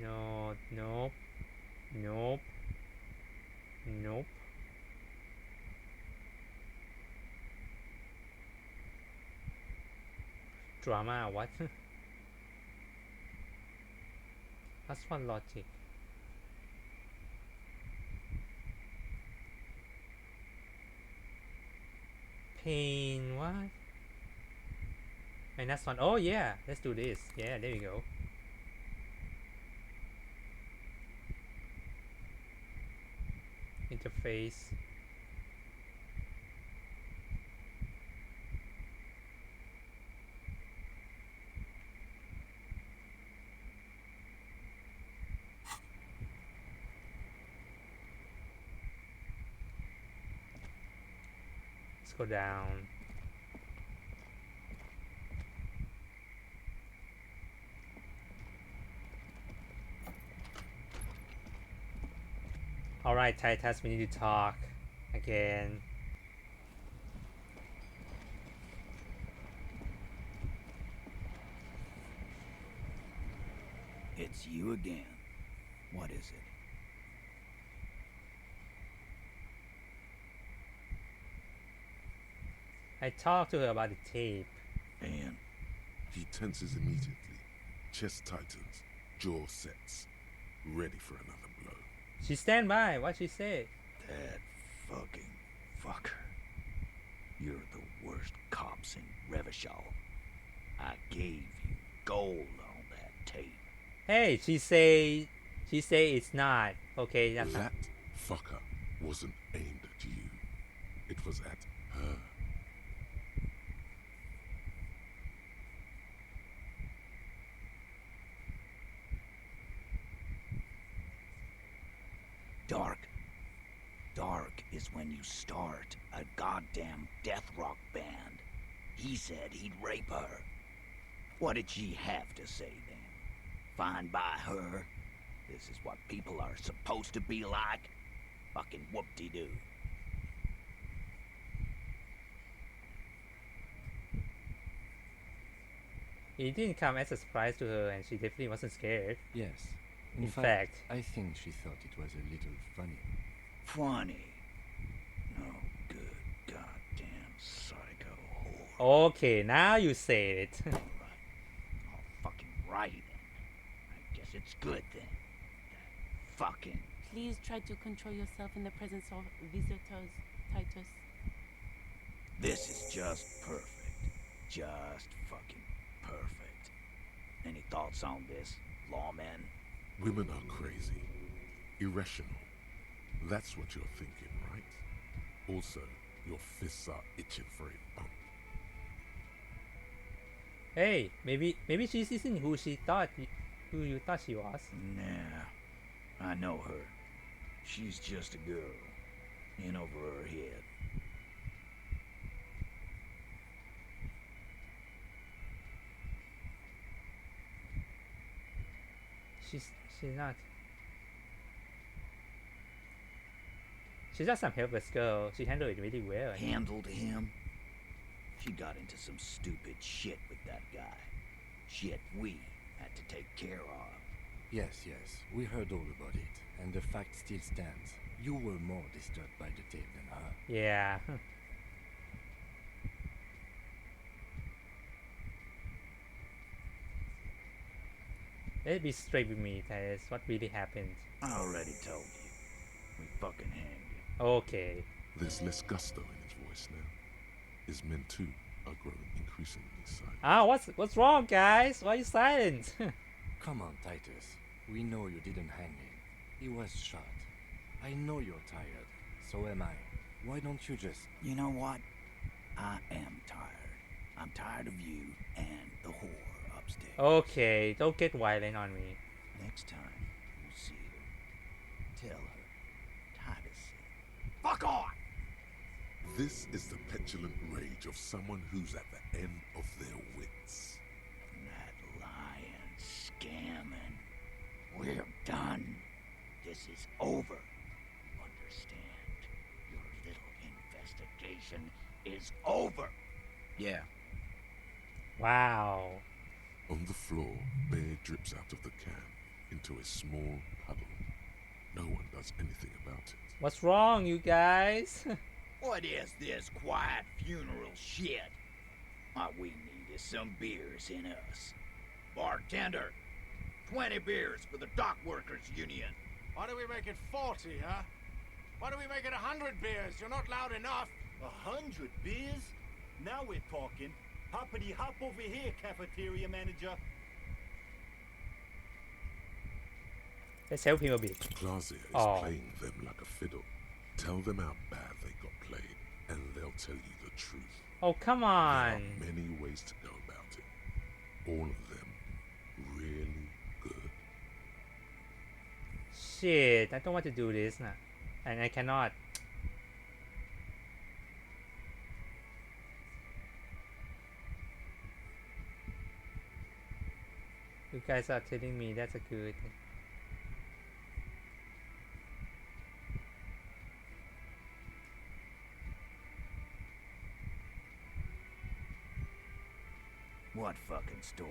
No, nope, nope, nope. Drama, what? +1 logic. Pain, what? -1. Oh yeah, let's do this. Yeah, there we go. Interface. Let's go down. Alright, Titus, we need to talk again. It's you again. What is it? I talked to her about the tape. And? He tenses immediately. Chest tightens. Jaw sets. Ready for another blow. She stand by. What she say? That fucking fucker. You're the worst cops in Revachol. I gave you gold on that tape. Hey, she say it's not. Okay, that's that fucker wasn't aimed at you. It was at her. Dark is when you start a goddamn death rock band. He said he'd rape her. What did she have to say then? Fine by her? This is what people are supposed to be like? Fucking whoop-de-doo. It didn't come as a surprise to her, and she definitely wasn't scared. Yes. In fact, I think she thought it was a little funny. Funny? No good goddamn psycho whore. Okay, now you say it. All fucking right then. I guess it's good then. That fucking... Please try to control yourself in the presence of visitors, Titus. This is just perfect. Just fucking perfect. Any thoughts on this, lawman? Women are crazy. Irrational. That's what you're thinking, right? Also, your fists are itching for a bump. Hey, maybe she isn't who you thought she was. Nah, I know her. She's just a girl. In over her head. She's not. She's just some helpless girl. She handled it really well. Handled him? She got into some stupid shit with that guy. Shit we had to take care of. Yes, we heard all about it, and the fact still stands. You were more disturbed by the tape than her. Yeah. Let's be straight with me, Titus. What really happened? I already told you. We fucking hanged him. Okay. There's less gusto in his voice now. His men too are growing increasingly silent. Ah, what's wrong, guys? Why are you silent? Come on, Titus. We know you didn't hang him. He was shot. I know you're tired. So am I. Why don't you just... You know what? I am tired. I'm tired of you and the whore upstairs. Okay, don't get violent on me. Next time you see her, tell her Titus said, fuck off! This is the petulant rage of someone who's at the end of their wits. That lying, scamming. We're done. This is over. Understand? Your little investigation is over. Yeah. Wow. On the floor, beer drips out of the can into a small puddle. No one does anything about it. What's wrong, you guys? What is this quiet funeral shit? What we need is some beers in us. Bartender, 20 beers for the Dock Workers Union. Why do we make it 40, huh? Why do we make it 100 beers? You're not loud enough. 100 beers? Now we're talking. Hoppity hop over here, cafeteria manager. Let's help him a bit. Clausia is playing them like a fiddle. Tell them how bad they got played, and they'll tell you the truth. Oh, come on. There are many ways to go about it. All of them really good. Shit, I don't want to do this now. And I cannot. You guys are telling me that's a good thing. What fucking story?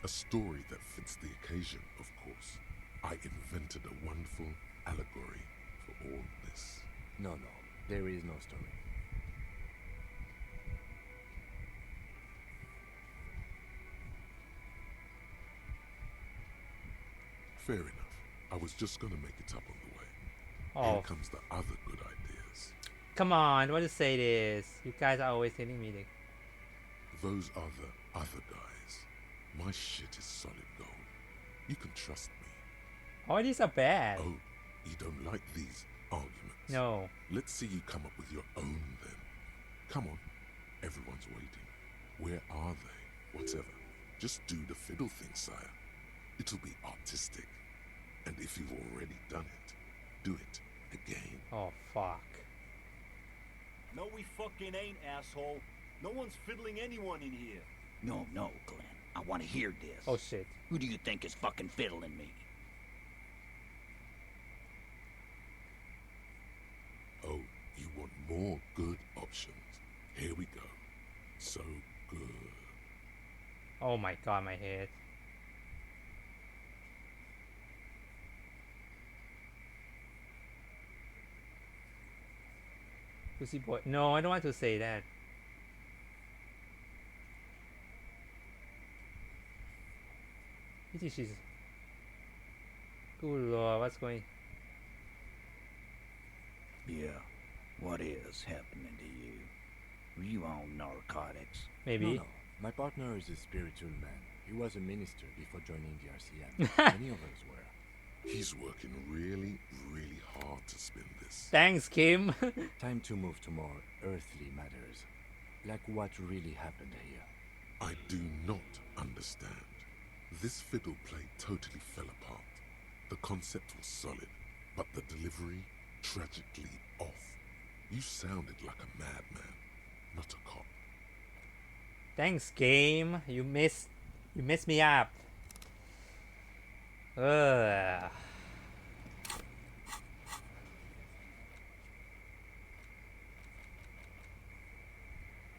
A story that fits the occasion, of course. I invented a wonderful allegory for all this. No, there is no story. Fair enough. I was just gonna make it up on the way. Oh. Here comes the other good ideas. Come on, what to say this? You guys are always telling me this. Those are the other guys. My shit is solid gold. You can trust me. All these are bad. Oh, you don't like these arguments? No. Let's see you come up with your own then. Come on. Everyone's waiting. Where are they? Whatever. Just do the fiddle thing, sire. It'll be artistic. And if you've already done it, do it again. Oh, fuck. No, we fucking ain't, asshole. No one's fiddling anyone in here. No, Glenn. I want to hear this. Oh, shit. Who do you think is fucking fiddling me? Oh, you want more good options? Here we go. So good. Oh my god, my head. Pussy boy. No, I don't want to say that. This is... Good lord, what's going... Yeah. What is happening to you? Were you on narcotics? Maybe. No. My partner is a spiritual man. He was a minister before joining the RCM. Many of us were. He's working really, really hard to spin this. Thanks, Kim. Time to move to more earthly matters. Like what really happened here. I do not understand. This fiddle play totally fell apart. The concept was solid, but the delivery tragically off. You sounded like a madman, not a cop. Thanks, game. You messed me up. Ugh.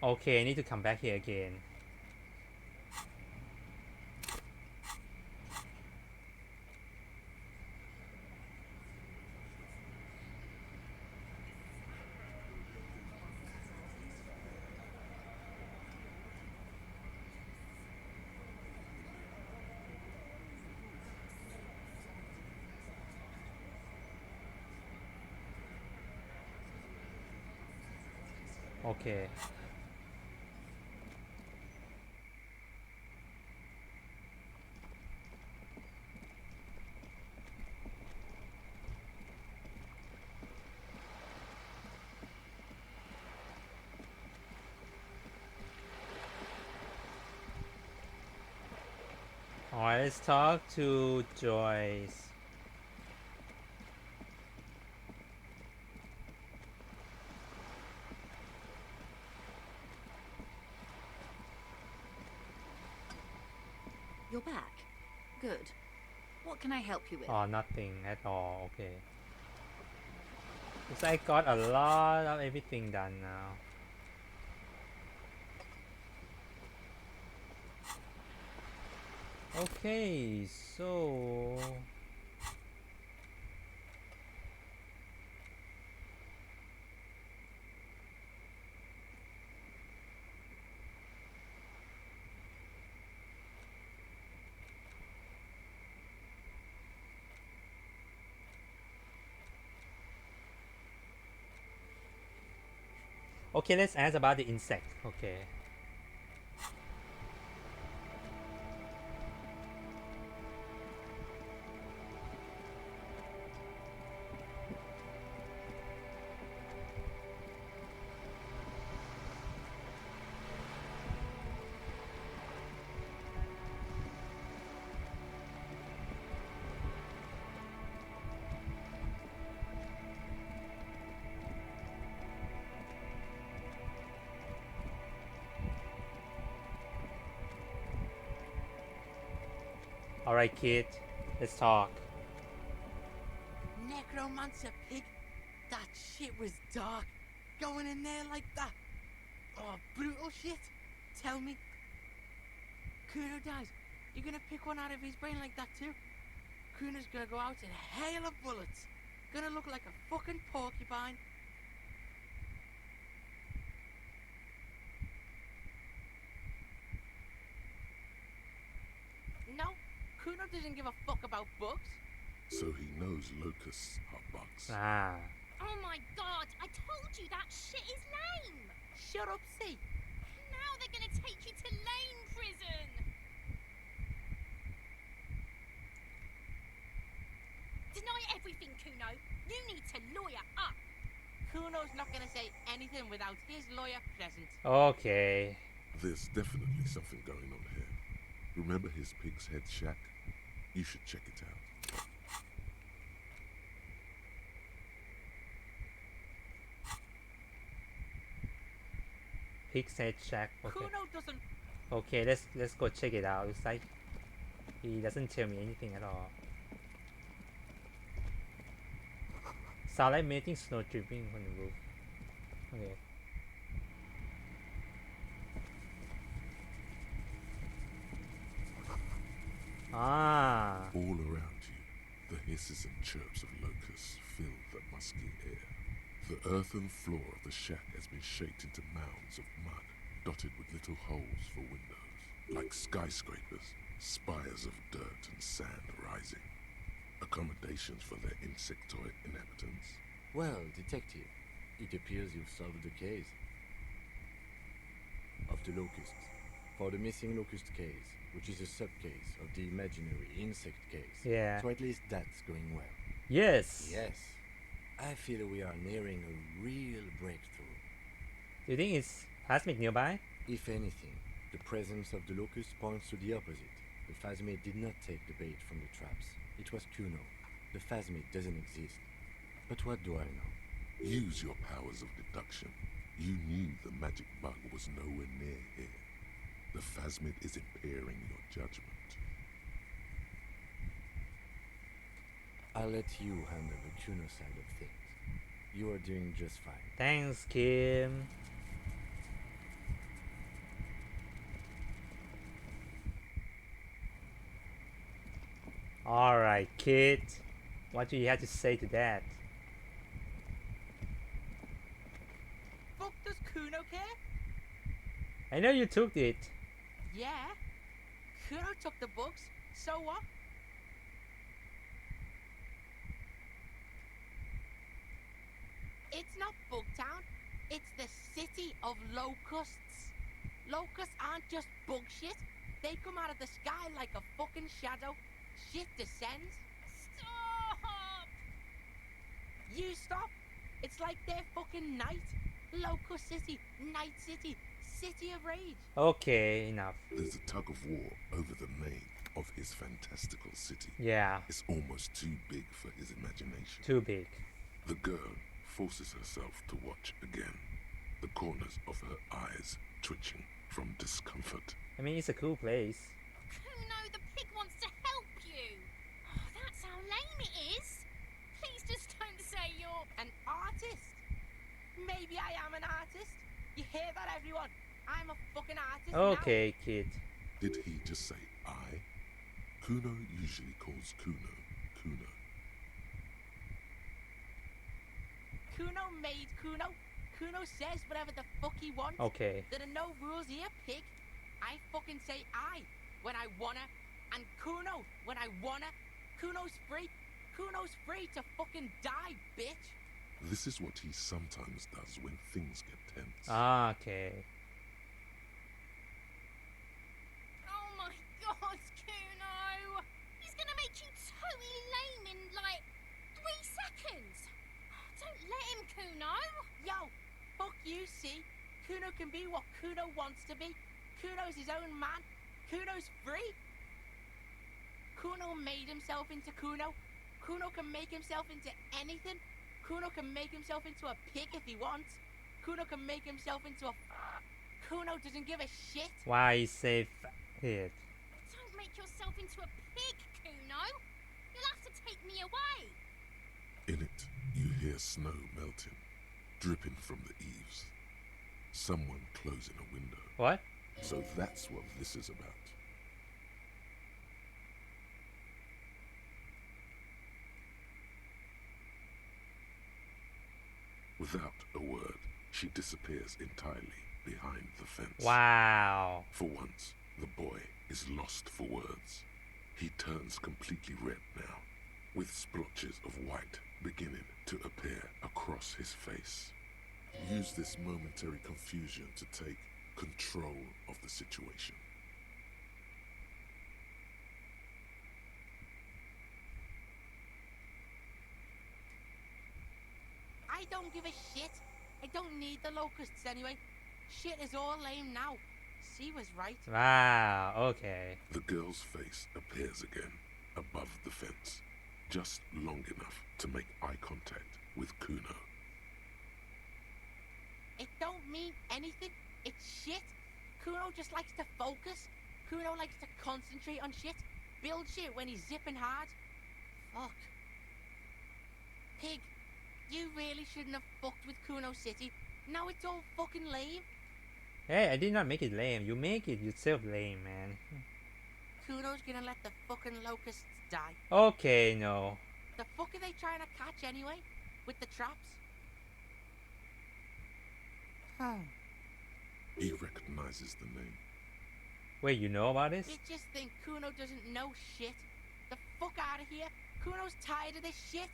Okay, I need to come back here again. Okay. Alright, let's talk to Joyce. You're back. Good. What can I help you with? Oh, nothing at all. Okay. Looks like I got a lot of everything done now. Okay, so okay, let's ask about the insect. Okay. Alright, kid. Let's talk. Necromancer pig? That shit was dark. Going in there like that. Oh, brutal shit. Tell me. Kuno dies. You're gonna pick one out of his brain like that too? Kuno's gonna go out in a hail of bullets. Gonna look like a fucking porcupine. No, Kuno doesn't give a fuck about bugs. So he knows locusts are bugs. Ah. Oh my god, I told you that shit is lame! Shut up, see. Now they're gonna take you to lame prison! Deny everything, Kuno. You need to lawyer up. Kuno's not gonna say anything without his lawyer present. Okay. There's definitely something going on here. Remember his pig's head shack? You should check it out. Pig's head shack. Okay. Kuno doesn't. Okay, let's go check it out. Looks like he doesn't tell me anything at all. Sound like melting snow dripping on the roof. Okay. Ah. All around you, the hisses and chirps of locusts fill the musky air. The earthen floor of the shack has been shaped into mounds of mud, dotted with little holes for windows. Like skyscrapers, spires of dirt and sand rising. Accommodations for their insectoid inhabitants. Well, detective, it appears you've solved the case of the locusts. For the missing locust case, which is a sub-case of the imaginary insect case. Yeah. So at least that's going well. Yes. Yes. I feel we are nearing a real breakthrough. Do you think it's phasmid nearby? If anything, the presence of the locust points to the opposite. The phasmid did not take the bait from the traps. It was Kuno. The phasmid doesn't exist. But what do I know? Use your powers of deduction. You knew the magic bug was nowhere near here. The phasmid is impairing your judgment. I'll let you handle the Kuno side of things. You are doing just fine. Thanks, Kim. Alright, kid. What do you have to say to that? Fuck does Kuno care? I know you took it. Yeah. Kuno took the books. So what? It's not Bugtown. It's the city of locusts. Locusts aren't just bug shit. They come out of the sky like a fucking shadow. Shit descends. Stop! You stop. It's like their fucking night. Locust City, Night City, City of Rage. Okay, enough. There's a tug of war over the name of his fantastical city. Yeah. It's almost too big for his imagination. Too big. The girl forces herself to watch again, the corners of her eyes twitching from discomfort. I mean, it's a cool place. Kuno, the pig wants to help you. Oh, that's how lame it is. Please just don't say you're an artist. Maybe I am an artist. You hear that, everyone? I'm a fucking artist Okay, now. kid. Did he just say I? Kuno usually calls Kuno Kuno. Kuno made Kuno. Kuno says whatever the fuck he wants. Okay. There are no rules here, pig. I fucking say I when I wanna, and Kuno when I wanna. Kuno's free. Kuno's free to fucking die, bitch. This is what he sometimes does when things get tense. Okay. Oh my god, Kuno! He's gonna make you totally lame in like 3 seconds. Don't let him, Kuno. Yo, fuck you, see? Kuno can be what Kuno wants to be. Kuno's his own man. Kuno's free. Kuno made himself into Kuno. Kuno can make himself into anything. Kuno can make himself into a pig if he wants. Kuno can make himself into a... Kuno doesn't give a shit. Why say it? Don't make yourself into a pig, Kuno. You'll have to take me away. In it, you hear snow melting, dripping from the eaves. Someone closing a window. What? So that's what this is about. Without a word, she disappears entirely behind the fence. Wow. For once, the boy is lost for words. He turns completely red now, with splotches of white beginning to appear across his face. Use this momentary confusion to take control of the situation. I don't give a shit. I don't need the locusts anyway. Shit is all lame now. C was right. Wow, okay. The girl's face appears again, above the fence, just long enough to make eye contact with Kuno. It don't mean anything. It's shit. Kuno just likes to focus. Kuno likes to concentrate on shit. Build shit when he's zipping hard. Fuck. Pig, you really shouldn't have fucked with Kuno City. Now it's all fucking lame. Hey, I did not make it lame. You make it yourself lame, man. Kuno's gonna let the fucking locusts die. Okay, no. The fuck are they trying to catch anyway? With the traps? Huh. He recognizes the name. Wait, you know about this? Bitches think Kuno doesn't know shit. The fuck out of here. Kuno's tired of this shit.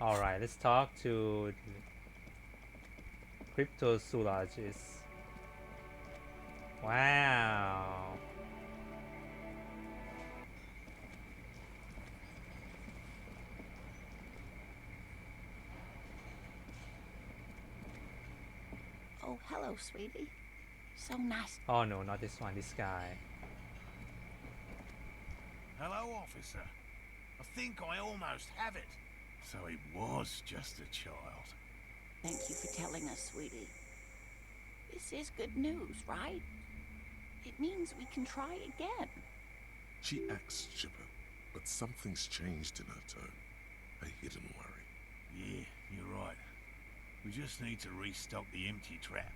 Alright, let's talk to cryptozoologist. Wow. Oh, hello, sweetie. So nice. Oh no, not this one, this guy. Hello, officer. I think I almost have it. So it was just a child. Thank you for telling us, sweetie. This is good news, right? It means we can try again. She acts chipper, but something's changed in her tone. A hidden worry. Yeah, you're right. We just need to restock the empty trap.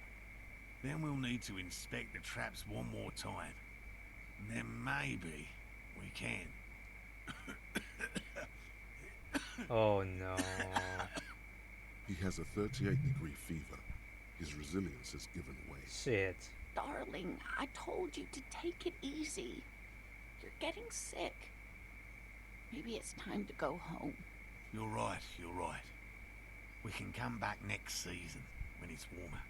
Then we'll need to inspect the traps one more time. And then maybe we can. Oh no. He has a 38-degree fever. His resilience has given way. Shit. Darling, I told you to take it easy. You're getting sick. Maybe it's time to go home. You're right, you're right. We can come back next season, when it's warmer.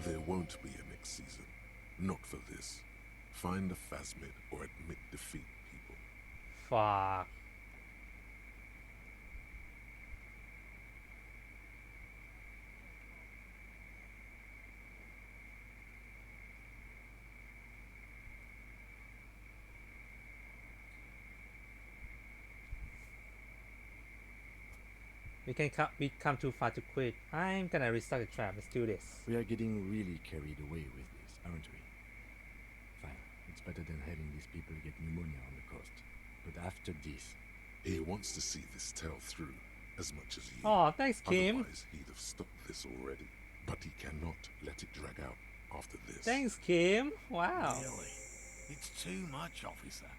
There won't be a next season. Not for this. Find the Phasmid or admit defeat, people. Fuck. We come too far to quit. I'm gonna restart the trap. Let's do this. We are getting really carried away with this, aren't we? Fine. It's better than having these people get pneumonia on the coast. But after this... He wants to see this tale through as much as you. Oh, thanks, Kim. Otherwise, he'd have stopped this already. But he cannot let it drag out after this. Thanks, Kim. Wow. Really? It's too much, officer.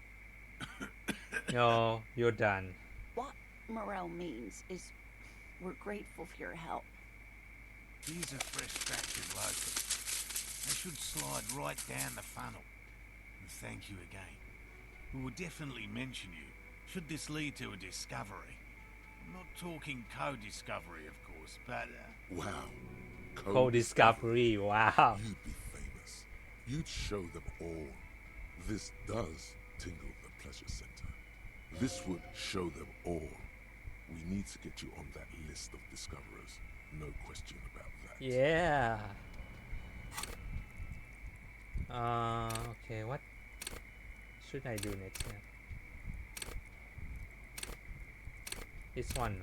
No, you're done. What Morel means is we're grateful for your help. Here's a fresh batch of local. They should slide right down the funnel. And thank you again. We will definitely mention you, should this lead to a discovery. I'm not talking co-discovery, of course, but... Wow. Co-discovery, wow. You'd be famous. You'd show them all. This does tingle the pleasure center. This would show them all. We need to get you on that list of discoverers. No question about that. Yeah. Okay, what should I do next? Yeah. This one.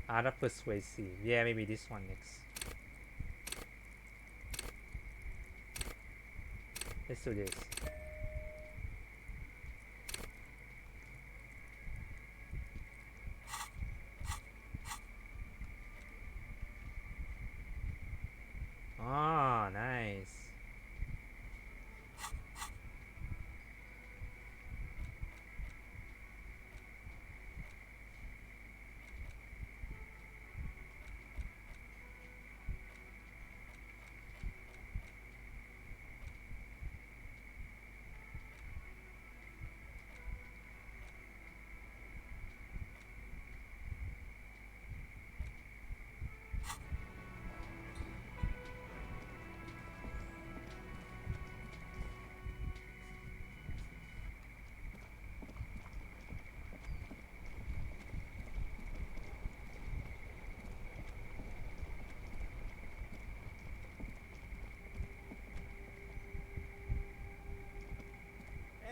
Art of Persuasive. Yeah, maybe this one next. Let's do this. Ah, nice.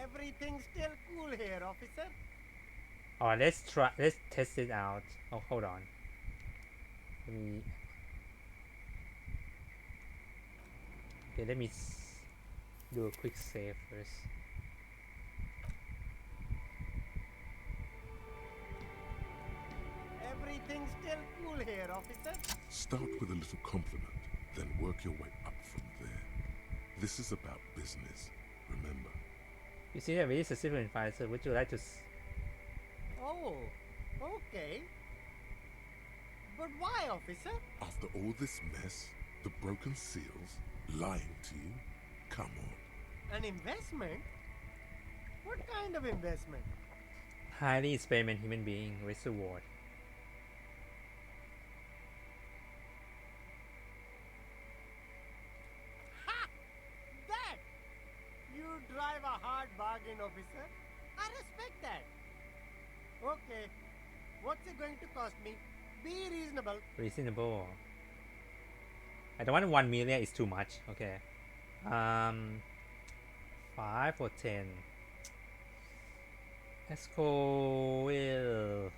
Everything's still cool here, officer. Oh, let's test it out. Oh, hold on. Let me do a quick save first. Everything's still cool here, officer. Start with a little compliment, then work your way up from there. This is about business, remember. You seem a very successful advisor. Would you like to... Oh, okay. But why, officer? After all this mess, the broken seals, lying to you, come on. An investment? What kind of investment? Highly experiment human being reward. Ha! That! You drive a hard bargain, officer. I respect that. Okay. What's it going to cost me? Be reasonable. Reasonable. I don't want 1 million. It's too much. Okay. 5 or 10. Let's go with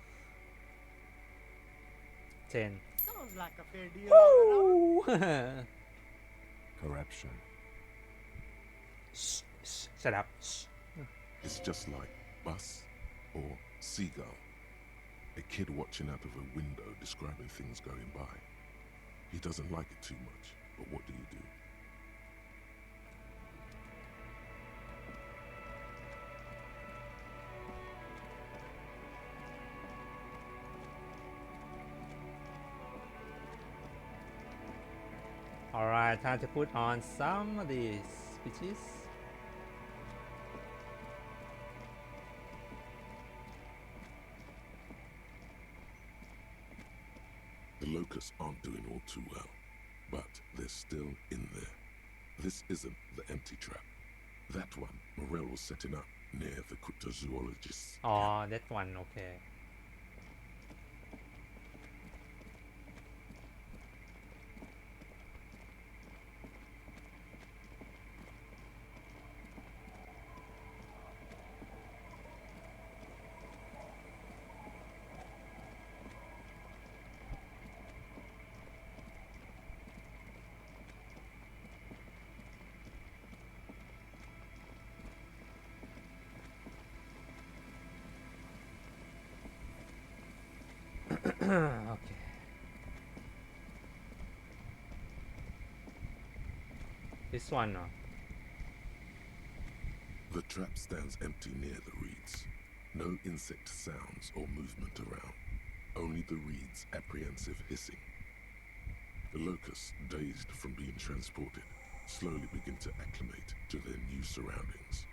10. Sounds like a fair deal. all around. Woo! Corruption. Shh, shh, shut up. Shh. It's just like bus or seagull. A kid watching out of a window describing things going by. He doesn't like it too much, but what do you do? Alright, time to put on some of these bitches. locust aren't doing all too well, but they're still in there. This isn't the empty trap. That one Morel was setting up near the cryptozoologists. Oh, that one, okay. Okay. This one, no? The trap stands empty near the reeds. No insect sounds or movement around. Only the reeds' apprehensive hissing. The locusts, dazed from being transported, slowly begin to acclimate to their new surroundings.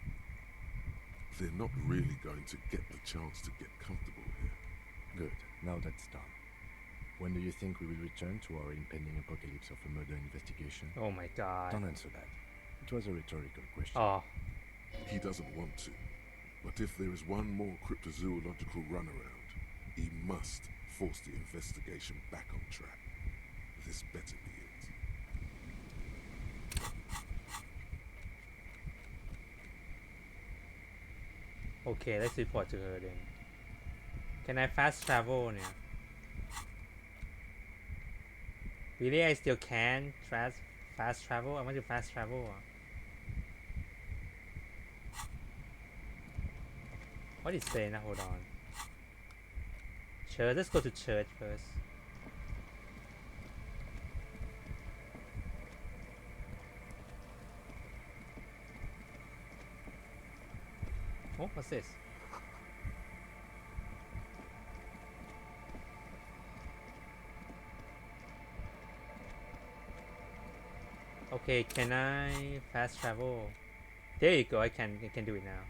They're not really going to get the chance to get comfortable here. Good. Now that's done. When do you think we will return to our impending apocalypse of a murder investigation? Oh my god. Don't answer that. It was a rhetorical question. Oh. He doesn't want to. But if there is one more cryptozoological runaround, he must force the investigation back on track. This better be it. Okay, let's report to her then. Can I fast travel now? Really, I still can fast travel? I want to fast travel. What is saying now? Hold on. Church, let's go to church first. Oh, what's this? Okay, can I fast travel? There you go, I can do it now.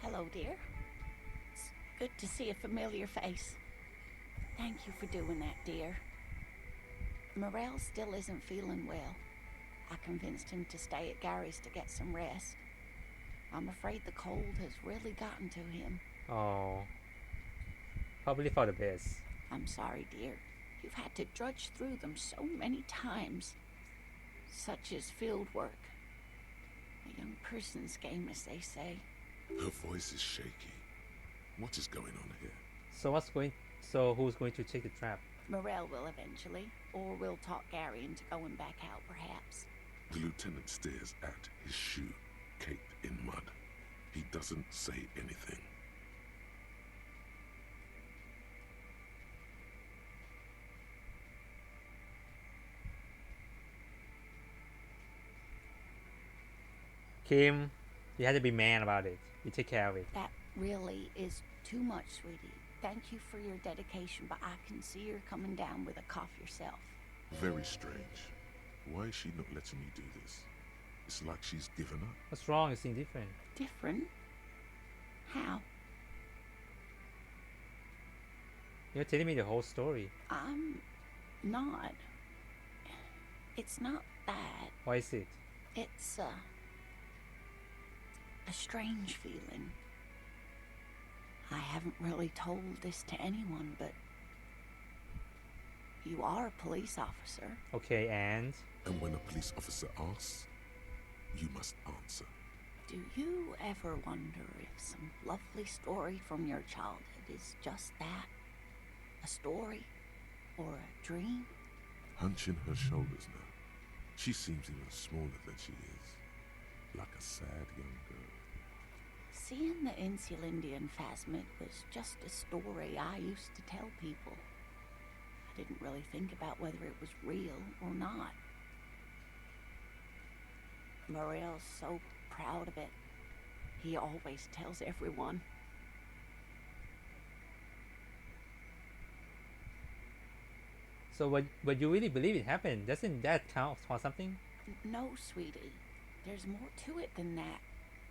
Hello, dear. It's good to see a familiar face. Thank you for doing that, dear. Morel still isn't feeling well. I convinced him to stay at Gary's to get some rest. I'm afraid the cold has really gotten to him. Oh. Probably for the best. I'm sorry, dear. You've had to drudge through them so many times. Such is field work. A young person's game, as they say. Her voice is shaky. What is going on here? So who's going to take the trap? Morel will eventually, or we'll talk Gary into going back out, perhaps. The lieutenant stares at his shoe, caked in mud. He doesn't say anything. Kim, you had to be man about it. You take care of it. That really is too much, sweetie. Thank you for your dedication, but I can see you're coming down with a cough yourself. Very strange. Why is she not letting me do this? It's like she's given up. What's wrong? You seem different. Different? How? You're telling me the whole story. I'm not. It's not that. Why is it? It's a strange feeling. I haven't really told this to anyone, but you are a police officer. Okay, and? And when a police officer asks, you must answer. Do you ever wonder if some lovely story from your childhood is just that? A story? Or a dream? Hunching her shoulders now. She seems even smaller than she is. Like a sad young girl. Seeing the Insulindian phasmid was just a story I used to tell people. I didn't really think about whether it was real or not. Morel's so proud of it. He always tells everyone. So what you really believe it happened? Doesn't that count for something? No, sweetie. There's more to it than that.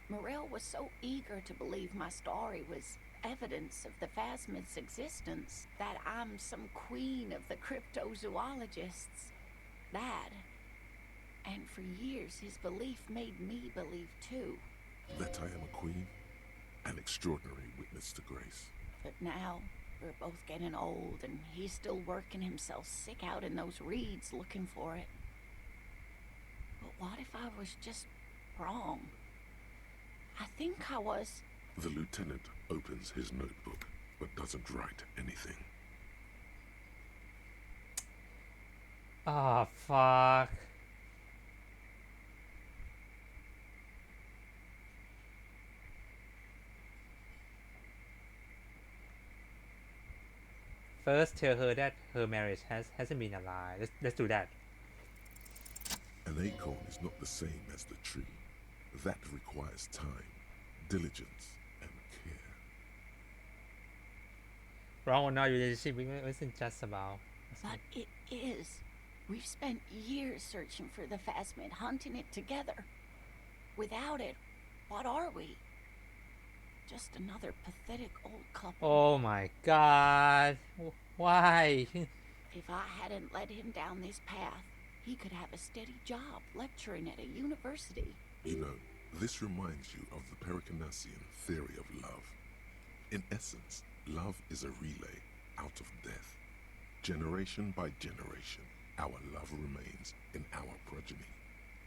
Morel was so eager to believe my story was evidence of the Phasmid's existence that I'm some queen of the cryptozoologists. That. And for years, his belief made me believe too. That I am a queen? An extraordinary witness to grace. But now, we're both getting old, and he's still working himself sick out in those reeds looking for it. But what if I was just wrong? I think I was. The lieutenant opens his notebook, but doesn't write anything. Ah, fuck. First, tell her that her marriage hasn't been a lie. Let's do that. An acorn is not the same as the tree. That requires time, diligence, and care. Wrong or not, relationship isn't just about. But it is. We've spent years searching for the Phasmid, hunting it together. Without it, what are we? Just another pathetic old couple. Oh my god. Why? If I hadn't led him down this path, he could have a steady job lecturing at a university. You know, this reminds you of the Pericanasian theory of love. In essence, love is a relay out of death. Generation by generation, our love remains in our progeny.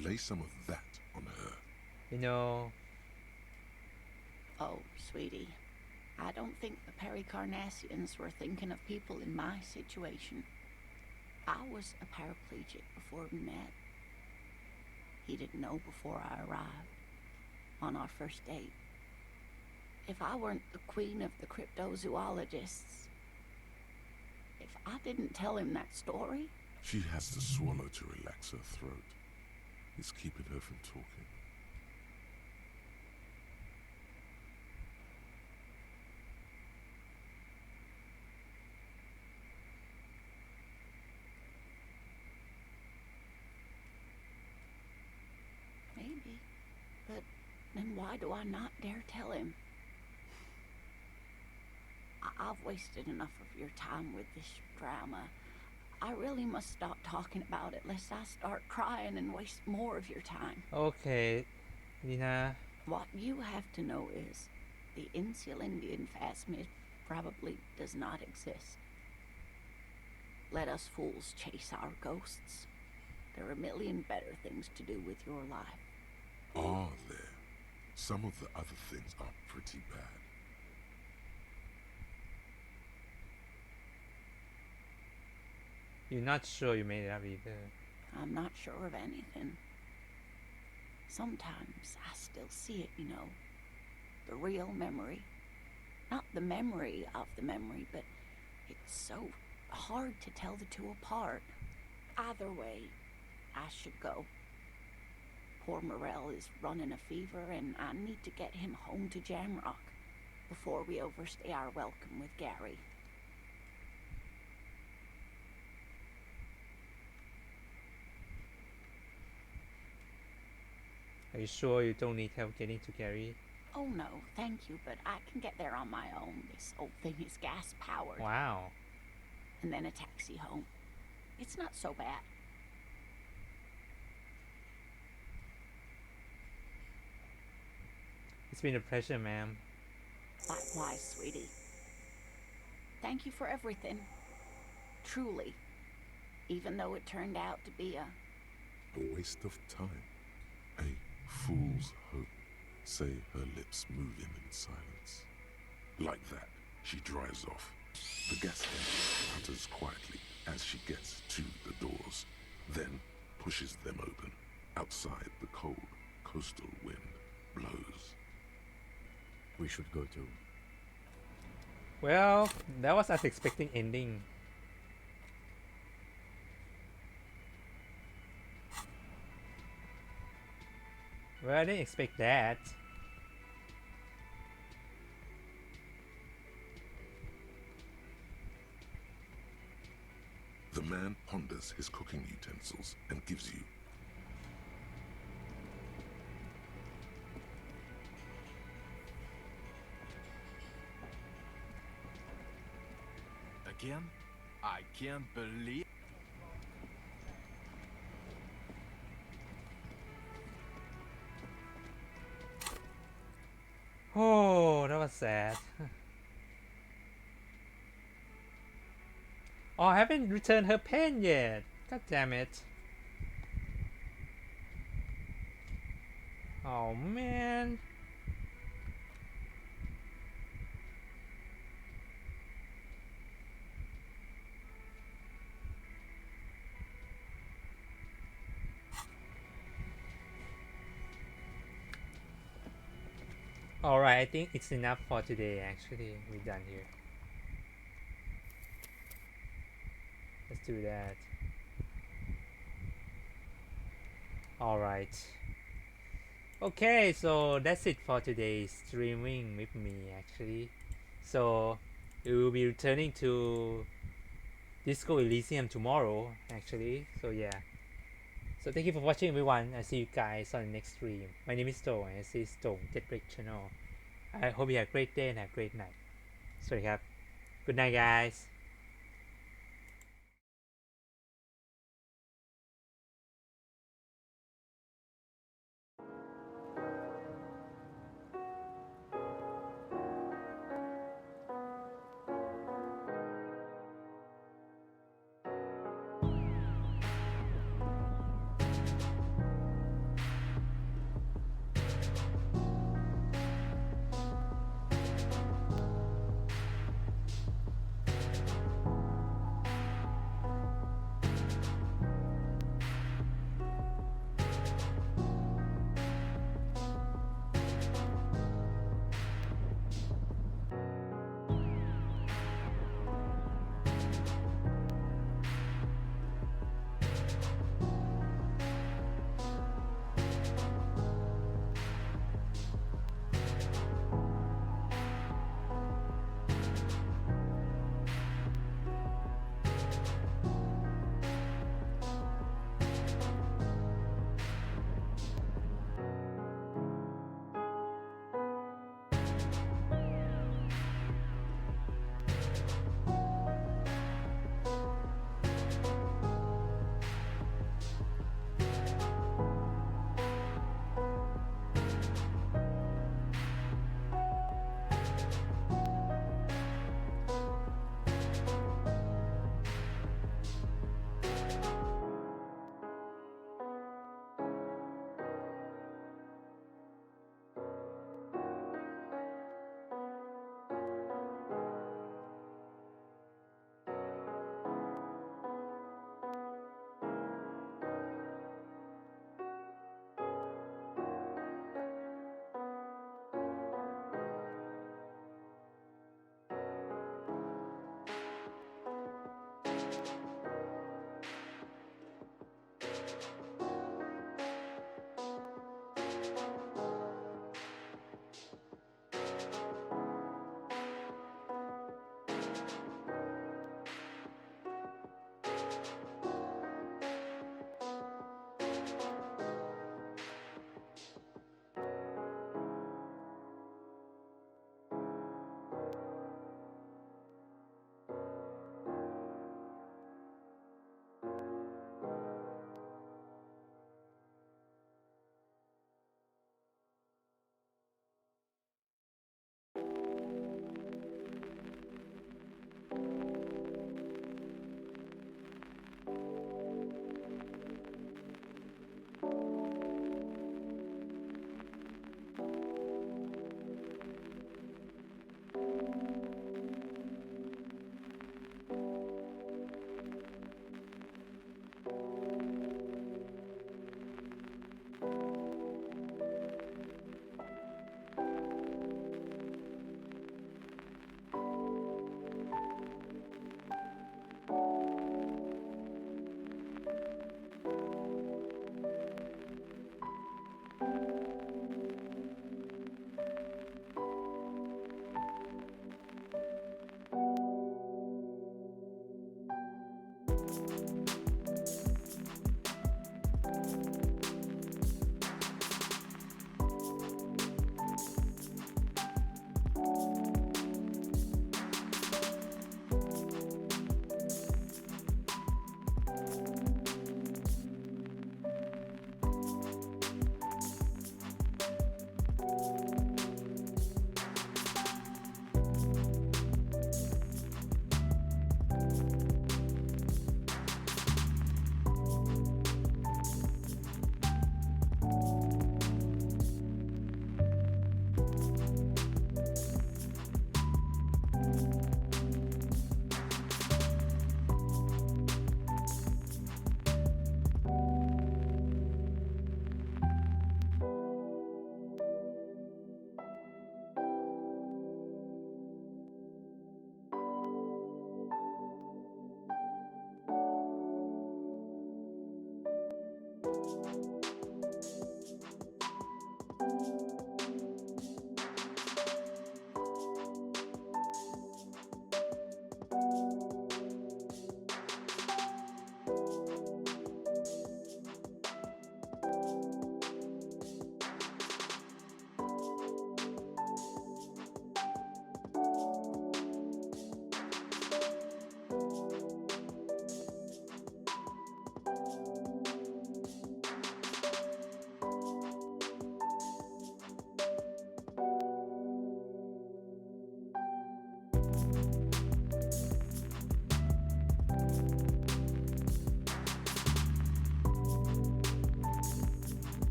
Lay some of that on her. You know... Oh, sweetie, I don't think the Pericarnassians were thinking of people in my situation. I was a paraplegic before we met. He didn't know before I arrived, on our first date. If I weren't the queen of the cryptozoologists, if I didn't tell him that story... She has to swallow to relax her throat. It's keeping her from talking. Maybe. But then why do I not dare tell him? I've wasted enough of your time with this drama. I really must stop talking about it lest I start crying and waste more of your time. Okay, Lina. What you have to know is the Insulindian Phasmid probably does not exist. Let us fools chase our ghosts. There are a million better things to do with your life. Are there? Some of the other things are pretty bad. You're not sure you made it up either. I'm not sure of anything. Sometimes I still see it, you know. The real memory. Not the memory of the memory, but it's so hard to tell the two apart. Either way, I should go. Poor Morel is running a fever, and I need to get him home to Jamrock before we overstay our welcome with Gary. Are you sure you don't need help getting to Gary? Oh no, thank you, but I can get there on my own. This old thing is gas-powered. Wow. And then a taxi home. It's not so bad. It's been a pleasure, ma'am. Likewise, sweetie. Thank you for everything. Truly. Even though it turned out to be A waste of time. A fool's hope. Say her lips moving in silence. Like that, she drives off. The gas engine putters quietly as she gets to the doors, then pushes them open. Outside, the cold coastal wind blows. We should go too. Well, that was unexpected ending. Well, I didn't expect that. The man gathers his cooking utensils and gives you. Again? I can't believe... Oh, that was sad. Oh, I haven't returned her pen yet. God damn it. Oh man. Alright, I think it's enough for today actually. We're done here. Let's do that. Alright. Okay, so that's it for today's streaming with me actually. So we will be returning to Disco Elysium tomorrow actually. So yeah. So thank you for watching everyone. I see you guys on the next stream. My name is Stone and this is Stone Get Break Channel. I hope you have a great day and a great night. สวัสดีครับ Good night guys